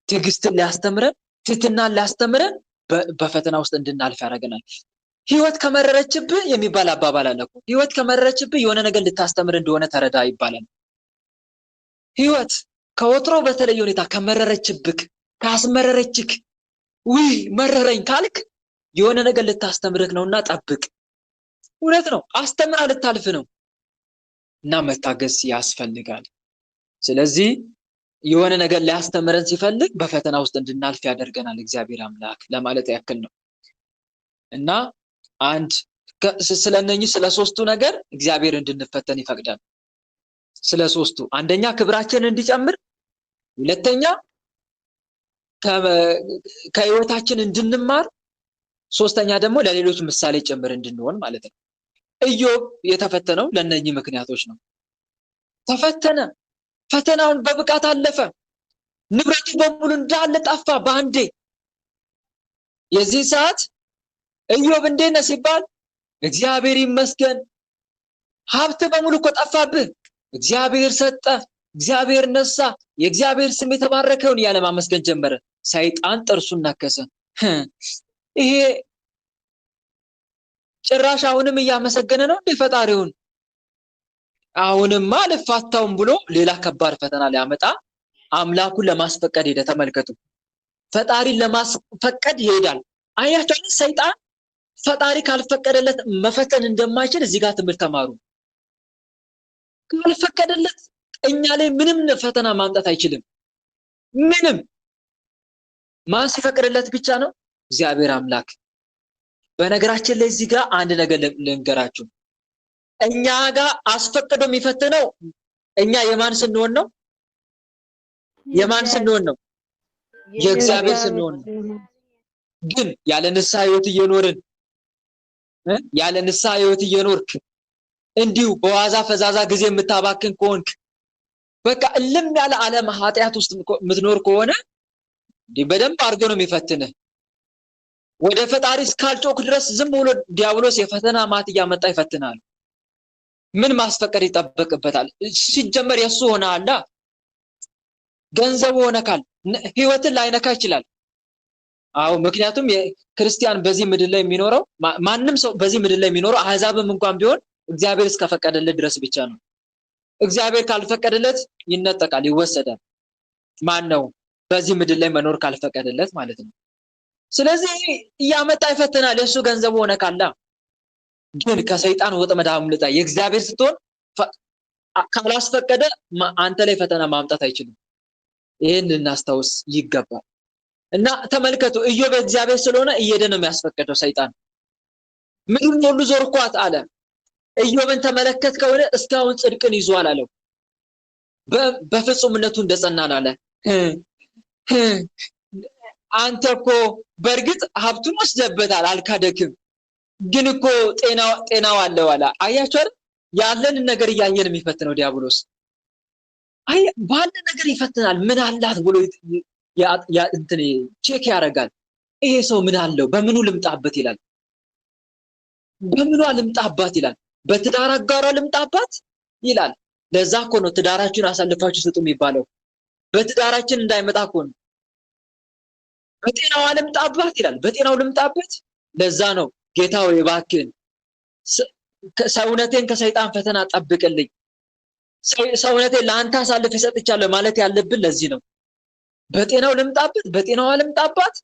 ትዕግስትን ሊያስተምረን፣ ትህትናን ሊያስተምረን በፈተና ውስጥ እንድናልፍ ያደርገናል። ህይወት ከመረረችብህ የሚባል አባባል አለ እኮ። ህይወት ከመረረችብህ የሆነ ነገር ልታስተምር እንደሆነ ተረዳ ይባላል። ህይወት ከወትሮ በተለየ ሁኔታ ከመረረችብህ፣ ካስመረረችክ፣ ውይ መረረኝ ካልክ የሆነ ነገር ልታስተምርክ ነውና ጠብቅ። እውነት ነው፣ አስተምራ ልታልፍ ነው እና መታገስ ያስፈልጋል። ስለዚህ የሆነ ነገር ሊያስተምረን ሲፈልግ በፈተና ውስጥ እንድናልፍ ያደርገናል እግዚአብሔር አምላክ ለማለት ያክል ነው። እና ስለነኚህ ስለሶስቱ ነገር እግዚአብሔር እንድንፈተን ይፈቅዳል። ስለሶስቱ አንደኛ ክብራችንን እንዲጨምር፣ ሁለተኛ ከህይወታችን እንድንማር፣ ሶስተኛ ደግሞ ለሌሎች ምሳሌ ጭምር እንድንሆን ማለት ነው። ኢዮብ የተፈተነው ለነኚህ ምክንያቶች ነው። ተፈተነ፣ ፈተናውን በብቃት አለፈ። ንብረቱ በሙሉ እንዳለ ጠፋ በአንዴ። የዚህ ሰዓት ኢዮብ እንዴት ነህ ሲባል እግዚአብሔር ይመስገን፣ ሀብት በሙሉ እኮ ጠፋብህ፣ እግዚአብሔር ሰጠ፣ እግዚአብሔር ነሳ፣ የእግዚአብሔር ስም የተባረከውን እያለ ማመስገን ጀመረ። ሰይጣን ጥርሱን ነከሰ። ይሄ ጭራሽ አሁንም እያመሰገነ ነው እንደ ፈጣሪውን፣ አሁንማ አልፋታውም ብሎ ሌላ ከባድ ፈተና ሊያመጣ አምላኩን ለማስፈቀድ ሄደ። ተመልከቱ፣ ፈጣሪን ለማስፈቀድ ይሄዳል። አያችሁ፣ ሰይጣን ፈጣሪ ካልፈቀደለት መፈተን እንደማይችል እዚህ ጋር ትምህርት ተማሩ። ካልፈቀደለት እኛ ላይ ምንም ፈተና ማምጣት አይችልም። ምንም። ማን ሲፈቅድለት ብቻ ነው? እግዚአብሔር አምላክ። በነገራችን ላይ እዚህ ጋር አንድ ነገር ልንገራችሁ። እኛ ጋር አስፈቅዶ የሚፈትነው እኛ የማን ስንሆን ነው? የማን ስንሆን ነው? የእግዚአብሔር ስንሆን ነው። ግን ያለ ንስሐ ህይወት እየኖርክ እንዲሁ በዋዛ ፈዛዛ ጊዜ የምታባክን ከሆንክ፣ በቃ እልም ያለ ዓለም ኃጢአት ውስጥ የምትኖር ከሆነ በደንብ አድርጎ ነው የሚፈትንህ። ወደ ፈጣሪ እስካልጮክ ድረስ ዝም ብሎ ዲያብሎስ የፈተና ማት እያመጣ ይፈትናል። ምን ማስፈቀድ ይጠበቅበታል? ሲጀመር የሱ ሆነሃል፣ ገንዘቡ ሆነካል፣ ህይወትን ላይነካ ይችላል። አዎ፣ ምክንያቱም የክርስቲያን በዚህ ምድር ላይ የሚኖረው ማንም ሰው በዚህ ምድር ላይ የሚኖረው አህዛብም እንኳን ቢሆን እግዚአብሔር እስከፈቀደለት ድረስ ብቻ ነው። እግዚአብሔር ካልፈቀደለት ይነጠቃል፣ ይወሰዳል። ማን ነው? በዚህ ምድር ላይ መኖር ካልፈቀደለት ማለት ነው። ስለዚህ እያመጣ ይፈትናል። የሱ ገንዘብ ሆነ ካላ ግን ከሰይጣን ወጥመድ አምልጣ የእግዚአብሔር ስትሆን ካላስፈቀደ አንተ ላይ ፈተና ማምጣት አይችልም። ይሄን እናስታውስ ይገባል። እና ተመልከቱ ኢዮብ እግዚአብሔር ስለሆነ እየሄደ ነው የሚያስፈቅደው ሰይጣን። ምድሩን ሁሉ ዞርኳት አለ። ኢዮብን ተመለከትከው እስካሁን ጽድቅን ይዟል አለው። በፍጹምነቱ እንደጸናን አለ። አንተ እኮ በእርግጥ ሀብቱን ወስደበታል አልካደክም፣ ግን እኮ ጤናው አለው አለ። አያችሁ አይደል? ያለን ነገር እያየን የሚፈትነው ዲያብሎስ። አይ ባለ ነገር ይፈትናል። ምን አላት ብሎ እንትን ቼክ ያደርጋል። ይሄ ሰው ምን አለው? በምኑ ልምጣበት ይላል። በምኑ ልምጣባት ይላል። በትዳር አጋሯ ልምጣባት ይላል። ለዛ እኮ ነው ትዳራችሁን አሳልፋችሁ ስጡ የሚባለው። በትዳራችን እንዳይመጣ እኮ ነው። በጤናው ልምጣባት ይላል። በጤናው ልምጣበት። ለዛ ነው ጌታ ሆይ እባክህን ሰውነቴን ከሰይጣን ፈተና ጠብቅልኝ፣ ሰውነቴን ለአንተ አሳልፌ ሰጥቻለሁ ማለት ያለብን ለዚህ ነው። በጤናው ልምጣበት፣ በጤናዋ ልምጣባት፣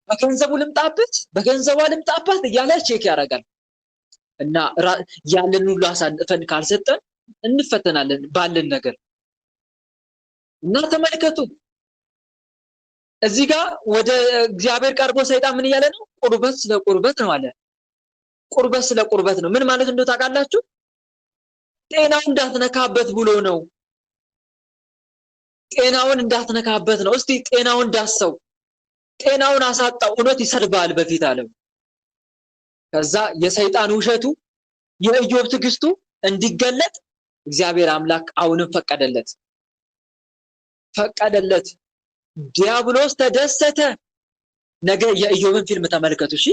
በገንዘቡ ልምጣበት፣ በገንዘቧ ልምጣባት እያለ ቼክ ያደርጋል። እና ያለን ሁሉ አሳልፈን ካልሰጠን እንፈተናለን ባለን ነገር። እና ተመልከቱ እዚህ ጋር ወደ እግዚአብሔር ቀርቦ ሰይጣን ምን እያለ ነው? ቁርበት ስለ ቁርበት ነው አለ። ቁርበት ስለ ቁርበት ነው። ምን ማለት እንደው ታውቃላችሁ? ጤናውን እንዳትነካበት ብሎ ነው። ጤናውን እንዳትነካበት ነው። እስቲ ጤናውን ዳሰው፣ ጤናውን አሳጣው፣ እውነት ይሰድባል በፊት አለው። ከዛ የሰይጣን ውሸቱ የኢዮብ ትዕግስቱ እንዲገለጥ እግዚአብሔር አምላክ አሁንም ፈቀደለት። ዲያብሎስ ተደሰተ። ነገ የኢዮብን ፊልም ተመልከቱ እሺ።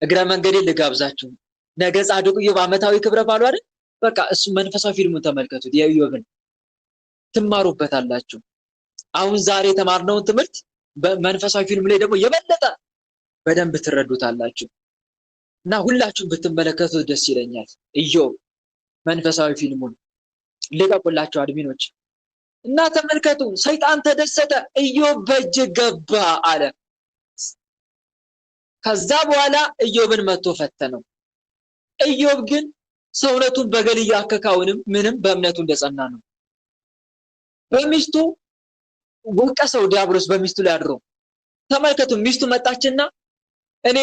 እግረ መንገዴ ልጋብዛችሁ። ነገ ጻድቁ ኢዮብ ዓመታዊ ክብረ በዓሉ አይደል? በቃ እሱ መንፈሳዊ ፊልሙን ተመልከቱት። የኢዮብን ትማሩበታላችሁ። አሁን ዛሬ የተማርነውን ትምህርት በመንፈሳዊ ፊልም ላይ ደግሞ የበለጠ በደንብ ትረዱታላችሁ። እና ሁላችሁም ብትመለከቱት ደስ ይለኛል። ኢዮብ መንፈሳዊ ፊልሙን ልቀቁላችሁ አድሚኖች። እና ተመልከቱ ሰይጣን ተደሰተ፣ ኢዮብ በእጅ ገባ አለ። ከዛ በኋላ ኢዮብን መጥቶ ፈተነው። ኢዮብ ግን ሰውነቱን በገል እያከካውንም ምንም በእምነቱ እንደጸና ነው። በሚስቱ ወቀሰው ዲያብሎስ በሚስቱ ላይ አድሮ። ተመልከቱ ሚስቱ መጣችና እኔ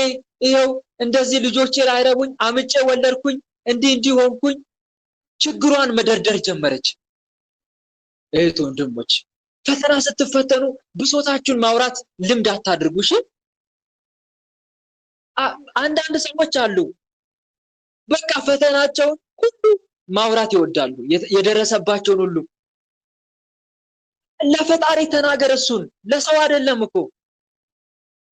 ይሄው እንደዚህ ልጆቼ ላይ አይረቡኝ፣ አምጬ ወለድኩኝ፣ እንዲህ ሆንኩኝ፣ ችግሯን መደርደር ጀመረች። እህት ወንድሞች ፈተና ስትፈተኑ ብሶታችሁን ማውራት ልምድ አታድርጉ እሺ። አንዳንድ ሰዎች አሉ በቃ ፈተናቸውን ሁሉ ማውራት ይወዳሉ፣ የደረሰባቸውን ሁሉ። ለፈጣሪ ተናገር፣ እሱን ለሰው አይደለም እኮ።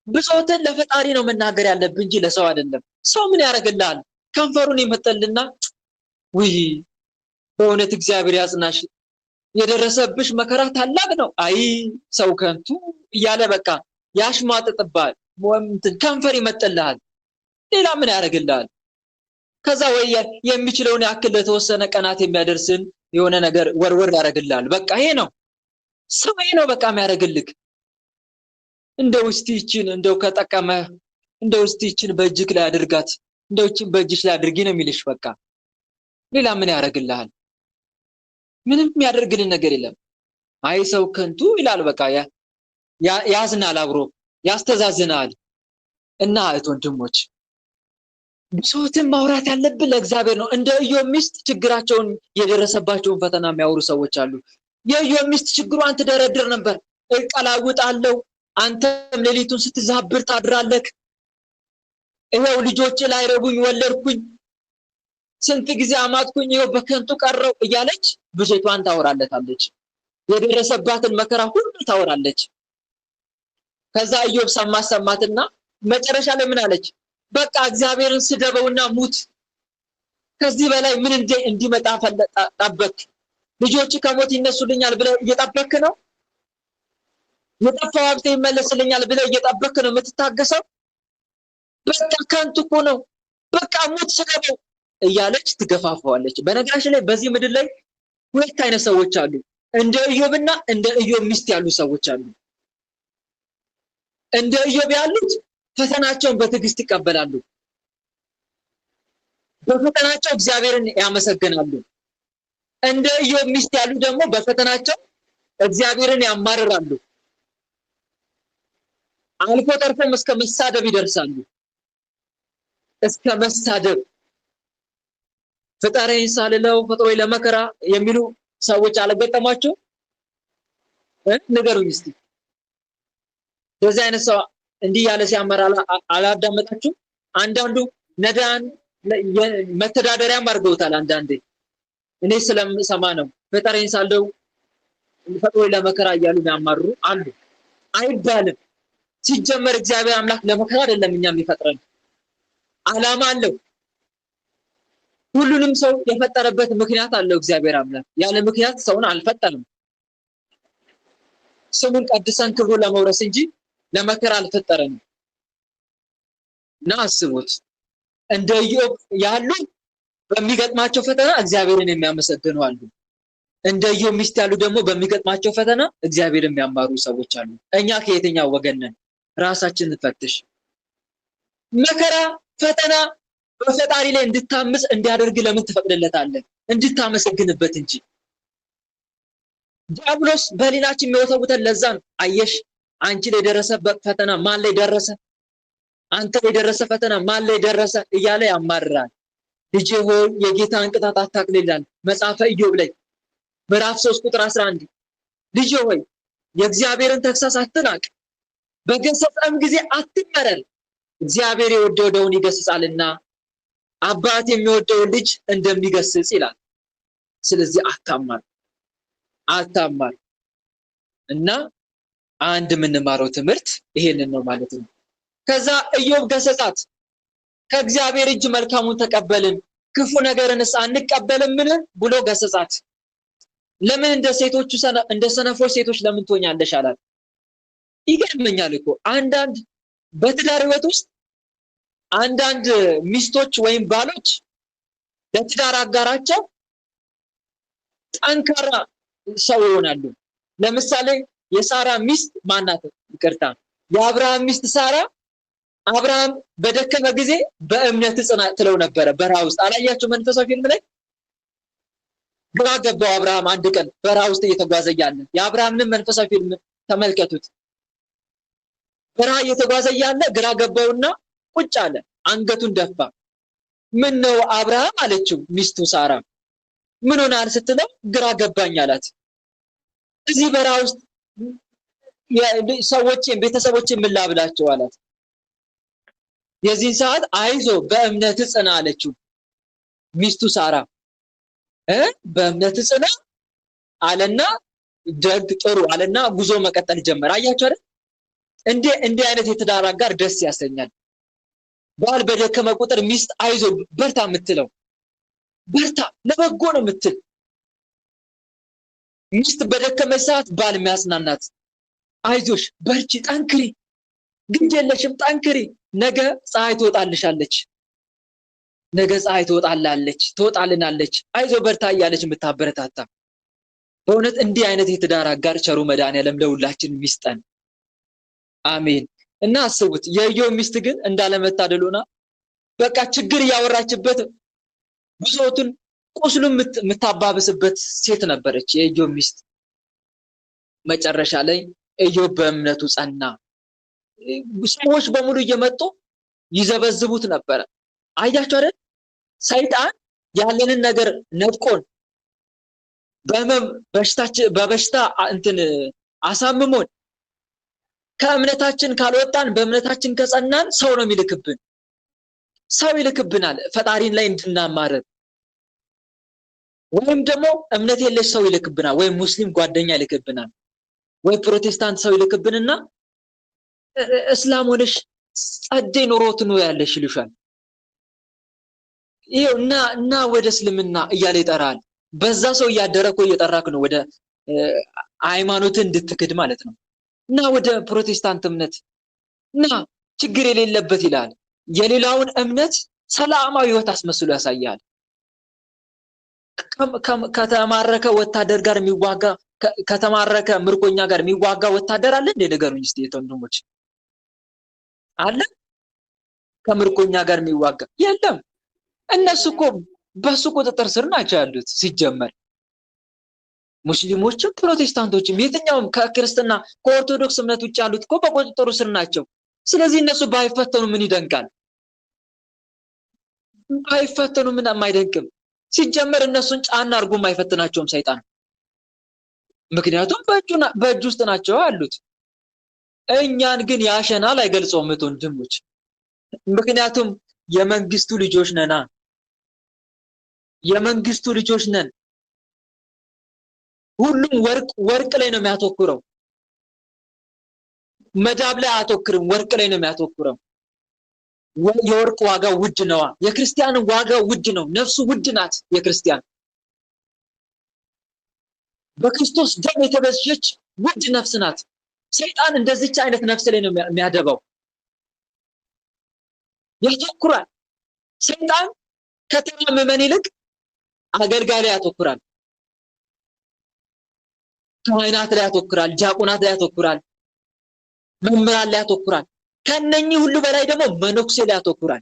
ብሶትን ለፈጣሪ ነው መናገር ያለብን እንጂ ለሰው አይደለም። ሰው ምን ያደርግልሃል? ከንፈሩን ይመጠልና ውይ በእውነት እግዚአብሔር ያጽናሽ፣ የደረሰብሽ መከራ ታላቅ ነው፣ አይ ሰው ከንቱ እያለ በቃ ያሽማጥጥባል፣ ከንፈር ይመጥልሃል። ሌላ ምን ያደርግልሃል? ከዛ ወይ የሚችለውን ያክል ለተወሰነ ቀናት የሚያደርስን የሆነ ነገር ወርወር ያደርግልሃል። በቃ ይሄ ነው ሰው፣ ይሄ ነው በቃ የሚያደርግልክ። እንደው እስቲ ይችን እንደው ከጠቀመ እንደው እስቲ ይችን በእጅክ ላይ አድርጋት፣ እንደው ይችን በእጅሽ ላይ አድርጊ ነው የሚልሽ። በቃ ሌላ ምን ያደርግልሃል? ምንም የሚያደርግልን ነገር የለም። አይ ሰው ከንቱ ይላል። በቃ ያዝናል፣ አብሮ ያስተዛዝናል። እና እህት ወንድሞች ብሶትን ማውራት ያለብን ለእግዚአብሔር ነው። እንደ ኢዮብ ሚስት ችግራቸውን የደረሰባቸውን ፈተና የሚያወሩ ሰዎች አሉ። የኢዮብ ሚስት ችግሯን ትደረድር ነበር። እቀላውጣለሁ፣ አንተም ሌሊቱን ስትዛብር ታድራለህ፣ ይኸው ልጆቼ ላይረቡኝ ወለድኩኝ፣ ስንት ጊዜ አማጥኩኝ፣ ይኸው በከንቱ ቀረው እያለች ብሶቷን ታወራለታለች። የደረሰባትን መከራ ሁሉ ታወራለች። ከዛ ኢዮብ ሰማትና መጨረሻ ላይ ምን አለች? በቃ እግዚአብሔርን ስደበውና ሙት፣ ከዚህ በላይ ምን እንዲመጣ ጠበቅ? ልጆች ከሞት ይነሱልኛል ብለህ እየጠበክ ነው? የጠፋው ሀብቴ ይመለስልኛል ብለህ እየጠበክ ነው የምትታገሰው? በቃ ከንቱ እኮ ነው፣ በቃ ሙት፣ ስደበው እያለች ትገፋፋዋለች። በነገራችን ላይ በዚህ ምድር ላይ ሁለት አይነት ሰዎች አሉ። እንደ ኢዮብና እንደ ኢዮብ ሚስት ያሉ ሰዎች አሉ። እንደ ኢዮብ ያሉት ፈተናቸውን በትዕግስት ይቀበላሉ። በፈተናቸው እግዚአብሔርን ያመሰግናሉ። እንደ ኢዮብ ሚስት ያሉ ደግሞ በፈተናቸው እግዚአብሔርን ያማርራሉ። አልፎ ተርፎም እስከ መሳደብ ይደርሳሉ። እስከ መሳደብ ፈጣሪን ሳልለው ፈጥሮኝ ለመከራ የሚሉ ሰዎች አልገጠሟቸው? ንገሩኝ እስቲ። በዚህ አይነት ሰው እንዲህ ያለ ሲያመራ አላዳመጣችሁ? አንዳንዱ ነዳን መተዳደሪያም አድርገውታል። አንዳንዴ እኔ ስለምሰማ ነው ፈጣሪን ሳልለው ፈጥሮኝ ለመከራ እያሉ የሚያማሩ አሉ። አይባልም። ሲጀመር እግዚአብሔር አምላክ ለመከራ አይደለም እኛ የሚፈጥረን፣ ዓላማ አለው። ሁሉንም ሰው የፈጠረበት ምክንያት አለው። እግዚአብሔር አምላክ ያለ ምክንያት ሰውን አልፈጠረም። ስሙን ቀድሰን ክብሩ ለመውረስ እንጂ ለመከራ አልፈጠረንም። እና አስቡት፣ እንደ ኢዮብ ያሉ በሚገጥማቸው ፈተና እግዚአብሔርን የሚያመሰግኑ አሉ። እንደ ኢዮብ ሚስት ያሉ ደግሞ በሚገጥማቸው ፈተና እግዚአብሔርን የሚያማሩ ሰዎች አሉ። እኛ ከየትኛው ወገን ነን? ራሳችንን እንፈትሽ። መከራ ፈተና በፈጣሪ ላይ እንድታምጽ እንዲያደርግ ለምን ትፈቅድለታለህ? እንድታመሰግንበት እንጂ። ዲያብሎስ በሊናችን የሚወተውተን ለዛ ነው። አየሽ፣ አንቺ ላይ የደረሰበት ፈተና ማን ላይ ደረሰ? አንተ ላይ የደረሰ ፈተና ማን ላይ ደረሰ እያለ ያማርራል። ልጄ ሆይ የጌታን ቅጣት አታቅልል ይላል መጽሐፈ ኢዮብ ላይ ምዕራፍ 3 ቁጥር 11። ልጄ ሆይ የእግዚአብሔርን ተግሳጽ አትናቅ፣ በገሰጸም ጊዜ አትመረር። እግዚአብሔር የወደደውን ይገስጻልና አባት የሚወደውን ልጅ እንደሚገስጽ ይላል። ስለዚህ አታማር። እና አንድ የምንማረው ትምህርት ይሄንን ነው ማለት ነው። ከዛ ኢዮብ ገሰጻት። ከእግዚአብሔር እጅ መልካሙን ተቀበልን ክፉ ነገርንስ አንቀበልምን ብሎ ገሰጻት። ለምን እንደ ሰነፎች ሴቶች ለምን ትሆኛለሽ አላት። ይገርመኛል እኮ አንዳንድ በትዳር ህይወት ውስጥ አንዳንድ ሚስቶች ወይም ባሎች ለትዳር አጋራቸው ጠንካራ ሰው ይሆናሉ። ለምሳሌ የሳራ ሚስት ማናት? ይቅርታ፣ የአብርሃም ሚስት ሳራ አብርሃም በደከመ ጊዜ በእምነት ጽና ትለው ነበረ በረሃ ውስጥ። አላያችሁ መንፈሳዊ ፊልም ላይ? ግራ ገባው አብርሃም አንድ ቀን በረሃ ውስጥ እየተጓዘ ያለ። የአብርሃምን መንፈሳዊ ፊልም ተመልከቱት። በረሃ እየተጓዘ ያለ ግራ ገባውና ቁጭ አለ፣ አንገቱን ደፋ። ምን ነው አብርሃም አለችው ሚስቱ ሳራ። ምን ሆናል ስትለው ግራ ገባኝ አላት። እዚህ በረሃ ውስጥ ቤተሰቦቼን ምን ላብላቸው አላት። የዚህን ሰዓት አይዞ በእምነት ጽና አለችው ሚስቱ ሳራ። በእምነት ጽና አለና ደግ ጥሩ አለና ጉዞ መቀጠል ጀመረ። አያችሁ አይደል? እንዲህ አይነት የትዳር አጋር ደስ ያሰኛል። ባል በደከመ ቁጥር ሚስት አይዞ በርታ የምትለው፣ በርታ ለበጎ ነው የምትል ሚስት በደከመች ሰዓት ባል የሚያጽናናት፣ አይዞሽ በርቺ ጠንክሪ ግድ የለሽም ጠንክሪ፣ ነገ ፀሐይ ትወጣልሻለች፣ ነገ ፀሐይ ትወጣልናለች፣ አይዞ በርታ እያለች የምታበረታታ። በእውነት እንዲህ አይነት የትዳር አጋር ቸሩ መድኃኒዓለም ለሁላችን ሚስጠን። አሜን። እና አስቡት፣ የኢዮብ ሚስት ግን እንዳለመታደሉና በቃ ችግር እያወራችበት ብሶቱን ቁስሉን የምታባብስበት ሴት ነበረች የኢዮብ ሚስት። መጨረሻ ላይ ኢዮብ በእምነቱ ጸና። ሰዎች በሙሉ እየመጡ ይዘበዝቡት ነበረ። አያችሁ አይደል? ሰይጣን ያለንን ነገር ነጥቆን በበሽታ አሳምሞን ከእምነታችን ካልወጣን በእምነታችን ከጸናን ሰው ነው የሚልክብን። ሰው ይልክብናል ፈጣሪን ላይ እንድናማረር፣ ወይም ደግሞ እምነት የለሽ ሰው ይልክብናል፣ ወይም ሙስሊም ጓደኛ ይልክብናል፣ ወይ ፕሮቴስታንት ሰው ይልክብንና እስላም ሆነሽ ጸዴ ኑሮ ትኖሪያለሽ ይልሻል። ይሄው እና ወደ እስልምና እያለ ይጠራል። በዛ ሰው እያደረኩ እየጠራክ ነው ወደ ሃይማኖትን እንድትክድ ማለት ነው። እና ወደ ፕሮቴስታንት እምነት እና ችግር የሌለበት ይላል። የሌላውን እምነት ሰላማዊ ህይወት አስመስሎ ያሳያል። ከተማረከ ወታደር ጋር የሚዋጋ ከተማረከ ምርኮኛ ጋር የሚዋጋ ወታደር አለ እንደ ነገሩኝ እስቲ ወንድሞች፣ አለ? ከምርኮኛ ጋር የሚዋጋ የለም። እነሱ እኮ በሱ ቁጥጥር ስር ናቸው ያሉት ሲጀመር። ሙስሊሞችም ፕሮቴስታንቶችም የትኛውም ከክርስትና ከኦርቶዶክስ እምነት ውጭ ያሉት እኮ በቁጥጥሩ ስር ናቸው። ስለዚህ እነሱ ባይፈተኑ ምን ይደንቃል? ባይፈተኑ ምን አይደንቅም? ሲጀመር እነሱን ጫና አድርጎ የማይፈትናቸውም ሰይጣን። ምክንያቱም በእጁ ውስጥ ናቸው አሉት። እኛን ግን ያሸናል አይገልጸውም ወንድሞች። ምክንያቱም የመንግስቱ ልጆች ነና። የመንግስቱ ልጆች ነን። ሁሉም ወርቅ ላይ ነው የሚያተኩረው። መዳብ ላይ አያተኩርም፣ ወርቅ ላይ ነው የሚያተኩረው። የወርቅ ዋጋ ውድ ነዋ። የክርስቲያን ዋጋ ውድ ነው። ነፍሱ ውድ ናት የክርስቲያን። በክርስቶስ ደም የተበጀች ውድ ነፍስ ናት። ሰይጣን እንደዚች አይነት ነፍስ ላይ ነው የሚያደባው፣ ያተኩራል። ሰይጣን ከተራ ምዕመን ይልቅ አገልጋይ ላይ ያተኩራል። ካህናት ላይ ያተኩራል፣ ዲያቆናት ላይ ያተኩራል፣ መምህራን ላይ ያተኩራል። ከነኚህ ሁሉ በላይ ደግሞ መነኩሴ ላይ ያተኩራል።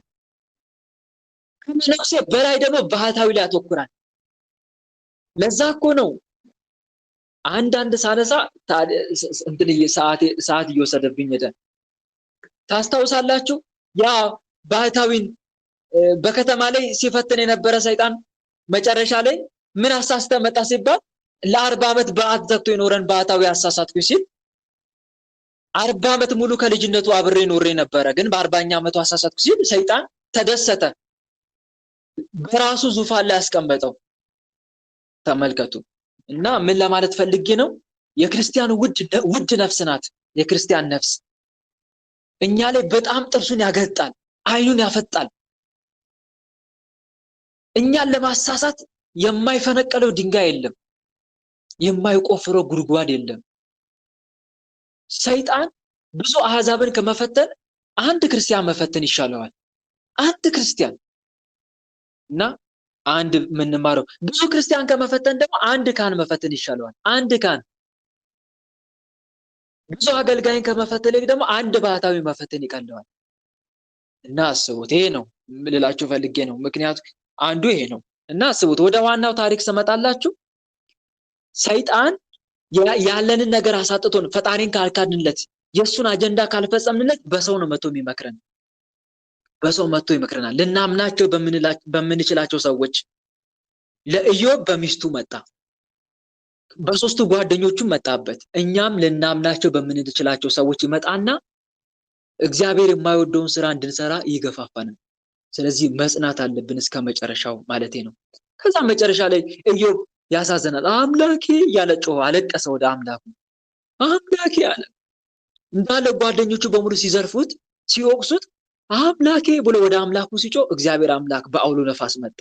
ከመነኩሴ በላይ ደግሞ ባህታዊ ላይ ያተኩራል። ለዛ እኮ ነው አንዳንድ ሳነሳ እንትን ሰዓት እየወሰደብኝ ሄደ። ታስታውሳላችሁ? ያ ባህታዊን በከተማ ላይ ሲፈትን የነበረ ሰይጣን መጨረሻ ላይ ምን አሳስተ መጣ ሲባል ለ40 ዓመት በዓት ዘግቶ የኖረን ባህታዊ አሳሳትኩ ሲል 40 ዓመት ሙሉ ከልጅነቱ አብሬ ኖሬ ነበረ፣ ግን በ40ኛ ዓመቱ አሳሳትኩ ሲል ሰይጣን ተደሰተ። በራሱ ዙፋን ላይ ያስቀመጠው። ተመልከቱ። እና ምን ለማለት ፈልጌ ነው? የክርስቲያን ውድ ነፍስ ናት የክርስቲያን ነፍስ። እኛ ላይ በጣም ጥርሱን ያገጣል፣ አይኑን ያፈጣል። እኛን ለማሳሳት የማይፈነቀለው ድንጋይ የለም፣ የማይቆፍረው ጉድጓድ የለም። ሰይጣን ብዙ አህዛብን ከመፈተን አንድ ክርስቲያን መፈተን ይሻለዋል። አንድ ክርስቲያን እና አንድ ምንማረው ብዙ ክርስቲያን ከመፈተን ደግሞ አንድ ካህን መፈተን ይሻለዋል። አንድ ካህን ብዙ አገልጋይን ከመፈተን ደግሞ አንድ ባህታዊ መፈተን ይቀለዋል። እና አስቡት። ይሄ ነው ልላችሁ ፈልጌ ነው። ምክንያቱም አንዱ ይሄ ነው። እና አስቡት። ወደ ዋናው ታሪክ ስመጣላችሁ ሰይጣን ያለንን ነገር አሳጥቶን ፈጣሪን ካልካድንለት የሱን አጀንዳ ካልፈጸምንለት በሰው ነው መጥቶ የሚመክረን። በሰው መጥቶ ይመክረናል። ልናምናቸው በምንችላቸው ሰዎች ለኢዮብ በሚስቱ መጣ፣ በሶስቱ ጓደኞቹ መጣበት። እኛም ልናምናቸው በምንችላቸው ሰዎች ይመጣና እግዚአብሔር የማይወደውን ስራ እንድንሰራ ይገፋፋናል። ስለዚህ መጽናት አለብን እስከ መጨረሻው ማለቴ ነው። ከዛ መጨረሻ ላይ ኢዮብ ያሳዘናል። አምላኬ ያለ ጮኸ፣ አለቀሰ ወደ አምላኩ። አምላኬ አለ። እንዳለ ጓደኞቹ በሙሉ ሲዘርፉት ሲወቅሱት አምላኬ ብሎ ወደ አምላኩ ሲጮህ እግዚአብሔር አምላክ በአውሎ ነፋስ መጣ፣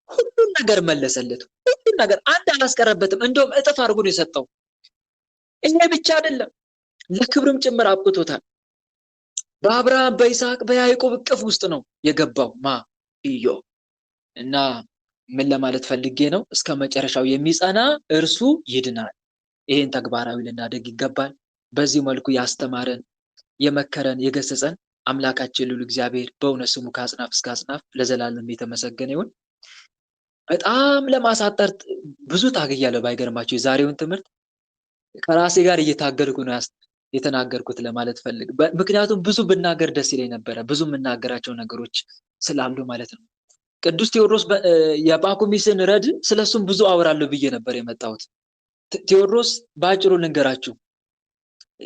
ሁሉን ነገር መለሰለት። ሁሉን ነገር አንድ አላስቀረበትም። እንደውም እጥፍ አድርጎ ነው የሰጠው። ይሄ ብቻ አይደለም፣ ለክብርም ጭምር አብቅቶታል። በአብርሃም በይስሐቅ በያዕቆብ እቅፍ ውስጥ ነው የገባው ኢዮብ። እና ምን ለማለት ፈልጌ ነው? እስከ መጨረሻው የሚጸና እርሱ ይድናል። ይሄን ተግባራዊ ልናደርግ ይገባል። በዚህ መልኩ ያስተማረን የመከረን የገሰጸን አምላካችን ልዑል እግዚአብሔር በእውነት ስሙ ከአጽናፍ እስከ አጽናፍ ለዘላለም የተመሰገነ ይሁን። በጣም ለማሳጠር ብዙ ታግያለሁ። ባይገርማችሁ የዛሬውን ትምህርት ከራሴ ጋር እየታገልኩ ነው የተናገርኩት ለማለት ፈልግ። ምክንያቱም ብዙ ብናገር ደስ ይለኝ ነበረ፣ ብዙ የምናገራቸው ነገሮች ስላሉ ማለት ነው። ቅዱስ ቴዎድሮስ የጳኩሚስን ረድ ስለሱም ብዙ አወራለሁ ብዬ ነበር የመጣሁት። ቴዎድሮስ በአጭሩ ልንገራችሁ፣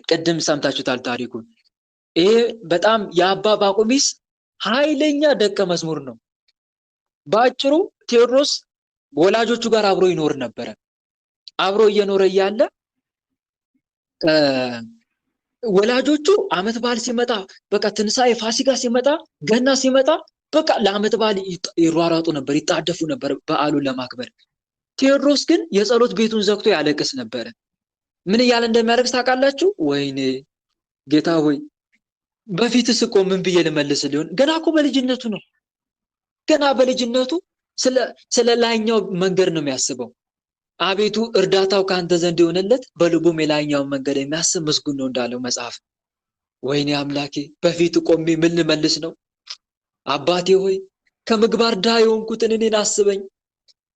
ቅድም ሰምታችሁታል ታሪኩን። ይሄ በጣም የአባ ጳኩሚስ ኃይለኛ ደቀ መዝሙር ነው። በአጭሩ ቴዎድሮስ ወላጆቹ ጋር አብሮ ይኖር ነበረ። አብሮ እየኖረ እያለ ወላጆቹ አመት በዓል ሲመጣ በቃ ትንሳኤ፣ ፋሲካ ሲመጣ፣ ገና ሲመጣ በቃ ለአመት በዓል ይሯሯጡ ነበር፣ ይጣደፉ ነበር በዓሉን ለማክበር። ቴዎድሮስ ግን የጸሎት ቤቱን ዘግቶ ያለቅስ ነበረ። ምን እያለ እንደሚያለቅስ ታውቃላችሁ? ወይኔ ጌታ ሆይ በፊትስ እኮ ምን ብዬ ልመልስ ሊሆን? ገና እኮ በልጅነቱ ነው። ገና በልጅነቱ ስለ ላይኛው መንገድ ነው የሚያስበው። አቤቱ እርዳታው ካንተ ዘንድ የሆነለት በልቡም የላይኛውን መንገድ የሚያስብ ምስጉን ነው እንዳለው መጽሐፍ። ወይኔ አምላኬ በፊት ቆሜ ምን ልመልስ ነው? አባቴ ሆይ ከምግባር ድሃ የሆንኩትን እኔን አስበኝ።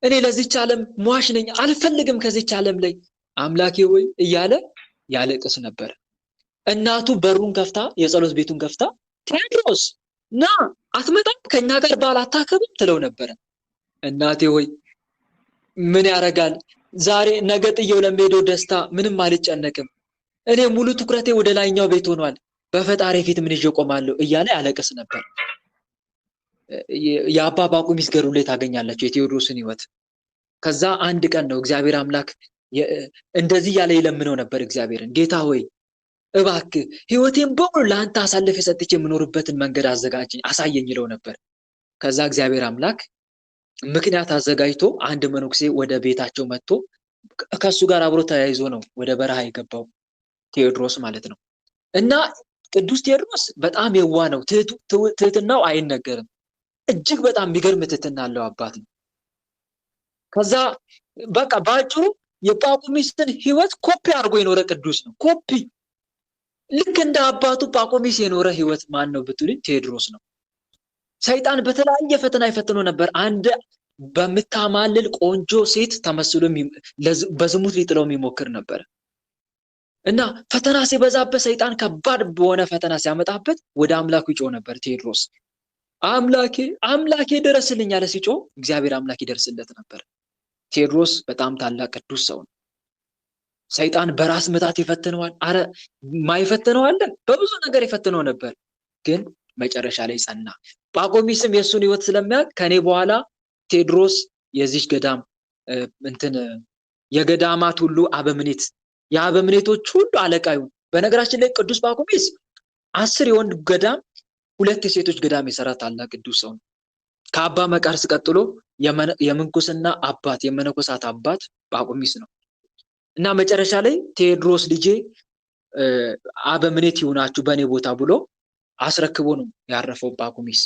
እኔ ለዚህች ዓለም ሟች ነኝ አልፈልግም ከዚህች ዓለም ላይ አምላኬ ወይ እያለ ያለቅስ ነበር። እናቱ በሩን ከፍታ የጸሎት ቤቱን ከፍታ ቴዎድሮስ ና አትመጣም ከኛ ጋር በዓል አታከብም ትለው ነበር። እናቴ ሆይ ምን ያረጋል ዛሬ ነገ ጥየው ለምሄደው ደስታ ምንም አልጨነቅም። እኔ ሙሉ ትኩረቴ ወደ ላይኛው ቤት ሆኗል። በፈጣሪ ፊት ምን ይዤ ቆማለሁ እያለ ያለቅስ ነበር። የአባ ጳቁሚስ ገድሉ ላይ ታገኛላችሁ የቴዎድሮስን ሕይወት። ከዛ አንድ ቀን ነው እግዚአብሔር አምላክ እንደዚህ ያለ ይለምነው ነበር እግዚአብሔርን፣ ጌታ ሆይ እባክህ ሕይወቴን በሙሉ ለአንተ አሳልፌ ሰጥቼ የምኖርበትን መንገድ አዘጋጅኝ አሳየኝ ይለው ነበር። ከዛ እግዚአብሔር አምላክ ምክንያት አዘጋጅቶ አንድ መነኩሴ ወደ ቤታቸው መጥቶ ከሱ ጋር አብሮ ተያይዞ ነው ወደ በረሃ የገባው ቴዎድሮስ ማለት ነው። እና ቅዱስ ቴዎድሮስ በጣም የዋህ ነው። ትህትናው አይነገርም። እጅግ በጣም የሚገርም ትህትና ያለው አባት ነው። ከዛ በቃ ባጭሩ የጳቁሚስን ሕይወት ኮፒ አድርጎ የኖረ ቅዱስ ነው። ኮፒ ልክ እንደ አባቱ ጳቁሚስ የኖረ ሕይወት ማን ነው ብትሉኝ ቴዎድሮስ ነው። ሰይጣን በተለያየ ፈተና ይፈትኖ ነበር። አንድ በምታማልል ቆንጆ ሴት ተመስሎ በዝሙት ሊጥለው የሚሞክር ነበር። እና ፈተና ሲበዛበት ሰይጣን ከባድ በሆነ ፈተና ሲያመጣበት ወደ አምላኩ ይጮህ ነበር ቴዎድሮስ። አምላኬ አምላኬ ድረስልኝ አለ። ሲጮህ እግዚአብሔር አምላክ ይደርስለት ነበር። ቴዎድሮስ በጣም ታላቅ ቅዱስ ሰው ነው። ሰይጣን በራስ ምታት ይፈትነዋል። አረ ማይፈትነው አለ። በብዙ ነገር ይፈትነው ነበር፣ ግን መጨረሻ ላይ ጸና። ጳቁሚስም የሱን ሕይወት ስለሚያውቅ ከኔ በኋላ ቴዎድሮስ የዚህ ገዳም የገዳማት ሁሉ አበምኔት የአበምኔቶች ሁሉ አለቃ ይሁን። በነገራችን ላይ ቅዱስ ጳቁሚስ 10 የወንድ ገዳም 2 የሴቶች ገዳም የሰራ ታላቅ ቅዱስ ሰው ነው። ከአባ መቃርስ ቀጥሎ የምንኩስና አባት የመነኮሳት አባት ጳቁሚስ ነው። እና መጨረሻ ላይ ቴዎድሮስ ልጄ አበምኔት ይሁናችሁ በእኔ ቦታ ብሎ አስረክቦ ነው ያረፈው ጳቁሚስ።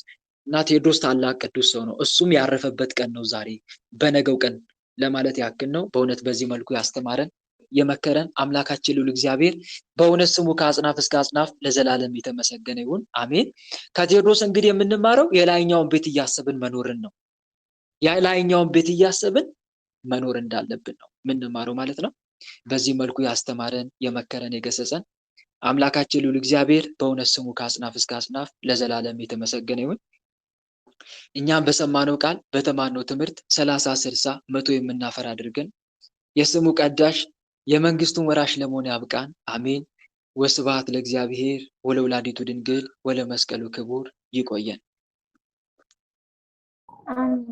እና ቴዎድሮስ ታላቅ ቅዱስ ሰው ነው። እሱም ያረፈበት ቀን ነው ዛሬ በነገው ቀን ለማለት ያክል ነው። በእውነት በዚህ መልኩ ያስተማረን የመከረን አምላካችን ልዑል እግዚአብሔር በእውነት ስሙ ከአጽናፍ እስከ አጽናፍ ለዘላለም የተመሰገነ ይሁን፣ አሜን። ከቴዎድሮስ እንግዲህ የምንማረው የላይኛውን ቤት እያሰብን መኖርን ነው። የላይኛውን ቤት እያሰብን መኖር እንዳለብን ነው የምንማረው ማለት ነው። በዚህ መልኩ ያስተማረን የመከረን የገሰጸን አምላካችን ልዑል እግዚአብሔር በእውነት ስሙ ከአጽናፍ እስከ አጽናፍ ለዘላለም የተመሰገነ ይሁን። እኛም በሰማነው ቃል በተማርነው ትምህርት 30፣ 60፣ 100 የምናፈራ አድርገን የስሙ ቀዳሽ የመንግስቱን ወራሽ ለመሆን ያብቃን፣ አሜን። ወስብሐት ለእግዚአብሔር ወለወላዲቱ ድንግል ወለመስቀሉ ክቡር። ይቆየን። አሜን።